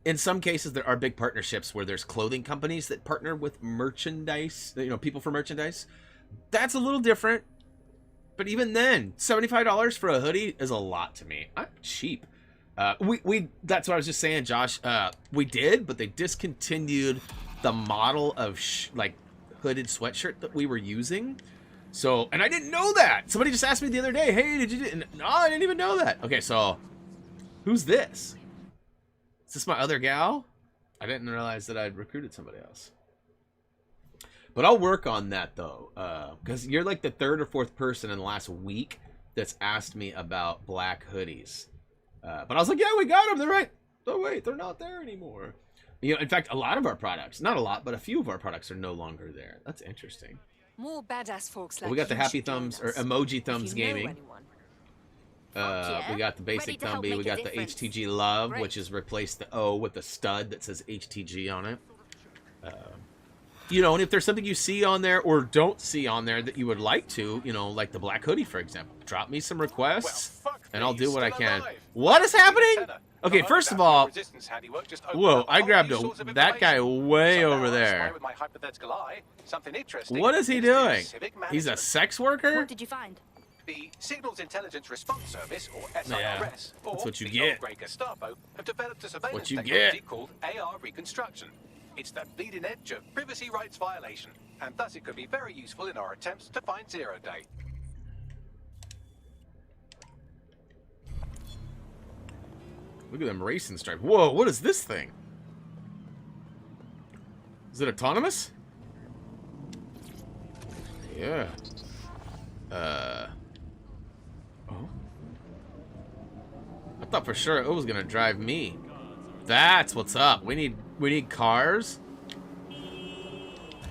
in some cases, there are big partnerships where there's clothing companies that partner with merchandise, you know, people for merchandise. That's a little different. But even then, $75 for a hoodie is a lot to me. I'm cheap. That's what I was just saying, Josh. We did, but they discontinued the model of like hooded sweatshirt that we were using. So, and I didn't know that. Somebody just asked me the other day, hey, did you do? No, I didn't even know that. Okay, so who's this? Is this my other gal? I didn't realize that I'd recruited somebody else. But I'll work on that, though, because you're like the third or fourth person in the last week that's asked me about black hoodies. But I was like, yeah, we got them. They're right. Oh, wait, they're not there anymore. You know, in fact, a lot of our products, not a lot, but a few of our products are no longer there. That's interesting. More badass folks like Well, we got the you Happy should join Thumbs, or us. Emoji Thumbs If you know Gaming. anyone. We got the basic Thumbie. We got the HTG Love, which has replaced the O with the stud that says HTG on it. You know, and if there's something you see on there or don't see on there that you would like to, you know, like the black hoodie, for example, drop me some requests, and I'll do what I can. What is happening? Okay, first of all, whoa, I grabbed that guy way over there. What is he doing? He's a sex worker? What did you find? The Signals Intelligence Response Service, or SIRS, Yeah, that's what you the get. old grey Gestapo, have developed a surveillance What you technology get. called AR reconstruction. It's the bleeding edge of privacy rights violation, and thus it could be very useful in our attempts to find Zero Day. Look at them racing stripes. Whoa, what is this thing? Is it autonomous? Yeah. Oh. I thought for sure it was gonna drive me. That's what's up. We need cars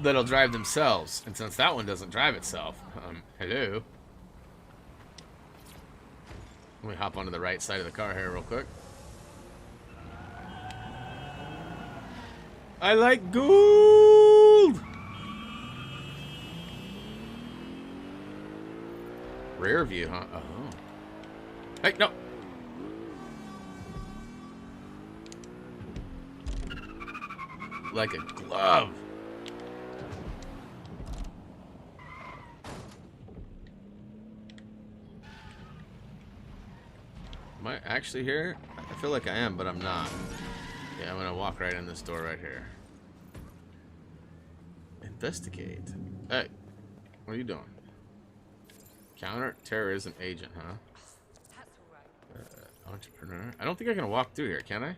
that'll drive themselves. And since that one doesn't drive itself, hello. Let me hop onto the right side of the car here real quick. I like gold! Rear view, huh? Oh. Hey, no! Like a glove. Am I actually here? I feel like I am, but I'm not. Yeah, I'm gonna walk right in this door right here. Investigate. Hey, what are you doing? Counter-terrorism agent, huh? Entrepreneur. I don't think I can walk through here, can I?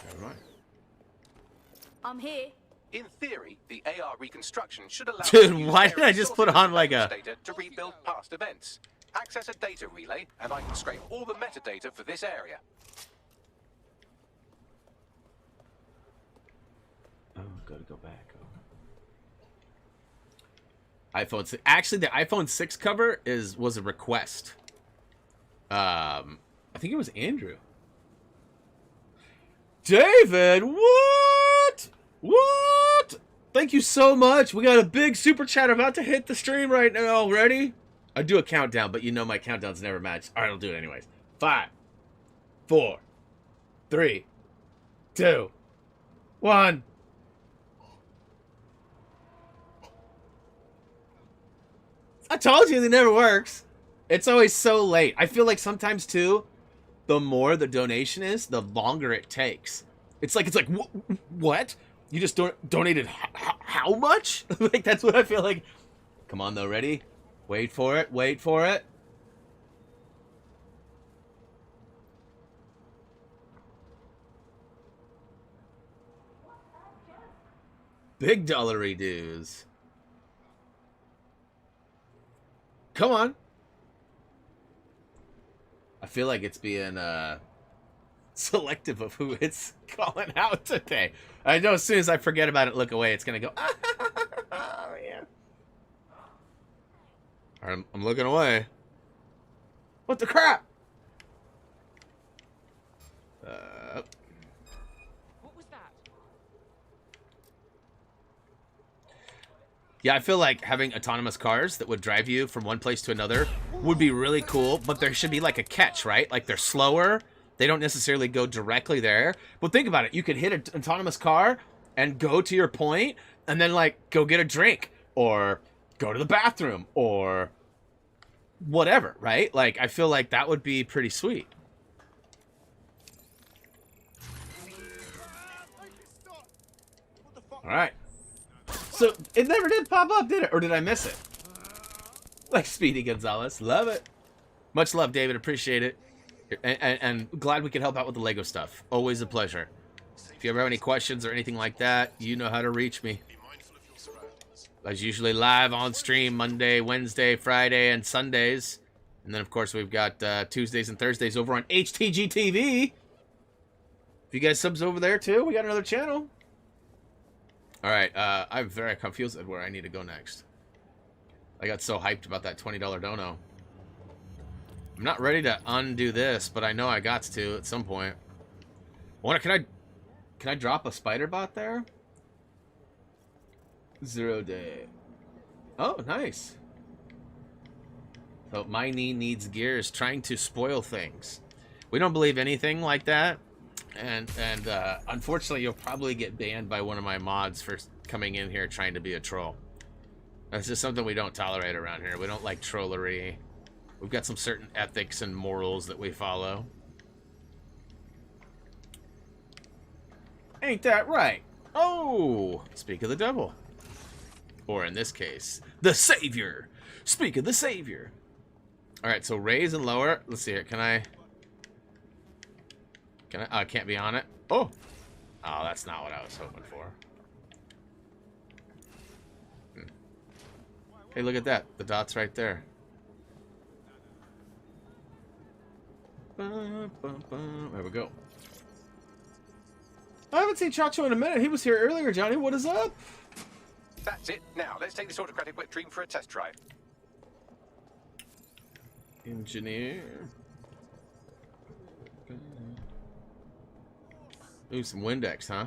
Never mind. I'm here. In theory, the AR reconstruction should allow Dude, us to use why did I just put on like a... data to rebuild past events. Access a data relay, and I can scrape all the metadata for this area. Oh, gotta go back. Oh. iPhone 6. Actually, the iPhone 6 cover was a request. I think it was Andrew. David, what? What? Thank you so much. We got a big super chat about to hit the stream right now. Ready? I do a countdown, but you know my countdowns never match. All right, I'll do it anyways. 5, 4, 3, 2, 1. I told you it never works. It's always so late. I feel like sometimes too, the more the donation is, the longer it takes. It's like what? You just donated how much? Like that's what I feel like. Come on though, ready? Wait for it. Wait for it. Big dollary dues. Come on. I feel like it's being selective of who it's calling out today. I know as soon as I forget about it, look away, it's going to go, oh, yeah. All right, I'm looking away. What the crap? What was that? Yeah, I feel like having autonomous cars that would drive you from one place to another would be really cool, but there should be like a catch, right? Like they're slower. They don't necessarily go directly there. But think about it. You could hit an autonomous car and go to your point and then like go get a drink or go to the bathroom or whatever, right? Like, I feel like that would be pretty sweet. All right. So it never did pop up, did it? Or did I miss it? Like Speedy Gonzalez. Love it. Much love, David. Appreciate it. And glad we could help out with the Lego stuff. Always a pleasure. If you ever have any questions or anything like that, you know how to reach me. I was usually live on stream Monday, Wednesday, Friday, and Sundays. And then, of course, we've got Tuesdays and Thursdays over on HTG TV. If you guys subs over there, too, we got another channel. All right, I'm very confused at where I need to go next. I got so hyped about that $20 dono. I'm not ready to undo this, but I know I got to at some point. Can I drop a spider bot there? 0 day. Oh, nice. So my knee needs gears, trying to spoil things. We don't believe anything like that. And unfortunately, you'll probably get banned by one of my mods for coming in here trying to be a troll. That's just something we don't tolerate around here. We don't like trollery. We've got some certain ethics and morals that we follow. Ain't that right? Oh, speak of the devil. Or in this case, the Savior. Speak of the Savior. All right, so raise and lower. Let's see here. Can I? I can't be on it. Oh, that's not what I was hoping for. Hey, look at that. The dot's right there. There we go. I haven't seen Chacho in a minute. He was here earlier, Johnny. What is up? That's it. Now, let's take this autocratic wet dream for a test drive. Engineer. Ooh, some Windex, huh?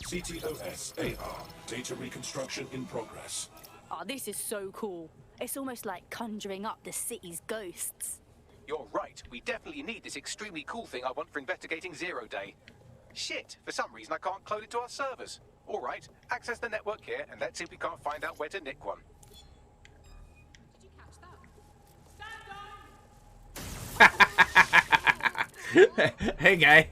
CTOS AR. Data reconstruction in progress. Oh, this is so cool. It's almost like conjuring up the city's ghosts. You're right. We definitely need this extremely cool thing I want for investigating 0 day. Shit, for some reason I can't clone it to our servers. All right, access the network here and let's see if we can't find out where to nick one. Hey, guy.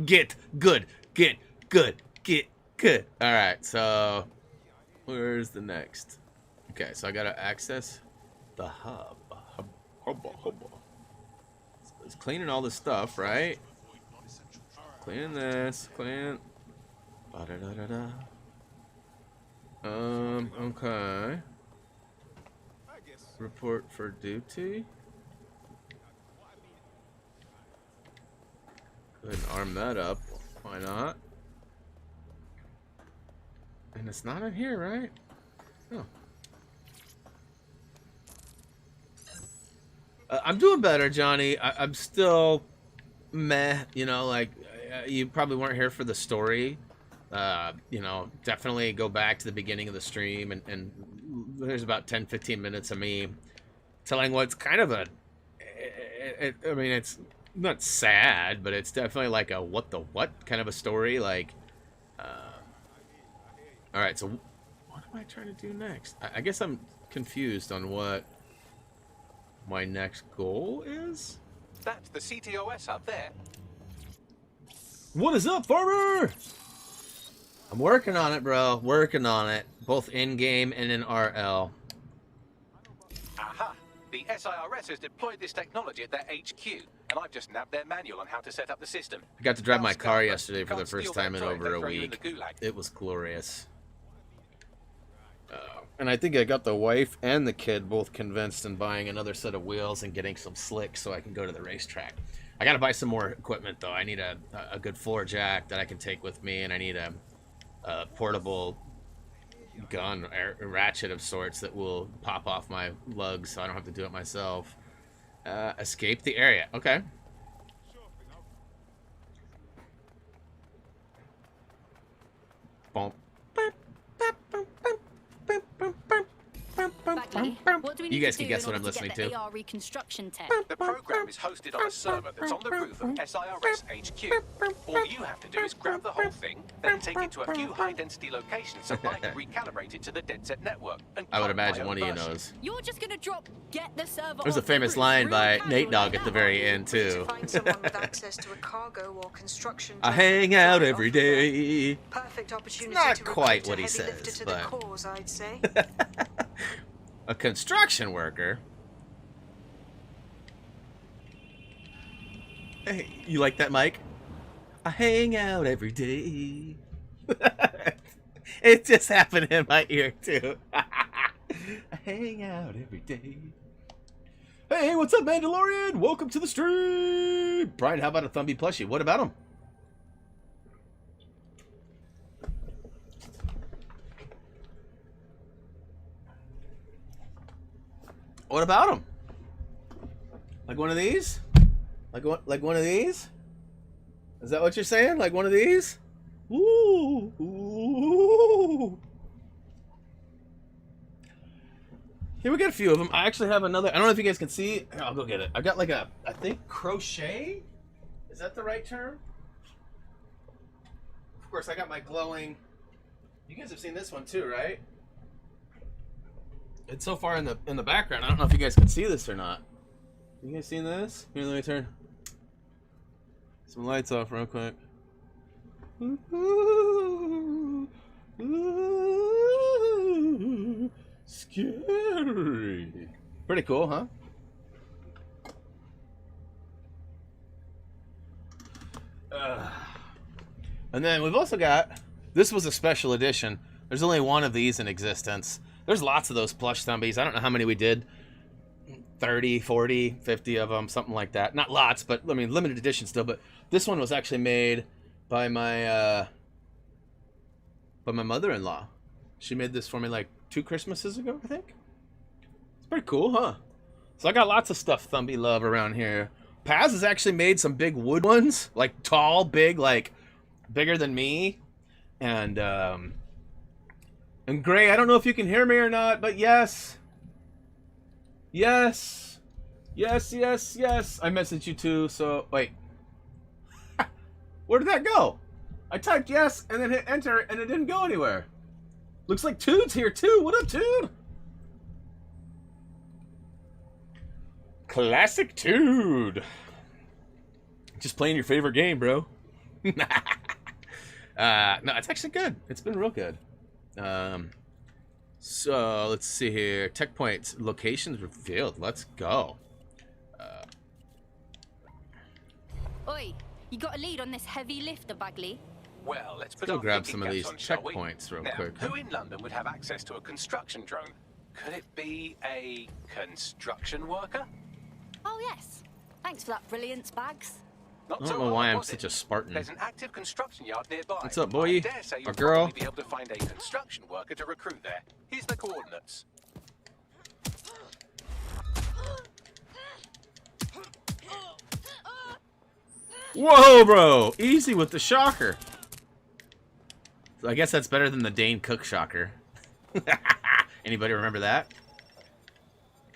Get good. Get good. Get good. All right, so where's the next? Okay, so I got to access the hub. It's cleaning all this stuff, right? Cleaning this. Clean. Okay. Report for duty. Go ahead and arm that up. Why not? And it's not in here, right? Oh. I'm doing better, Johnny. I'm still meh. You know, like, you probably weren't here for the story. You know, definitely go back to the beginning of the stream, and there's about 10-15 minutes of me telling what's kind of a... I mean, it's not sad, but it's definitely like a what the what kind of a story. Like, all right, so what am I trying to do next? I guess I'm confused on what my next goal is. That's the CTOS up there. What is up, farmer? I'm working on it, bro. Working on it, both in game and in RL. Aha! The SIRS has deployed this technology at their HQ, and I've just nabbed their manual on how to set up the system. I got to drive my car yesterday for the first time in over a week. It was glorious. And I think I got the wife and the kid both convinced in buying another set of wheels and getting some slicks so I can go to the racetrack. I got to buy some more equipment, though. I need a good floor jack that I can take with me, and I need a portable gun, ratchet of sorts that will pop off my lugs so I don't have to do it myself. Escape the area. Okay. Bagley, what do we You guys can guess what I'm listening to. AR reconstruction tech. The program is hosted on a server that's on the roof of SIRS HQ. All you have to do is grab the whole thing, then take it to a few high-density locations so I can recalibrate it to the DedSec network. And I would imagine one of you knows. You're just gonna drop get the server. There's a famous line by Nate Dogg at the very end too. Find someone with access to a cargo or construction. I hang out every day. Perfect opportunity. Not to quite recruit what a he heavy lifter says, to but the cause, I'd say. A construction worker. Hey, you like that, Mike? I hang out every day. It just happened in my ear too. I hang out every day. Hey, what's up, Mandalorian? Welcome to the stream. Brian, how about a Thumby plushie? What about him? What about him? Like one of these? Like one of these? Is that what you're saying? Like one of these? Ooh. Ooh. Here we got a few of them. I actually have another. I don't know if you guys can see. Here, I'll go get it. I got like a, I think crochet? Is that the right term? Of course, I got my glowing. You guys have seen this one too, right? It's so far in the background. I don't know if you guys can see this or not. You guys seen this? Here, let me turn some lights off real quick. Ooh, ooh, scary. Pretty cool, huh? And then we've also got, this was a special edition. There's only one of these in existence. There's lots of those plush Thumbies. I don't know how many we did. 30, 40, 50 of them, something like that. Not lots, but I mean limited edition still. But this one was actually made by my mother-in-law. She made this for me like 2 Christmases ago, I think. It's pretty cool, huh? So I got lots of stuff Thumby love around here. Paz has actually made some big wood ones, like tall, big, like bigger than me. And Gray, I don't know if you can hear me or not, but yes. Yes. Yes, yes, yes. I messaged you too, so wait. Where did that go? I typed yes and then hit enter and it didn't go anywhere. Looks like Tude's here too. What up, Tude? Classic Tude. Just playing your favorite game, bro. No, it's actually good. It's been real good. So let's see here. Tech points, locations revealed. Let's go. Oi, you got a lead on this heavy lifter, Bagley? Well, let's put go our grab thinking some of these caps on, shall we? checkpoints real Now, quick. Who in London would have access to a construction drone? Could it be a construction worker? Oh yes. Thanks for that brilliance, Bags. I don't know why I'm such a Spartan. There's an active construction yard nearby. What's up, boy? I dare say you'll Or girl? probably be able to find a construction worker to recruit there. Here's the coordinates. Whoa, bro! Easy with the shocker. So I guess that's better than the Dane Cook shocker. Anybody remember that?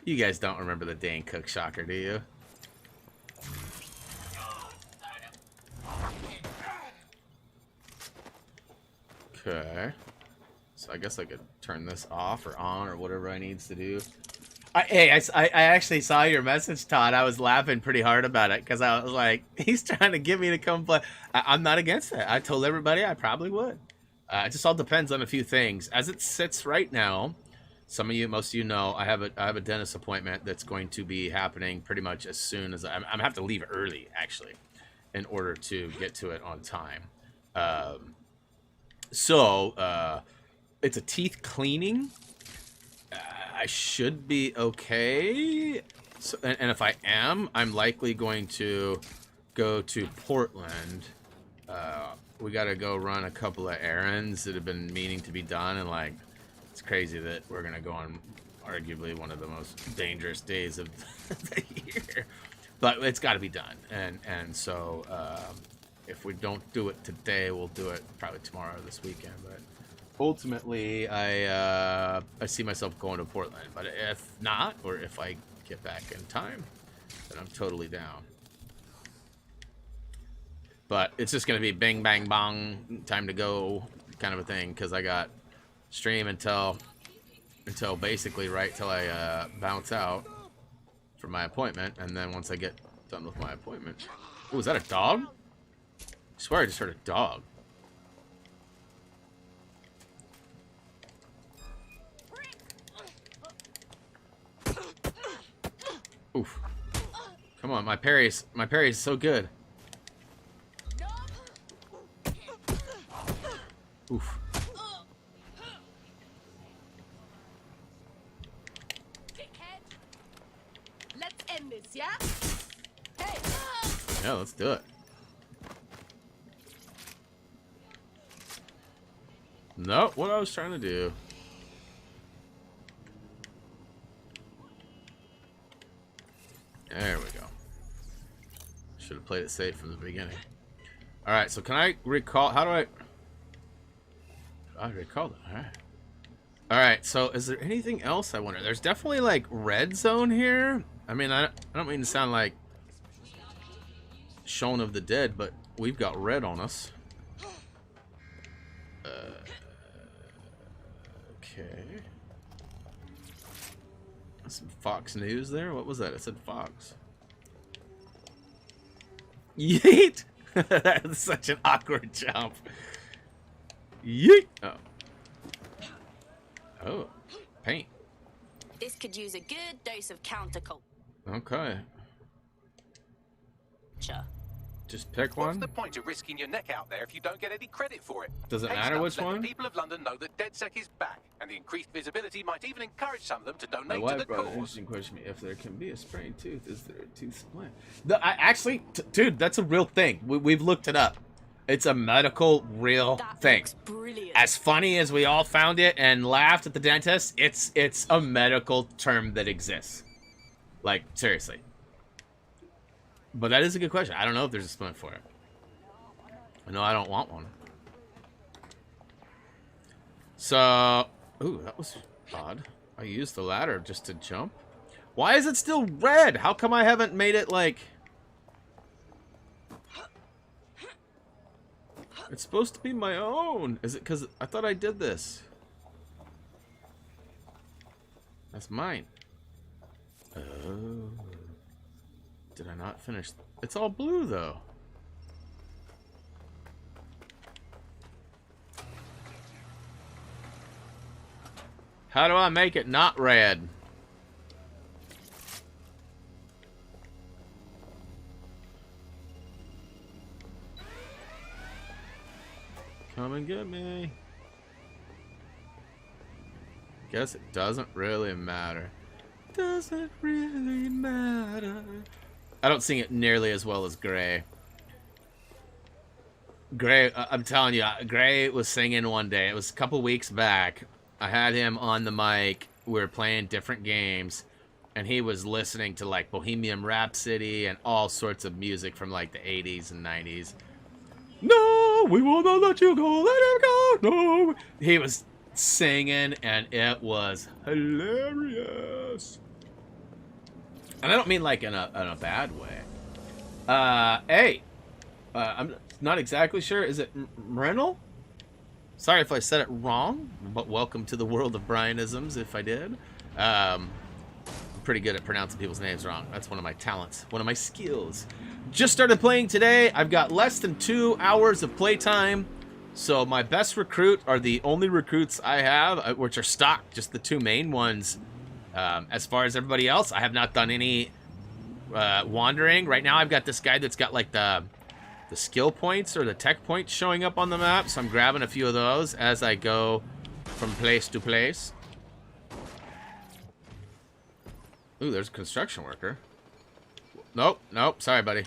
You guys don't remember the Dane Cook shocker, do you? Okay. So I guess I could turn this off or on or whatever I needs to do. I actually saw your message, Todd. I was laughing pretty hard about it because I was like, he's trying to get me to come play. I'm not against that. I told everybody I probably would. It just all depends on a few things. As it sits right now, some of you, most of you know, I have a dentist appointment that's going to be happening pretty much as soon as I'm gonna have to leave early, actually, in order to get to it on time. So it's a teeth cleaning. I should be okay. So, and if I am, I'm likely going to go to Portland. We got to go run a couple of errands that have been meaning to be done. And, like, it's crazy that we're going to go on arguably one of the most dangerous days of the year. But it's got to be done. And so if we don't do it today, we'll do it probably tomorrow or this weekend. But ultimately I see myself going to Portland. But if not, or if I get back in time, then I'm totally down. But it's just gonna be bing bang bong, time to go kind of a thing, because I got stream until basically right till I bounce out for my appointment, and then once I get done with my appointment. Oh, is that a dog? I swear I just heard a dog. Oof. Come on, my parry's so good. Oof. Let's end this, yeah? Hey! Yeah, let's do it. Nope, what I was trying to do. There we go. Should have played it safe from the beginning. Alright, so can I recall... How do I recall that? Alright. Alright, so is there anything else I wonder? There's definitely, like, red zone here. I mean, I don't mean to sound like Shaun of the Dead, but we've got red on us. Okay. Some Fox News there. What was that? It said Fox. Yeet! That's such an awkward jump. Yeet! Oh. Oh. Paint. This could use a good dose of counterculture. Okay. Just pick one. What's the point of risking your neck out there if you don't get any credit for it? Does it Haste matter up, which let one? The people of London know that DedSec is back, and the increased visibility might even encourage some of them to My donate to wife the brought an cause. interesting question to me. If there can be a sprained tooth, is there a tooth split? Actually, dude, that's a real thing. We've looked it up. It's a medical real thing. Brilliant. As funny as we all found it and laughed at the dentist, it's a medical term that exists. Like, seriously. But that is a good question. I don't know if there's a splint for it. No, I don't want one. So, ooh, that was odd. I used the ladder just to jump. Why is it still red? How come I haven't made it like... It's supposed to be my own. Is it because I thought I did this? That's mine. Oh. Did I not finish? It's all blue though. How do I make it not red? Come and get me. Guess it doesn't really matter. Doesn't really matter. I don't sing it nearly as well as Gray. Gray, I'm telling you, Gray was singing one day. It was a couple weeks back. I had him on the mic. We were playing different games. And he was listening to like Bohemian Rhapsody and all sorts of music from like the 80s and 90s. No, we will not let you go. Let him go. No. He was singing and it was hilarious. And I don't mean like in a bad way. I'm not exactly sure. Is it Mrenel? Sorry if I said it wrong, but welcome to the world of Brianisms if I did. I'm pretty good at pronouncing people's names wrong. That's one of my talents, one of my skills. Just started playing today. I've got less than 2 hours of playtime. So my best recruit are the only recruits I have, which are stock, just the 2 main ones. As far as everybody else, I have not done any wandering. Right now I've got this guy that's got like the skill points or the tech points showing up on the map. So I'm grabbing a few of those as I go from place to place. Ooh, there's a construction worker. Nope, nope, sorry buddy.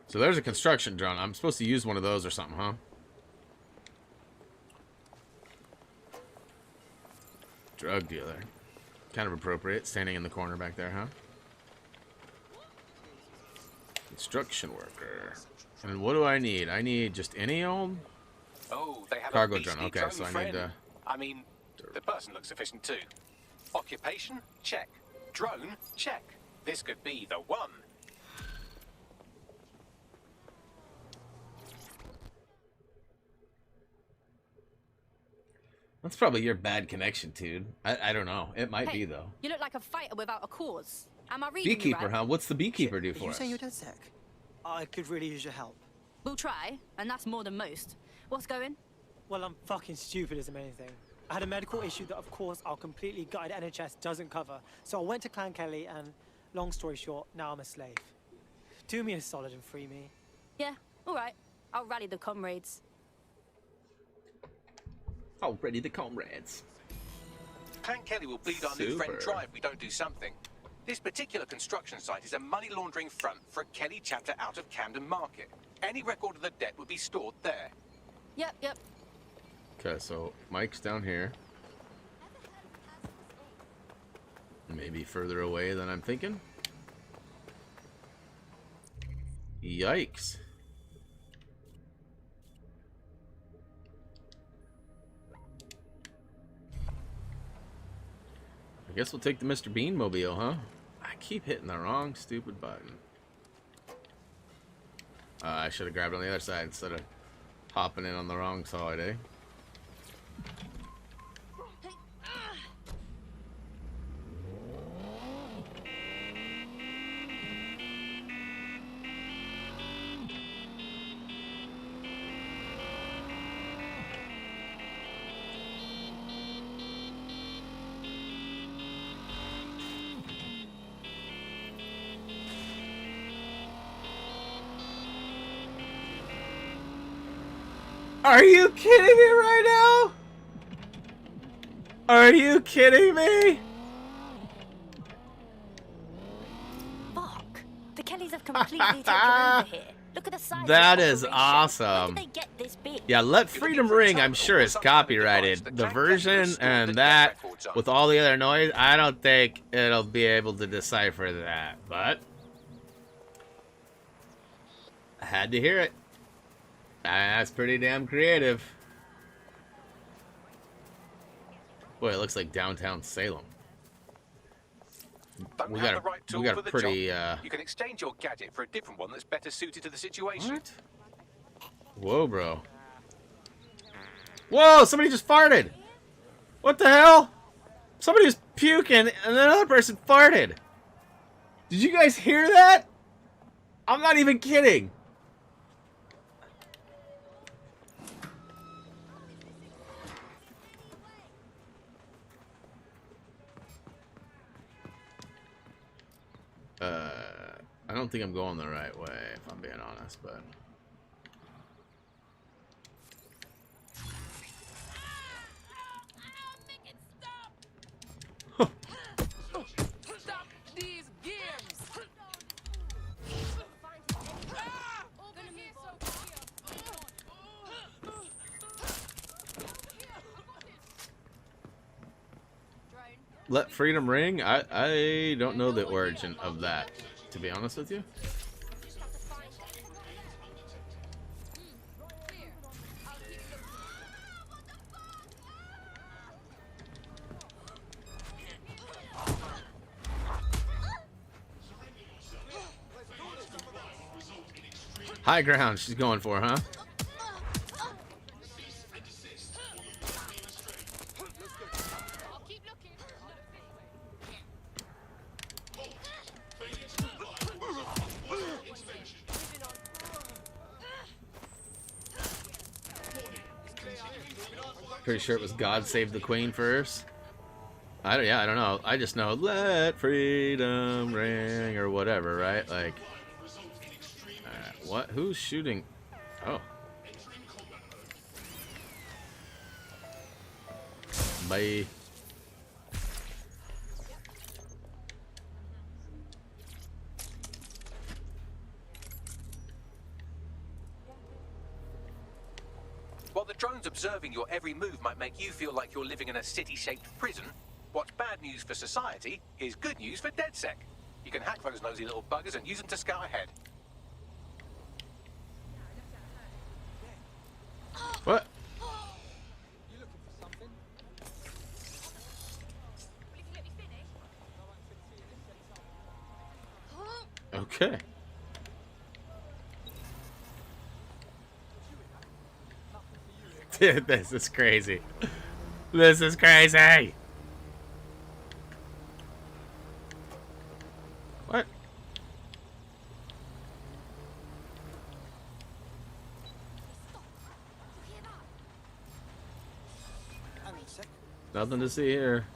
So there's a construction drone. I'm supposed to use one of those or something, huh? Drug dealer. Kind of appropriate, standing in the corner back there, huh? Construction worker. And what do I need? I need just any old They have cargo a drone. beastly Okay, drone so I friend. need to. I mean, the person looks efficient too. Occupation? Check. Drone? Check. This could be the one. That's probably your bad connection, dude. I don't know. It might be though. You look like a fighter without a cause. Am I reading you Beekeeper, right? huh? What's the beekeeper do Are for you us? saying you're dead sick? I could really use your help. We'll try, and that's more than most. What's going? Well, I'm fucking stupid as the main thing. I had a medical issue that, of course, our completely gutted NHS doesn't cover. So I went to Clan Kelly, and long story short, now I'm a slave. Do me a solid and free me. Yeah, all right. I'll rally the comrades. Already the comrades. Clan Kelly will bleed our new friend Super. dry if we don't do something. This particular construction site is a money laundering front for a Kelly chapter out of Camden Market. Any record of the debt would be stored there. Yep, yep. Okay, so Mike's down here. Maybe further away than I'm thinking. Yikes. I guess we'll take the Mr. Bean mobile, huh? I keep hitting the wrong stupid button. I should have grabbed it on the other side instead of hopping in on the wrong side, eh? Are you kidding me right now? Are you kidding me? Fuck. The Kellys have completely taken over here. Look at the size That of the is operation. awesome. Where did they get this big? Yeah, Let Freedom Ring, I'm sure, is copyrighted. The version and that, with all the other noise, I don't think it'll be able to decipher that. But I had to hear it. That's pretty damn creative. Boy, it looks like downtown Salem. Don't We have got the right a tool we got for a the pretty job. You can exchange your gadget for a different one that's better suited to the situation. Whoa, bro. Whoa, somebody just farted. What the hell? Somebody was puking and another person farted. Did you guys hear that? I'm not even kidding. I don't think I'm going the right way, if I'm being honest, but... Stop these games! Let Freedom Ring? I don't know the origin of that, to be honest with you. High ground she's going for, huh? Pretty sure it was God Save the Queen first. I don't know. I just know let freedom ring or whatever, right? Like, what? Who's shooting? Oh. Bye. While the drones observing your every move might make you feel like you're living in a city-shaped prison, What's bad news for society is good news for DedSec. You can hack those nosy little buggers and use them to scout ahead. What? Okay. Dude, this is crazy. This is crazy. What? Nothing to see here.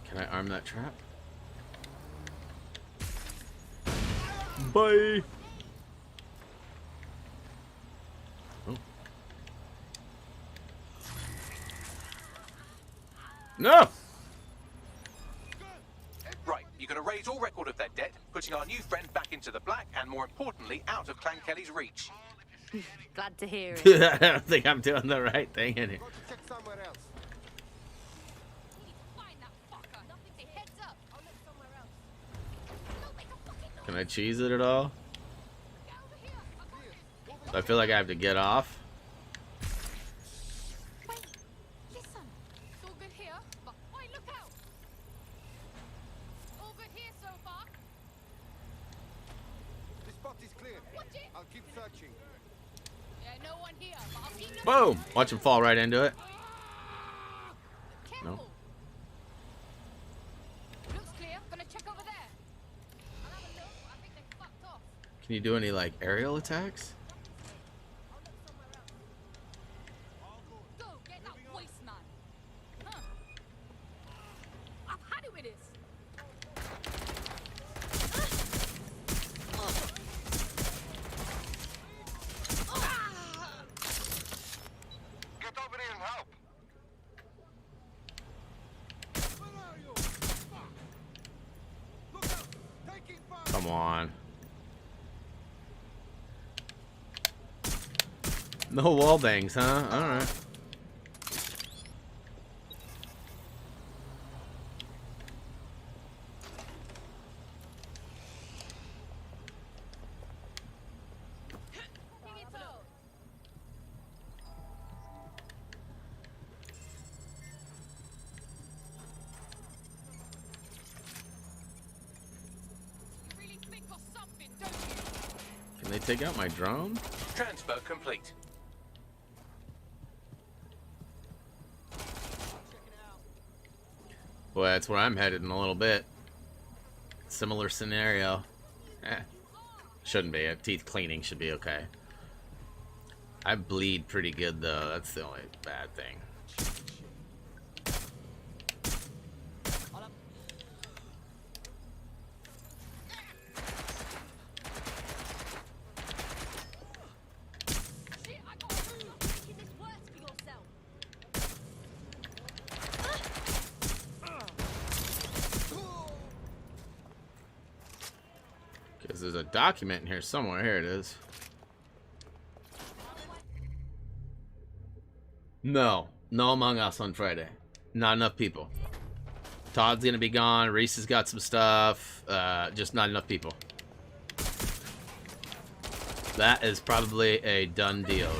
Can I arm that trap? Bye. Oh. No. Right, you can erase all record of their debt, putting our new friend back into the black, and more importantly, out of Clan Kelly's reach. Glad to hear it. I don't think I'm doing the right thing in here. Can I cheese it at all? I feel like I have to get off. Boom! Watch him fall right into it. No. Can you do any like aerial attacks? Come on. No wall bangs, huh? Alright. Can they take out my drone? Transfer complete. Boy, that's where I'm headed in a little bit. Similar scenario. Shouldn't be. Teeth cleaning should be okay. I bleed pretty good though. That's the only bad thing. There's a document in here somewhere. Here it is. No Among Us on Friday. Not enough people. Todd's gonna be gone. Reese has got some stuff. Just not enough people. That is probably a done deal.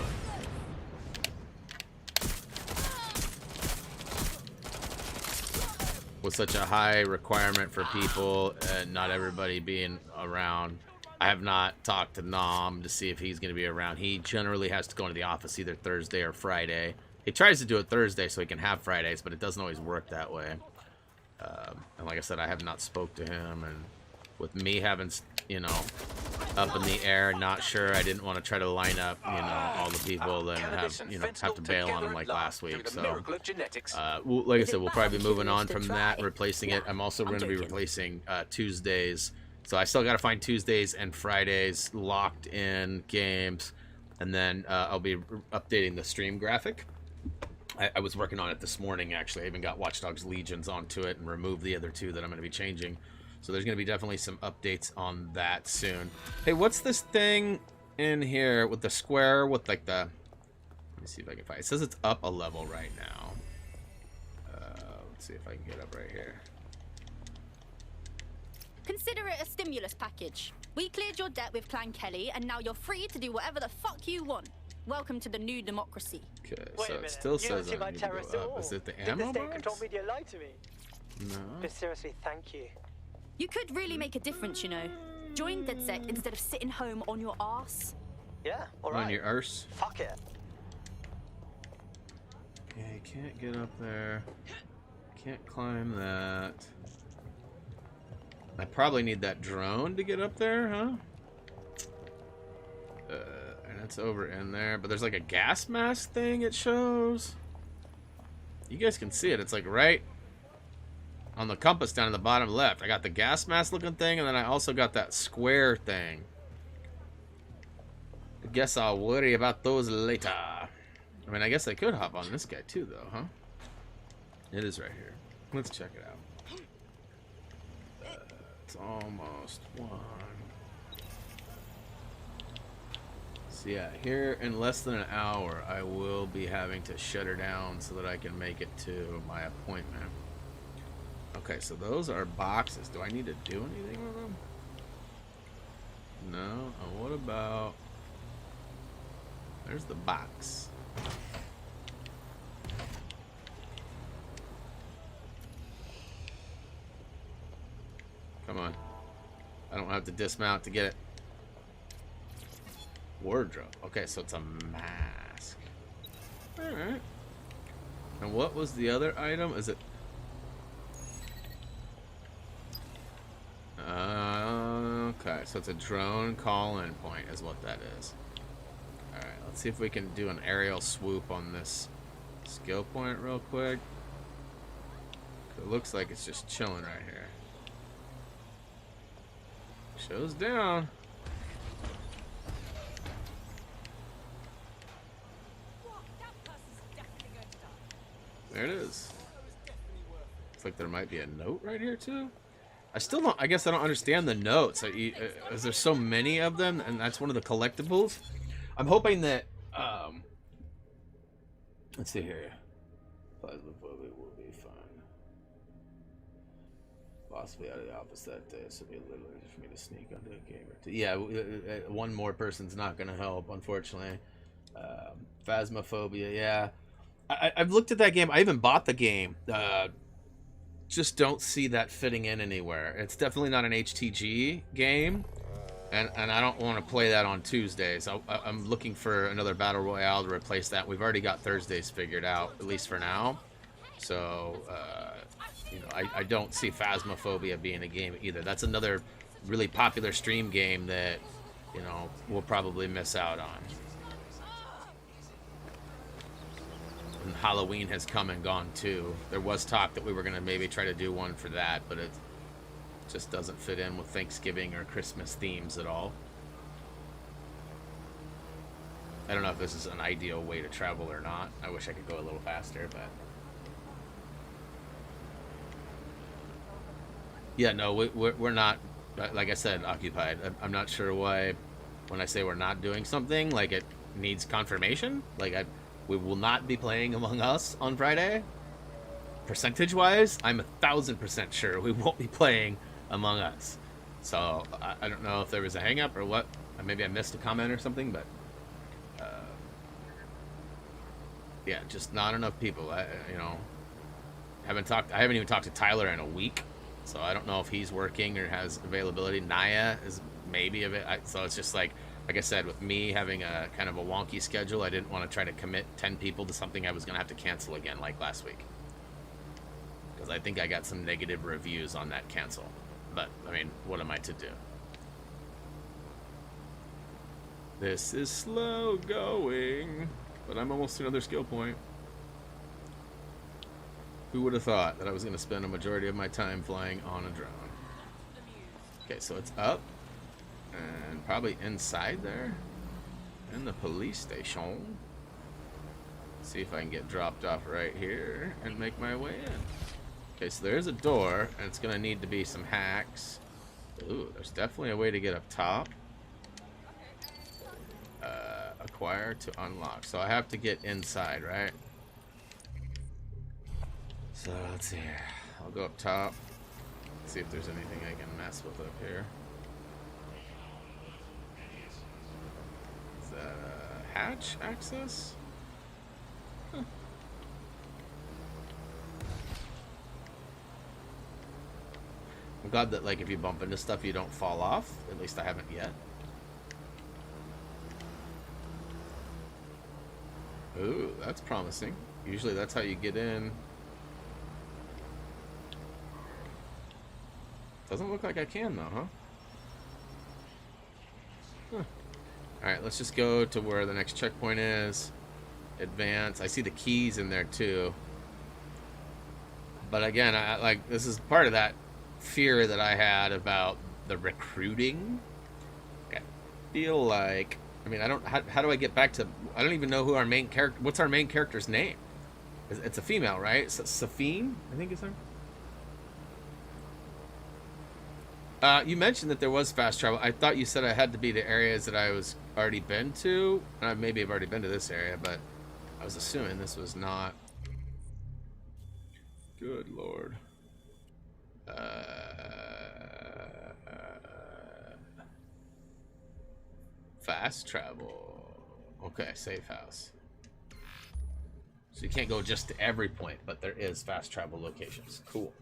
With such a high requirement for people and not everybody being around. I have not talked to Nom to see if he's going to be around. He generally has to go into the office either Thursday or Friday. He tries to do it Thursday so he can have Fridays, but it doesn't always work that way. And like I said, I have not spoke to him, and with me having, you know, up in the air, not sure, I didn't want to try to line up, you know, all the people and have, you know, have to bail on them like last week. So, like I said, we'll probably be moving on from that, replacing it. I'm also going to be replacing Tuesdays. So I still got to find Tuesdays and Fridays locked in games, and then I'll be updating the stream graphic. I was working on it this morning, actually. I even got Watch Dogs Legions onto it and removed the other two that I'm going to be changing. So there's going to be definitely some updates on that soon. Hey, what's this thing in here with the square with like the Let me see if I can find it. It says it's up a level right now. Let's see if I can get up right here. Consider it a stimulus package. We cleared your debt with Clan Kelly, and now you're free to do whatever the fuck you want. Welcome to the new democracy. Okay, so it still says I need to go up. Is it the ammo box? Control media lied to me. No. But seriously, thank you. You could really make a difference, you know. Join DedSec instead of sitting home on your arse. Yeah, alright. On your arse? Fuck it. Okay, can't get up there. Can't climb that. I probably need that drone to get up there, huh? And it's over in there. But there's like a gas mask thing it shows. You guys can see it. It's like right on the compass down in the bottom left. I got the gas mask looking thing, and then I also got that square thing. I guess I'll worry about those later. I mean, I guess I could hop on this guy too, though, huh? It is right here. Let's check it out. It's almost one. So yeah, here in less than an hour, I will be having to shut her down so that I can make it to my appointment. Okay, so those are boxes. Do I need to do anything with them? No. What about... There's the box. Come on. I don't have to dismount to get it. Wardrobe. Okay, so it's a mask. Alright. And what was the other item? Is it... okay, so it's a drone call-in point is what that is. Alright, let's see if we can do an aerial swoop on this skill point real quick. It looks like it's just chilling right here. Shows down. There it is. Looks like there might be a note right here too. I still don't. I guess I don't understand the notes. Is there so many of them, and that's one of the collectibles? I'm hoping that. Let's see here. Phasmophobia will be fun. Possibly out of the office that day, so it'll be a little easier for me to sneak onto a game or two. Yeah, one more person's not going to help, unfortunately. Phasmophobia, yeah. I've looked at that game. I even bought the game. Just don't see that fitting in anywhere. It's definitely not an HTG game, and I don't want to play that on Tuesdays. I'm looking for another Battle Royale to replace that. We've already got Thursdays figured out, at least for now. So, you know, I don't see Phasmophobia being a game either. That's another really popular stream game that, you know, we'll probably miss out on. And Halloween has come and gone too. There was talk that we were going to maybe try to do one for that, but it just doesn't fit in with Thanksgiving or Christmas themes at all. I don't know if this is an ideal way to travel or not. I wish I could go a little faster, but... Yeah, no, we're not, like I said, occupied. I'm not sure why, when I say we're not doing something, like it needs confirmation. Like, we will not be playing Among Us on Friday. Percentage-wise, I'm 1,000% sure we won't be playing Among Us. So, I don't know if there was a hang-up or what. Maybe I missed a comment or something, but... yeah, just not enough people. You know, I haven't even talked to Tyler in a week. So I don't know if he's working or has availability. Naya is maybe of it. So it's just like I said, with me having a kind of a wonky schedule, I didn't want to try to commit 10 people to something I was going to have to cancel again like last week. Because I think I got some negative reviews on that cancel. But, I mean, what am I to do? This is slow going, but I'm almost to another skill point. Who would have thought that I was going to spend a majority of my time flying on a drone? Okay, so it's up. And probably inside there. In the police station. See if I can get dropped off right here and make my way in. Okay, so there's a door, and it's going to need to be some hacks. Ooh, there's definitely a way to get up top. acquire to unlock. So I have to get inside, right? So let's see here. I'll go up top. See if there's anything I can mess with up here. Is that hatch access? Huh. I'm glad that, like, if you bump into stuff, you don't fall off. At least I haven't yet. Ooh, that's promising. Usually that's how you get in. Doesn't look like I can, though, huh? Alright, let's just go to where the next checkpoint is. Advance. I see the keys in there, too. But again, this is part of that fear that I had about the recruiting. I feel like... I mean, I don't... How do I get back to... I don't even know who our main character... What's our main character's name? It's a female, right? Safine, I think it's her. You mentioned that there was fast travel. I thought you said I had to be to areas that I was already been to. Maybe I've already been to this area, but I was assuming this was not. Good Lord. Fast travel. Okay, safe house. So you can't go just to every point, but there is fast travel locations. Cool.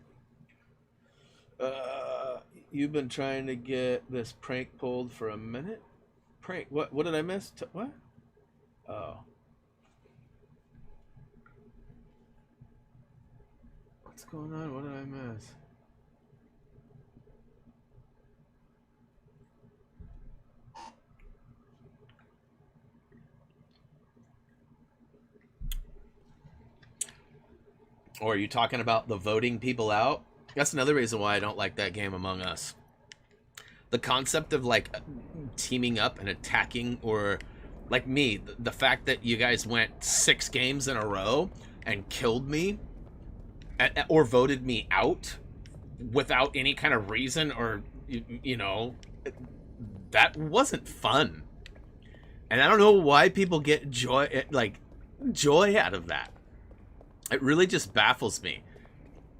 You've been trying to get this prank pulled for a minute? Prank? What did I miss? What? Oh. What's going on? What did I miss? Or are you talking about the voting people out? That's another reason why I don't like that game Among Us. The concept of, like, teaming up and attacking, or, like me, the fact that you guys went 6 games in a row and killed me, or voted me out without any kind of reason, or, you know, that wasn't fun. And I don't know why people get joy out of that. It really just baffles me.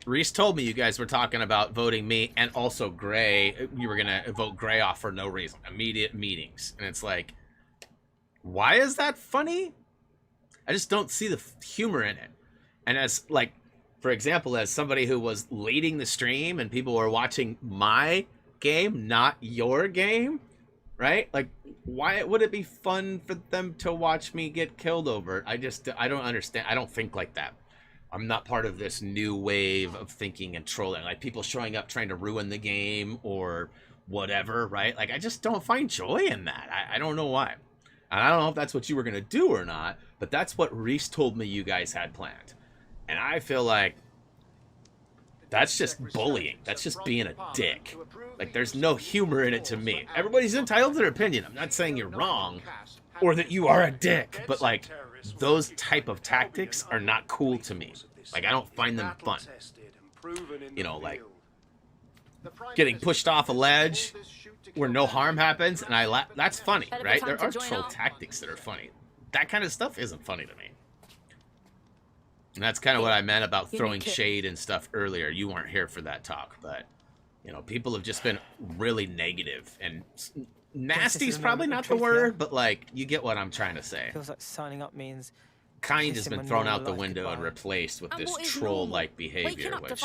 Reese told me you guys were talking about voting me and also Gray. You were going to vote Gray off for no reason. Immediate meetings. And it's like, why is that funny? I just don't see the humor in it. And as, like, for example, as somebody who was leading the stream and people were watching my game, not your game, right? Like, why would it be fun for them to watch me get killed over? I don't understand. I don't think like that. I'm not part of this new wave of thinking and trolling, like people showing up trying to ruin the game or whatever, right? Like, I just don't find joy in that. I don't know why. And I don't know if that's what you were going to do or not, but that's what Reese told me you guys had planned. And I feel like that's just bullying. That's just being a dick. Like, there's no humor in it to me. Everybody's entitled to their opinion. I'm not saying you're wrong or that you are a dick, but, like, those type of tactics are not cool to me. Like, I don't find them fun. You know, like getting pushed off a ledge where no harm happens and I laugh. That's funny, right? There are troll tactics that are funny. That kind of stuff isn't funny to me. And that's kind of what I meant about throwing shade and stuff earlier. You weren't here for that talk, but, you know, people have just been really negative and nasty's probably not the word, but, like, you get what I'm trying to say. Feels like signing up means kind has been thrown out the window and replaced with this troll-like behavior, which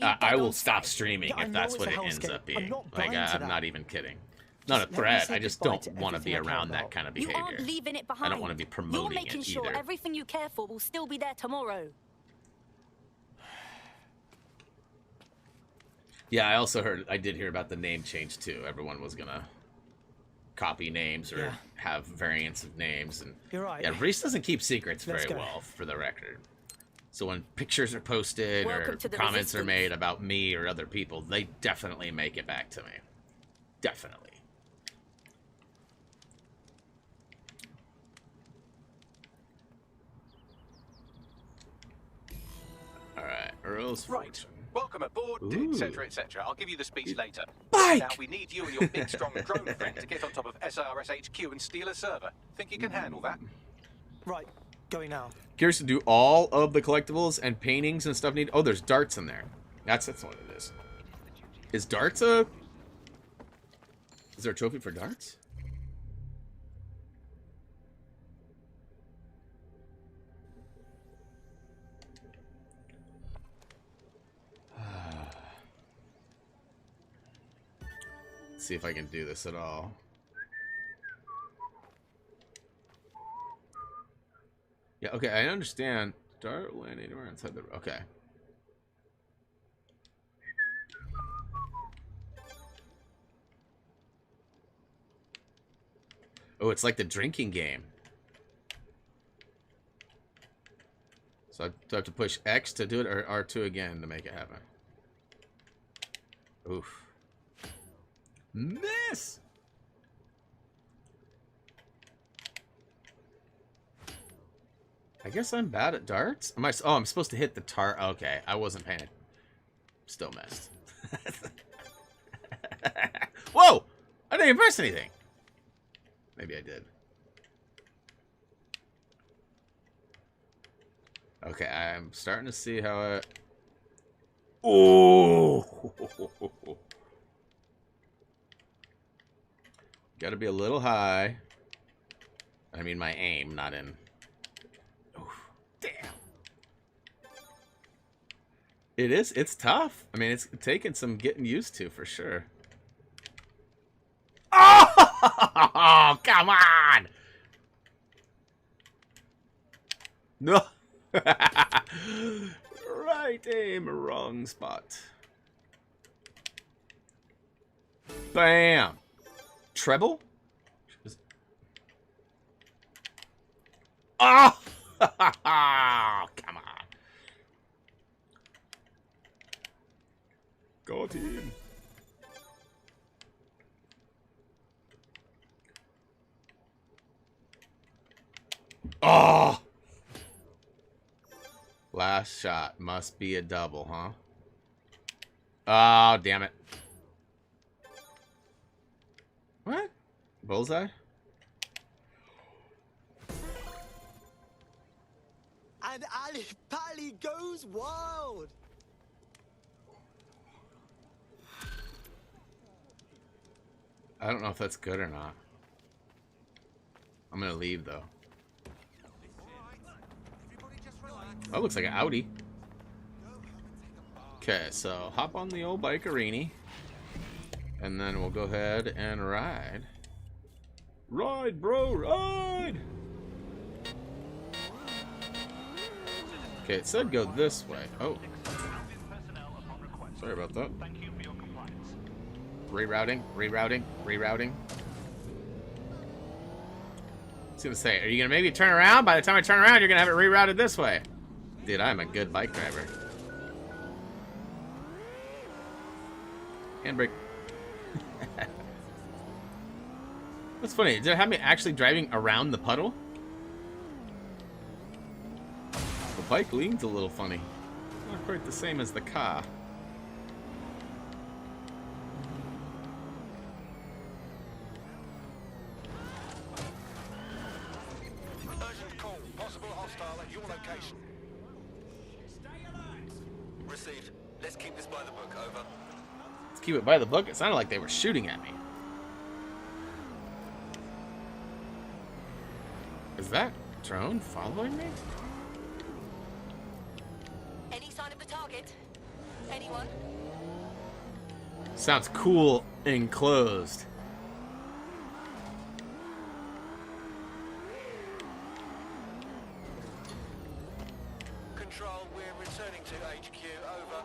I will stop streaming if that's what it ends up being. Like, I'm not even kidding. Not a threat. I just don't want to be around that kind of behavior. You aren't leaving it behind. I don't want to be promoting You're making it sure either. everything you care for will still be there tomorrow. Yeah, I did hear about the name change too. Everyone was gonna copy names or have variants of names, and you're right. Yeah, Reese doesn't keep secrets very well, for the record. So when pictures are posted or comments are made about me or other people, they definitely make it back to me. Definitely. All right, Earl's Right. Welcome aboard, etc., etc. I'll give you the speech later. Bike! Now, we need you and your big, strong drone friend to get on top of SRS HQ and steal a server. Think you can handle that? Right, going now. Curious to do all of the collectibles and paintings and stuff need... Oh, there's darts in there. That's what it is. Is darts a... Is there a trophy for darts? Let's see if I can do this at all. Yeah, okay, I understand. Dart land anywhere inside the... Okay. Oh, it's like the drinking game. So I have to push X to do it, or R2 again to make it happen. Oof. Miss! I guess I'm bad at darts. Am I? Oh, I'm supposed to hit the tar. Okay, I wasn't paying it. Still missed. Whoa! I didn't even press anything. Maybe I did. Okay, I'm starting to see how I... Oh! Gotta be a little high. I mean my aim, not in... Oof. Damn. It's tough. I mean, it's taken some getting used to, for sure. Oh, come on! No. Right aim, wrong spot. Bam. Treble? Oh! Come on. Go team. Oh! Last shot must be a double, huh? Oh, damn it. What? Bullseye? And Ali Pally goes wild! I don't know if that's good or not. I'm gonna leave, though. Oh, looks like an Audi. Okay, so hop on the old bike-arini. And then we'll go ahead and ride. Ride, bro, ride! Okay, it said go this way. Oh. Sorry about that. Rerouting, rerouting, rerouting. I was gonna say, are you gonna maybe turn around? By the time I turn around, you're gonna have it rerouted this way. Dude, I'm a good bike driver. Handbrake. That's funny. Did it have me actually driving around the puddle? The bike leans a little funny. Not quite the same as the car. Urgent call. Possible hostile at your location. Received. Let's keep this by the book. Over. Let's keep it by the book. It sounded like they were shooting at me. Is that drone following me? Any sign of the target? Anyone? Sounds cool enclosed. Control, we're returning to HQ. Over.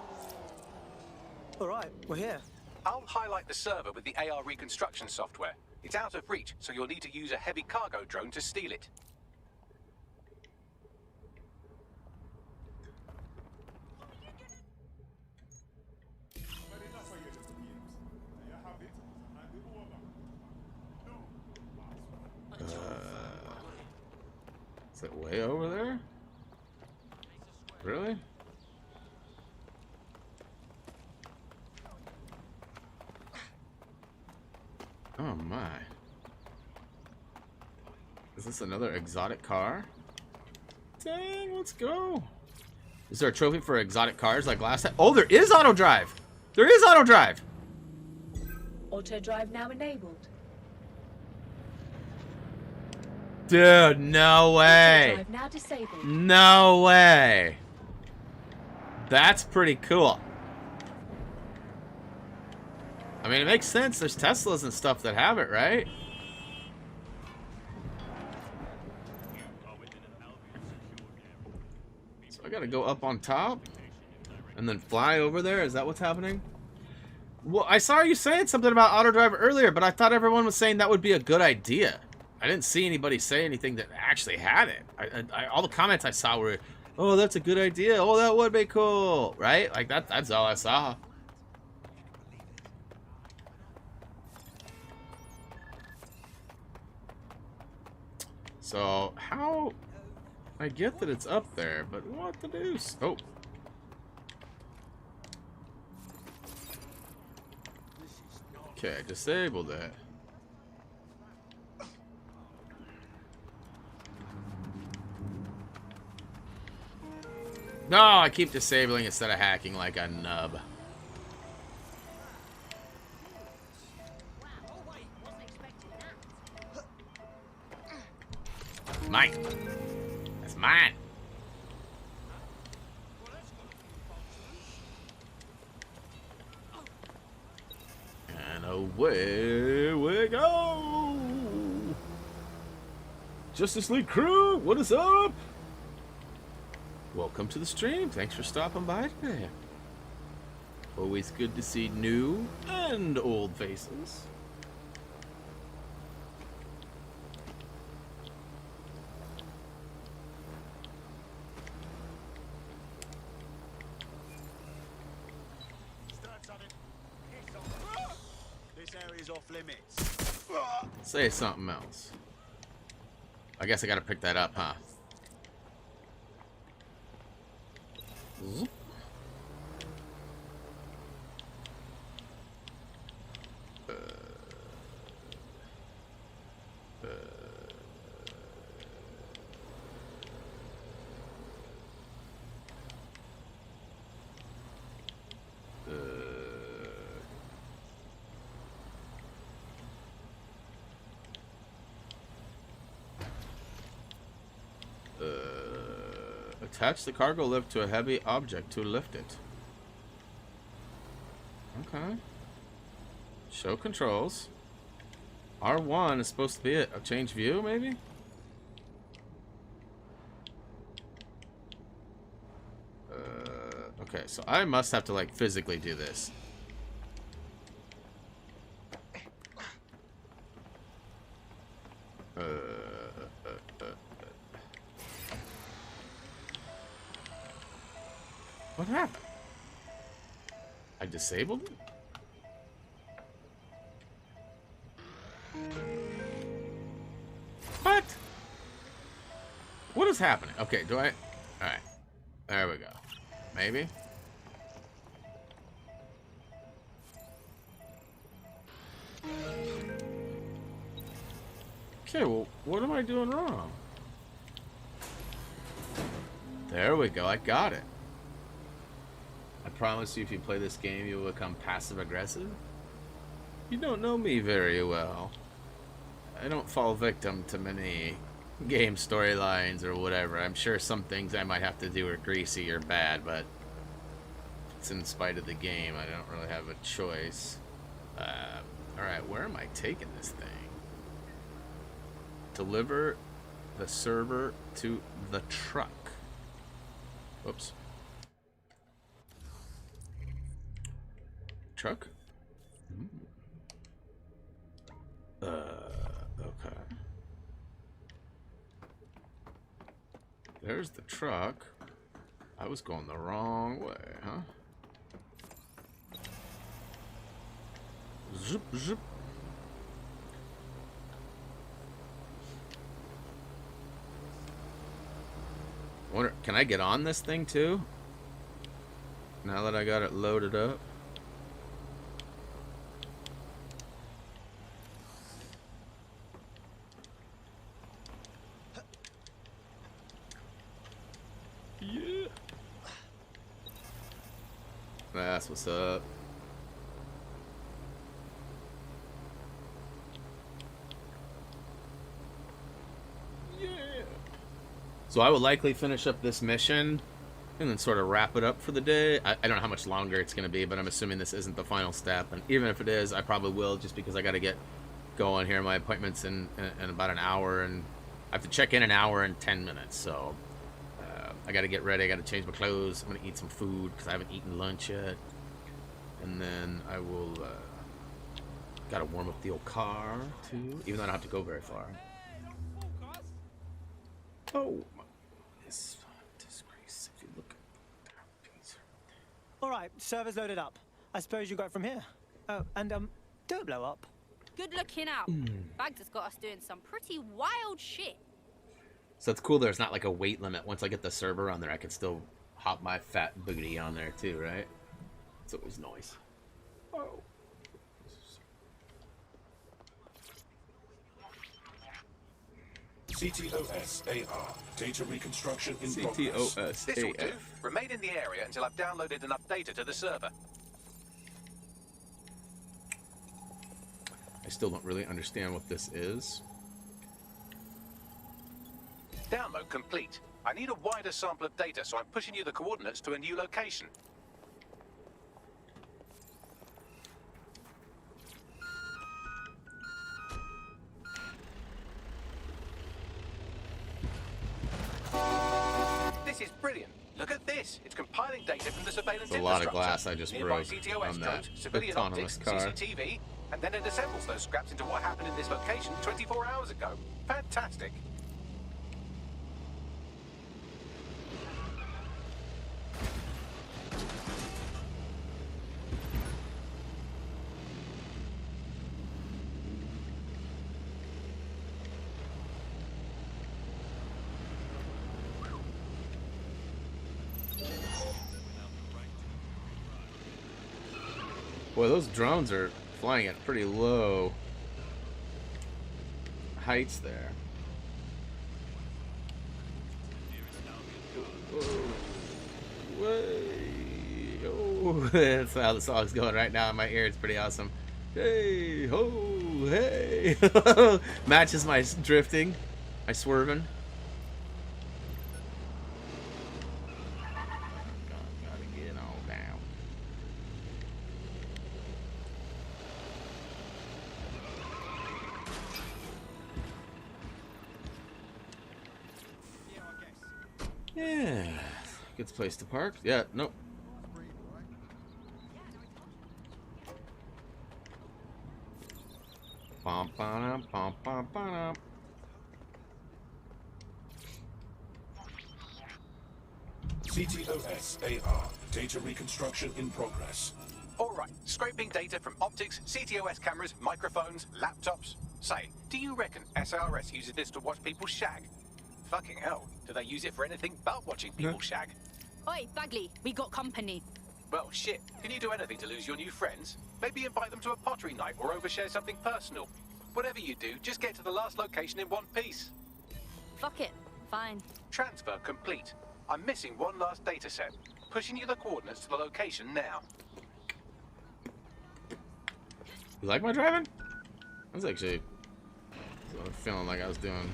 Alright, we're here. I'll highlight the server with the AR reconstruction software. It's out of reach, so you'll need to use a heavy cargo drone to steal it. Is it way over there? Really? my. Is this another exotic car? Dang, let's go. Is there a trophy for exotic cars like last time? Oh, there is auto drive. There is auto drive. Auto drive now enabled. Dude, no way. Auto drive now disabled. No way. That's pretty cool. I mean, it makes sense. There's Teslas and stuff that have it, right? So I gotta go up on top and then fly over there. Is that what's happening? Well, I saw you saying something about auto drive earlier, but I thought everyone was saying that would be a good idea. I didn't see anybody say anything that actually had it. All the comments I saw were, oh, that's a good idea. Oh, that would be cool. Right? Like, that's all I saw. So, how... I get that it's up there, but what the deuce? Oh. Okay, disabled it. No, I keep disabling instead of hacking like a nub. Mine. That's mine. And away we go. Justice League crew, what is up? Welcome to the stream. Thanks for stopping by today. Always good to see new and old faces. This area's off limits. Say something else. I guess I gotta pick that up, huh? Zoop. Attach the cargo lift to a heavy object to lift it. Okay. Show controls. R1 is supposed to be it. Change view, maybe? Okay, so I must have to, like, physically do this. What happened? I disabled it? What? What is happening? Okay, do I... Alright. There we go. Maybe? Okay, well, what am I doing wrong? There we go, I got it. I promise you, if you play this game, you will become passive-aggressive. You don't know me very well. I don't fall victim to many game storylines or whatever. I'm sure some things I might have to do are greasy or bad, but it's in spite of the game. I don't really have a choice. Alright, where am I taking this thing? Deliver the server to the truck. Whoops. Truck? Okay. There's the truck. I was going the wrong way, huh? Zoop, zoop. Wonder, can I get on this thing too? Now that I got it loaded up. That's what's up. Yeah. So I will likely finish up this mission and then sort of wrap it up for the day. I don't know how much longer it's going to be, but I'm assuming this isn't the final step. And even if it is, I probably will, just because I got to get going here. My appointment's in about an hour, and I have to check in an hour and 10 minutes. So I got to get ready. I got to change my clothes. I'm going to eat some food because I haven't eaten lunch yet. And then I will got to warm up the old car too, even though I don't have to go very far. Oh my goodness. Disgrace. If you look at Alright, server's loaded up. I suppose you go from here. Oh, and don't blow up. Good looking out. Bags has got us doing some pretty wild shit. So it's cool there's not like a weight limit. Once I get the server on there, I can still hop my fat booty on there too, right? It's always nice. Oh. CTOS AR. Data reconstruction in progress. CTOS This will do. Remain in the area until I've downloaded enough data to the server. I still don't really understand what this is. Download complete. I need a wider sample of data, so I'm pushing you the coordinates to a new location. This is brilliant. Look at this. It's compiling data from the surveillance It's a lot of glass I just Nearby broke CTOS on that drones, civilian autonomous optics, car. CCTV, and then it assembles those scraps into what happened in this location 24 hours ago. Fantastic. Boy, those drones are flying at pretty low heights there. Oh, that's how the song's going right now in my ear. It's pretty awesome. Hey, ho, hey. Matches my drifting, my swerving. Gotta get on down. Yeah, good place to park. Yeah, nope. Bum, ba-dum, bum, bum, ba-dum. CTOS AR. Data reconstruction in progress. All right, scraping data from optics, CTOS cameras, microphones, laptops. Say, do you reckon SRS uses this to watch people shag? Fucking hell, do they use it for anything but watching people shag? Oi, Bagley, we got company. Well, shit, can you do anything to lose your new friends? Maybe invite them to a pottery night or overshare something personal. Whatever you do, just get to the last location in one piece. Fuck it, fine. Transfer complete. I'm missing one last data set. Pushing you the coordinates to the location now. You like my driving? I was actually feeling like I was doing.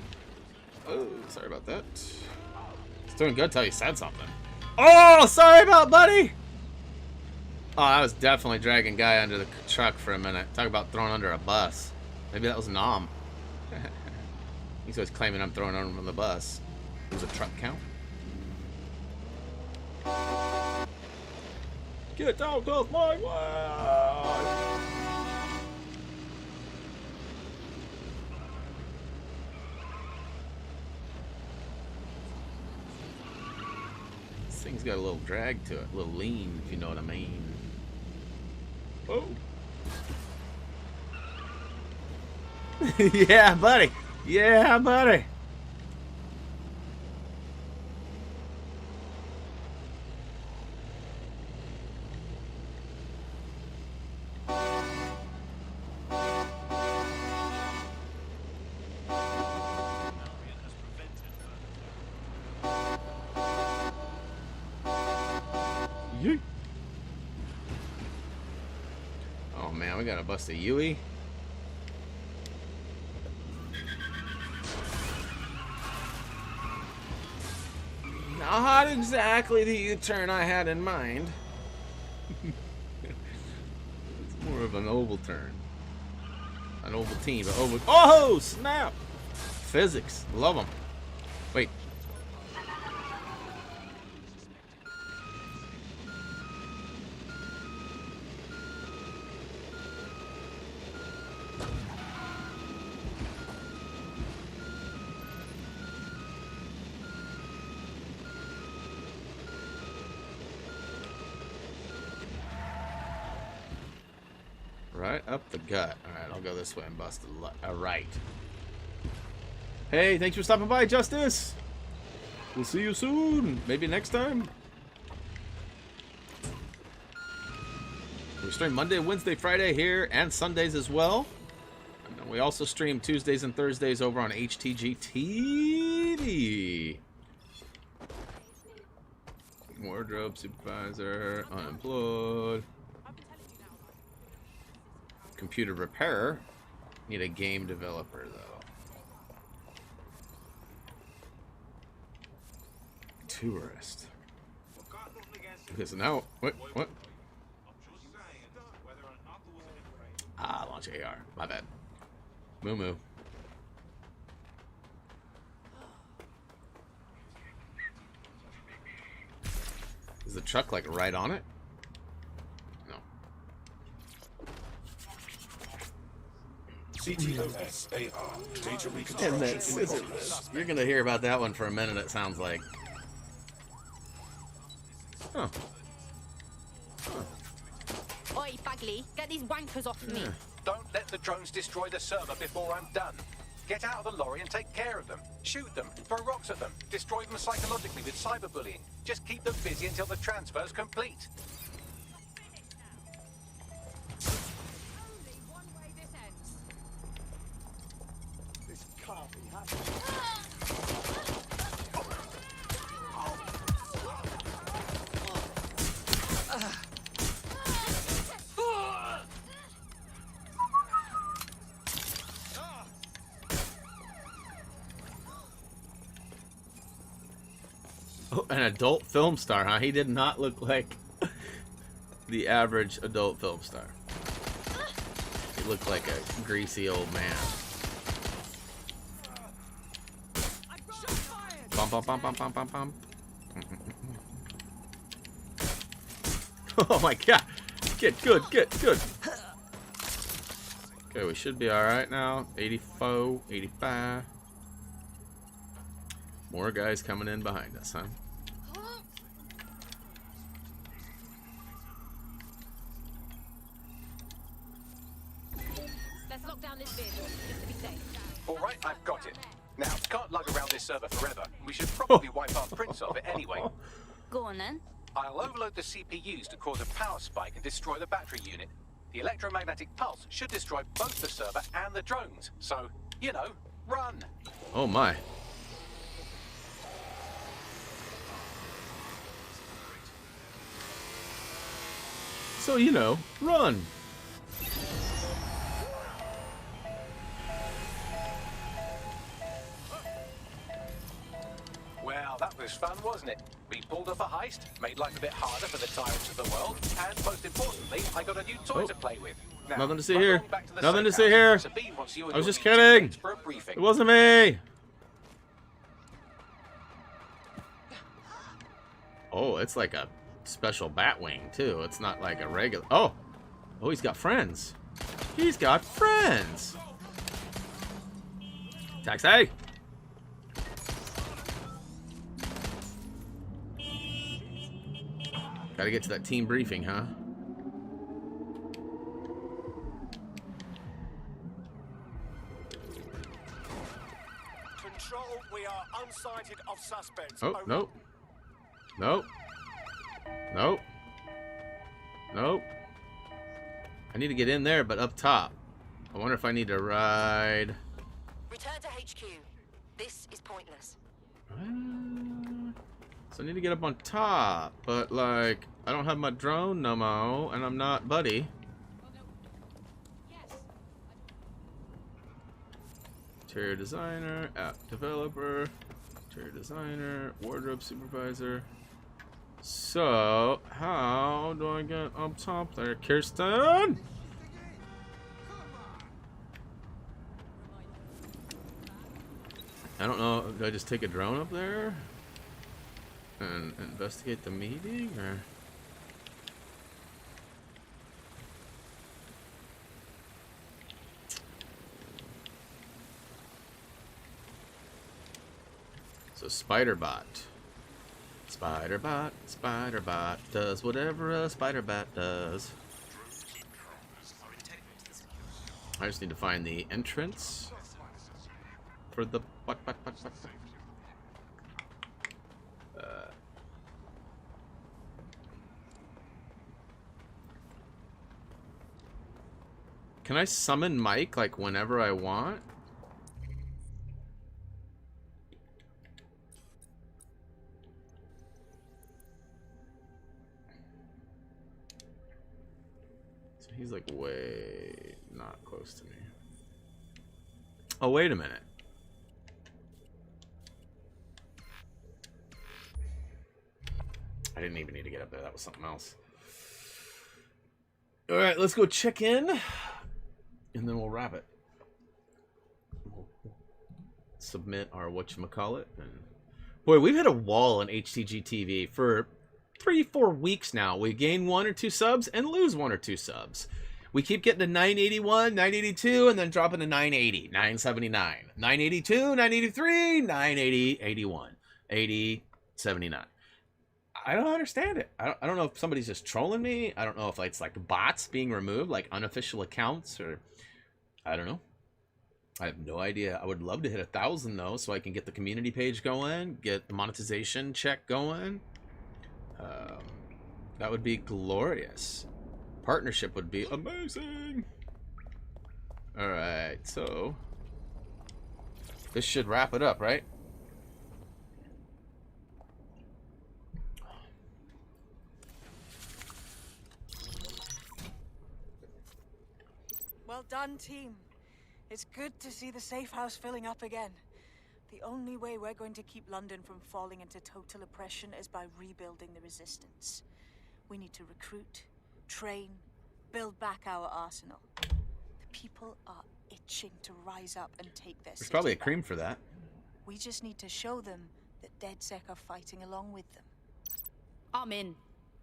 Oh, sorry about that. It's doing good till you said something. Oh, sorry about buddy. Oh, I was definitely dragging guy under the truck for a minute. Talk about throwing under a bus. Maybe that was Nom. He's always claiming I'm throwing him on the bus. Does a truck count? Get out of my way! This thing's got a little drag to it, a little lean, if you know what I mean. Oh. Yeah, buddy. Yeah, buddy. Yeet. Oh man, we gotta bust a Yui. Not exactly the U-turn I had in mind. It's more of an oval turn. An oval team, but oval. Oh snap! Physics, love them. Wait. Right up the gut. Alright, I'll go this way and bust a right. Hey, thanks for stopping by, Justice! We'll see you soon. Maybe next time. We stream Monday, Wednesday, Friday here, and Sundays as well. And we also stream Tuesdays and Thursdays over on HTG TV. Wardrobe supervisor, unemployed. Computer repairer. Need a game developer though. Tourist. Because now what? Ah, launch AR. My bad. Moo moo. Is the truck like right on it? CTOS data reconstruction in progress. You're gonna hear about that one for a minute, it sounds like. Huh. Oi, Bagley, get these wankers off me. Don't let the drones destroy the server before I'm done. Get out of the lorry and take care of them. Shoot them, throw rocks at them, destroy them psychologically with cyberbullying. Just keep them busy until the transfer's complete. Oh, an adult film star, huh? He did not look like the average adult film star. He looked like a greasy old man. Bum bum bum bum bum bum bum. Oh my god! Get good, get good. Okay, we should be alright now. 84, 85. More guys coming in behind us, huh? Let's lock down this vehicle, just to be safe. Alright, I've got it. Now, can't lug around this server forever. We should probably wipe our prints off it anyway. Go on then. I'll overload the CPUs to cause a power spike and destroy the battery unit. The electromagnetic pulse should destroy both the server and the drones. So, you know, run. Oh my. So, you know, run. Well, that was fun, wasn't it? We pulled off a heist, made life a bit harder for the tyrants of the world, and most importantly, I got a new toy to play with. Now, nothing to see here. to Nothing to safe see here. house. Sabine wants you and I was your just new kidding. teammates for a briefing. It wasn't me. Oh, it's like a special bat wing too. It's not like a regular. Oh, he's got friends. He's got friends. Taxi. Gotta get to that team briefing, huh? Control, we are unsighted of suspects. Oh, nope. Nope. Nope. Nope. I need to get in there, but up top. I wonder if I need to ride. Return to HQ. This is pointless. So I need to get up on top, but like I don't have my drone no more, and I'm not Buddy. interior designer, app developer, interior designer, wardrobe supervisor. So, how do I get up top there, Kirsten? I don't know. Do I just take a drone up there and investigate the meeting, or? So Spiderbot. Spiderbot does whatever a Spiderbot does. I just need to find the entrance for the Can I summon Mike like whenever I want? So he's like way not close to me. Oh, wait a minute. I didn't even need to get up there. That was something else. All right, let's go check in, and then we'll wrap it. We'll submit our whatchamacallit. And boy, we've hit a wall on HTG TV for 3-4 weeks now. We gain 1 or 2 subs and lose 1 or 2 subs. We keep getting to 981, 982, and then dropping to 980, 979, 982, 983, 980, 81, 80, 79. I don't understand it. I don't know if somebody's just trolling me. I don't know if it's like bots being removed, like unofficial accounts, or I don't know. I have no idea. I would love to hit 1,000 though, so I can get the community page going, get the monetization check going. That would be glorious. Partnership would be amazing. All right, so this should wrap it up, right? Well done, team. It's good to see the safe house filling up again. The only way we're going to keep London from falling into total oppression is by rebuilding the resistance. We need to recruit, train, build back our arsenal. The people are itching to rise up and take their There's probably a city cream back. for that. We just need to show them that DedSec are fighting along with them. I'm in.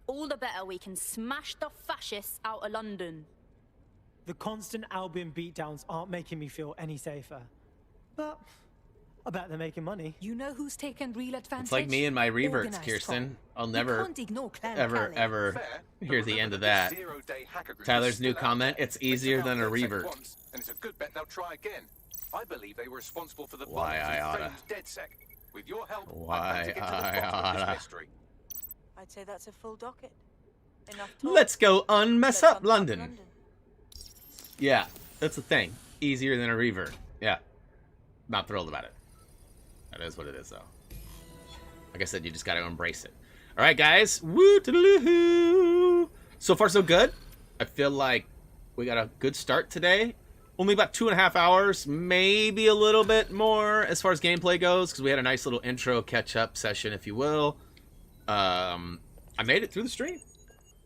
All the better we can smash the fascists out of London. The constant Albion beatdowns aren't making me feel any safer. But I bet they're making money. You know who's taken real advantage? It's like me and my reverts, Organized Kirsten. crime. I'll You never, can't ignore Clan ever, Cali. ever hear the end of that. Tyler's new comment, it's easier than a revert. And it's a good bet they'll try again. I believe they were responsible for the Why bombings I in oughta. Frame's DedSec. With your help, Why I'd like to get to the I bottom of this oughta. mystery. I'd say that's a full docket. Enough talk. Let's go unmess Let's up unfuck London. Yeah, that's the thing. Easier than a revert. Yeah. Not thrilled about it. That is what it is, though. Like I said, you just gotta embrace it. All right, guys. Woo-toodaloo. So far, so good. I feel like we got a good start today. Only about 2.5 hours, maybe a little bit more as far as gameplay goes, because we had a nice little intro catch-up session, if you will. I made it through the stream.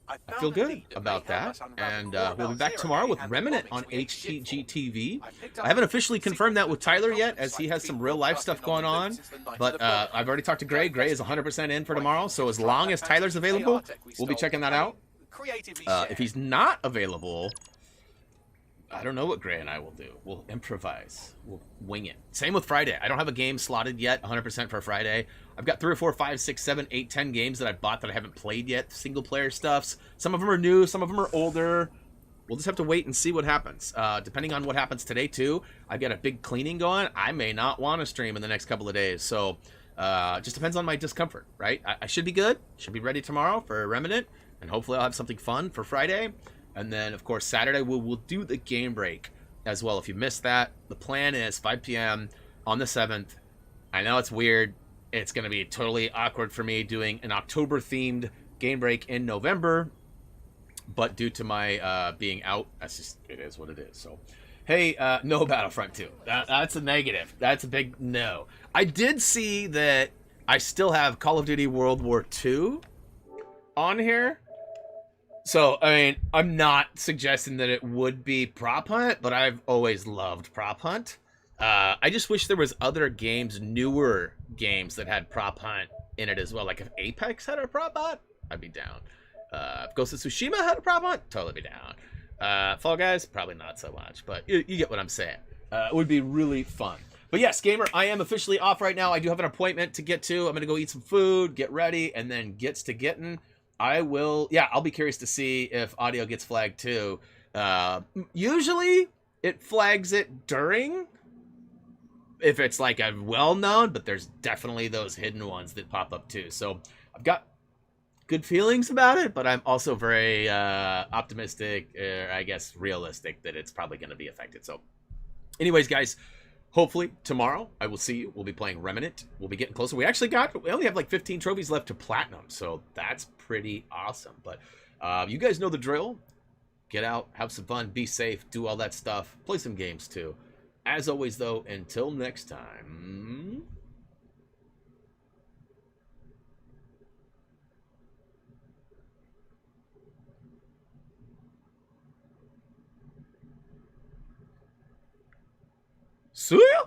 I feel good about that, and we'll be back tomorrow with Remnant on HTG TV. I haven't officially confirmed that with Tyler yet, as he has some real-life stuff going on, but I've already talked to Gray. Gray is 100% in for tomorrow, so as long as Tyler's available, we'll be checking that out. If he's not available, I don't know what Gray and I will do. We'll improvise. We'll wing it. Same with Friday. I don't have a game slotted yet, 100% for Friday. I've got 3 or 4, 5, 6, 7, 8, 10 games that I bought that I haven't played yet. Single-player stuffs. Some of them are new. Some of them are older. We'll just have to wait and see what happens. Depending on what happens today, too, I've got a big cleaning going. I may not want to stream in the next couple of days. So, just depends on my discomfort, right? I should be good. Should be ready tomorrow for Remnant. And hopefully I'll have something fun for Friday. And then, of course, Saturday, we'll do the game break as well. If you missed that, the plan is 5 p.m. on the 7th. I know it's weird. It's going to be totally awkward for me doing an October-themed game break in November. But due to my being out, that's just, it is what it is. So Hey, no Battlefront 2. That's a negative. That's a big no. I did see that I still have Call of Duty World War II on here. So, I mean, I'm not suggesting that it would be Prop Hunt, but I've always loved Prop Hunt. I just wish there was other games, newer games that had Prop Hunt in it as well. Like if Apex had a Prop Hunt, I'd be down. If Ghost of Tsushima had a Prop Hunt, totally be down. Fall Guys, probably not so much, but you get what I'm saying. It would be really fun. But yes, gamer, I am officially off right now. I do have an appointment to get to. I'm going to go eat some food, get ready, and then gets to getting. I'll be curious to see if audio gets flagged too. Usually it flags it during, if it's like a well-known, but there's definitely those hidden ones that pop up too. So I've got good feelings about it, but I'm also very optimistic, I guess realistic, that it's probably going to be affected. So anyways, guys, hopefully tomorrow I will see you. We'll be playing Remnant. We'll be getting closer. We only have like 15 trophies left to platinum, so that's pretty awesome. But you guys know the drill. Get out, have some fun, be safe, do all that stuff. Play some games too. As always, though, until next time. See ya!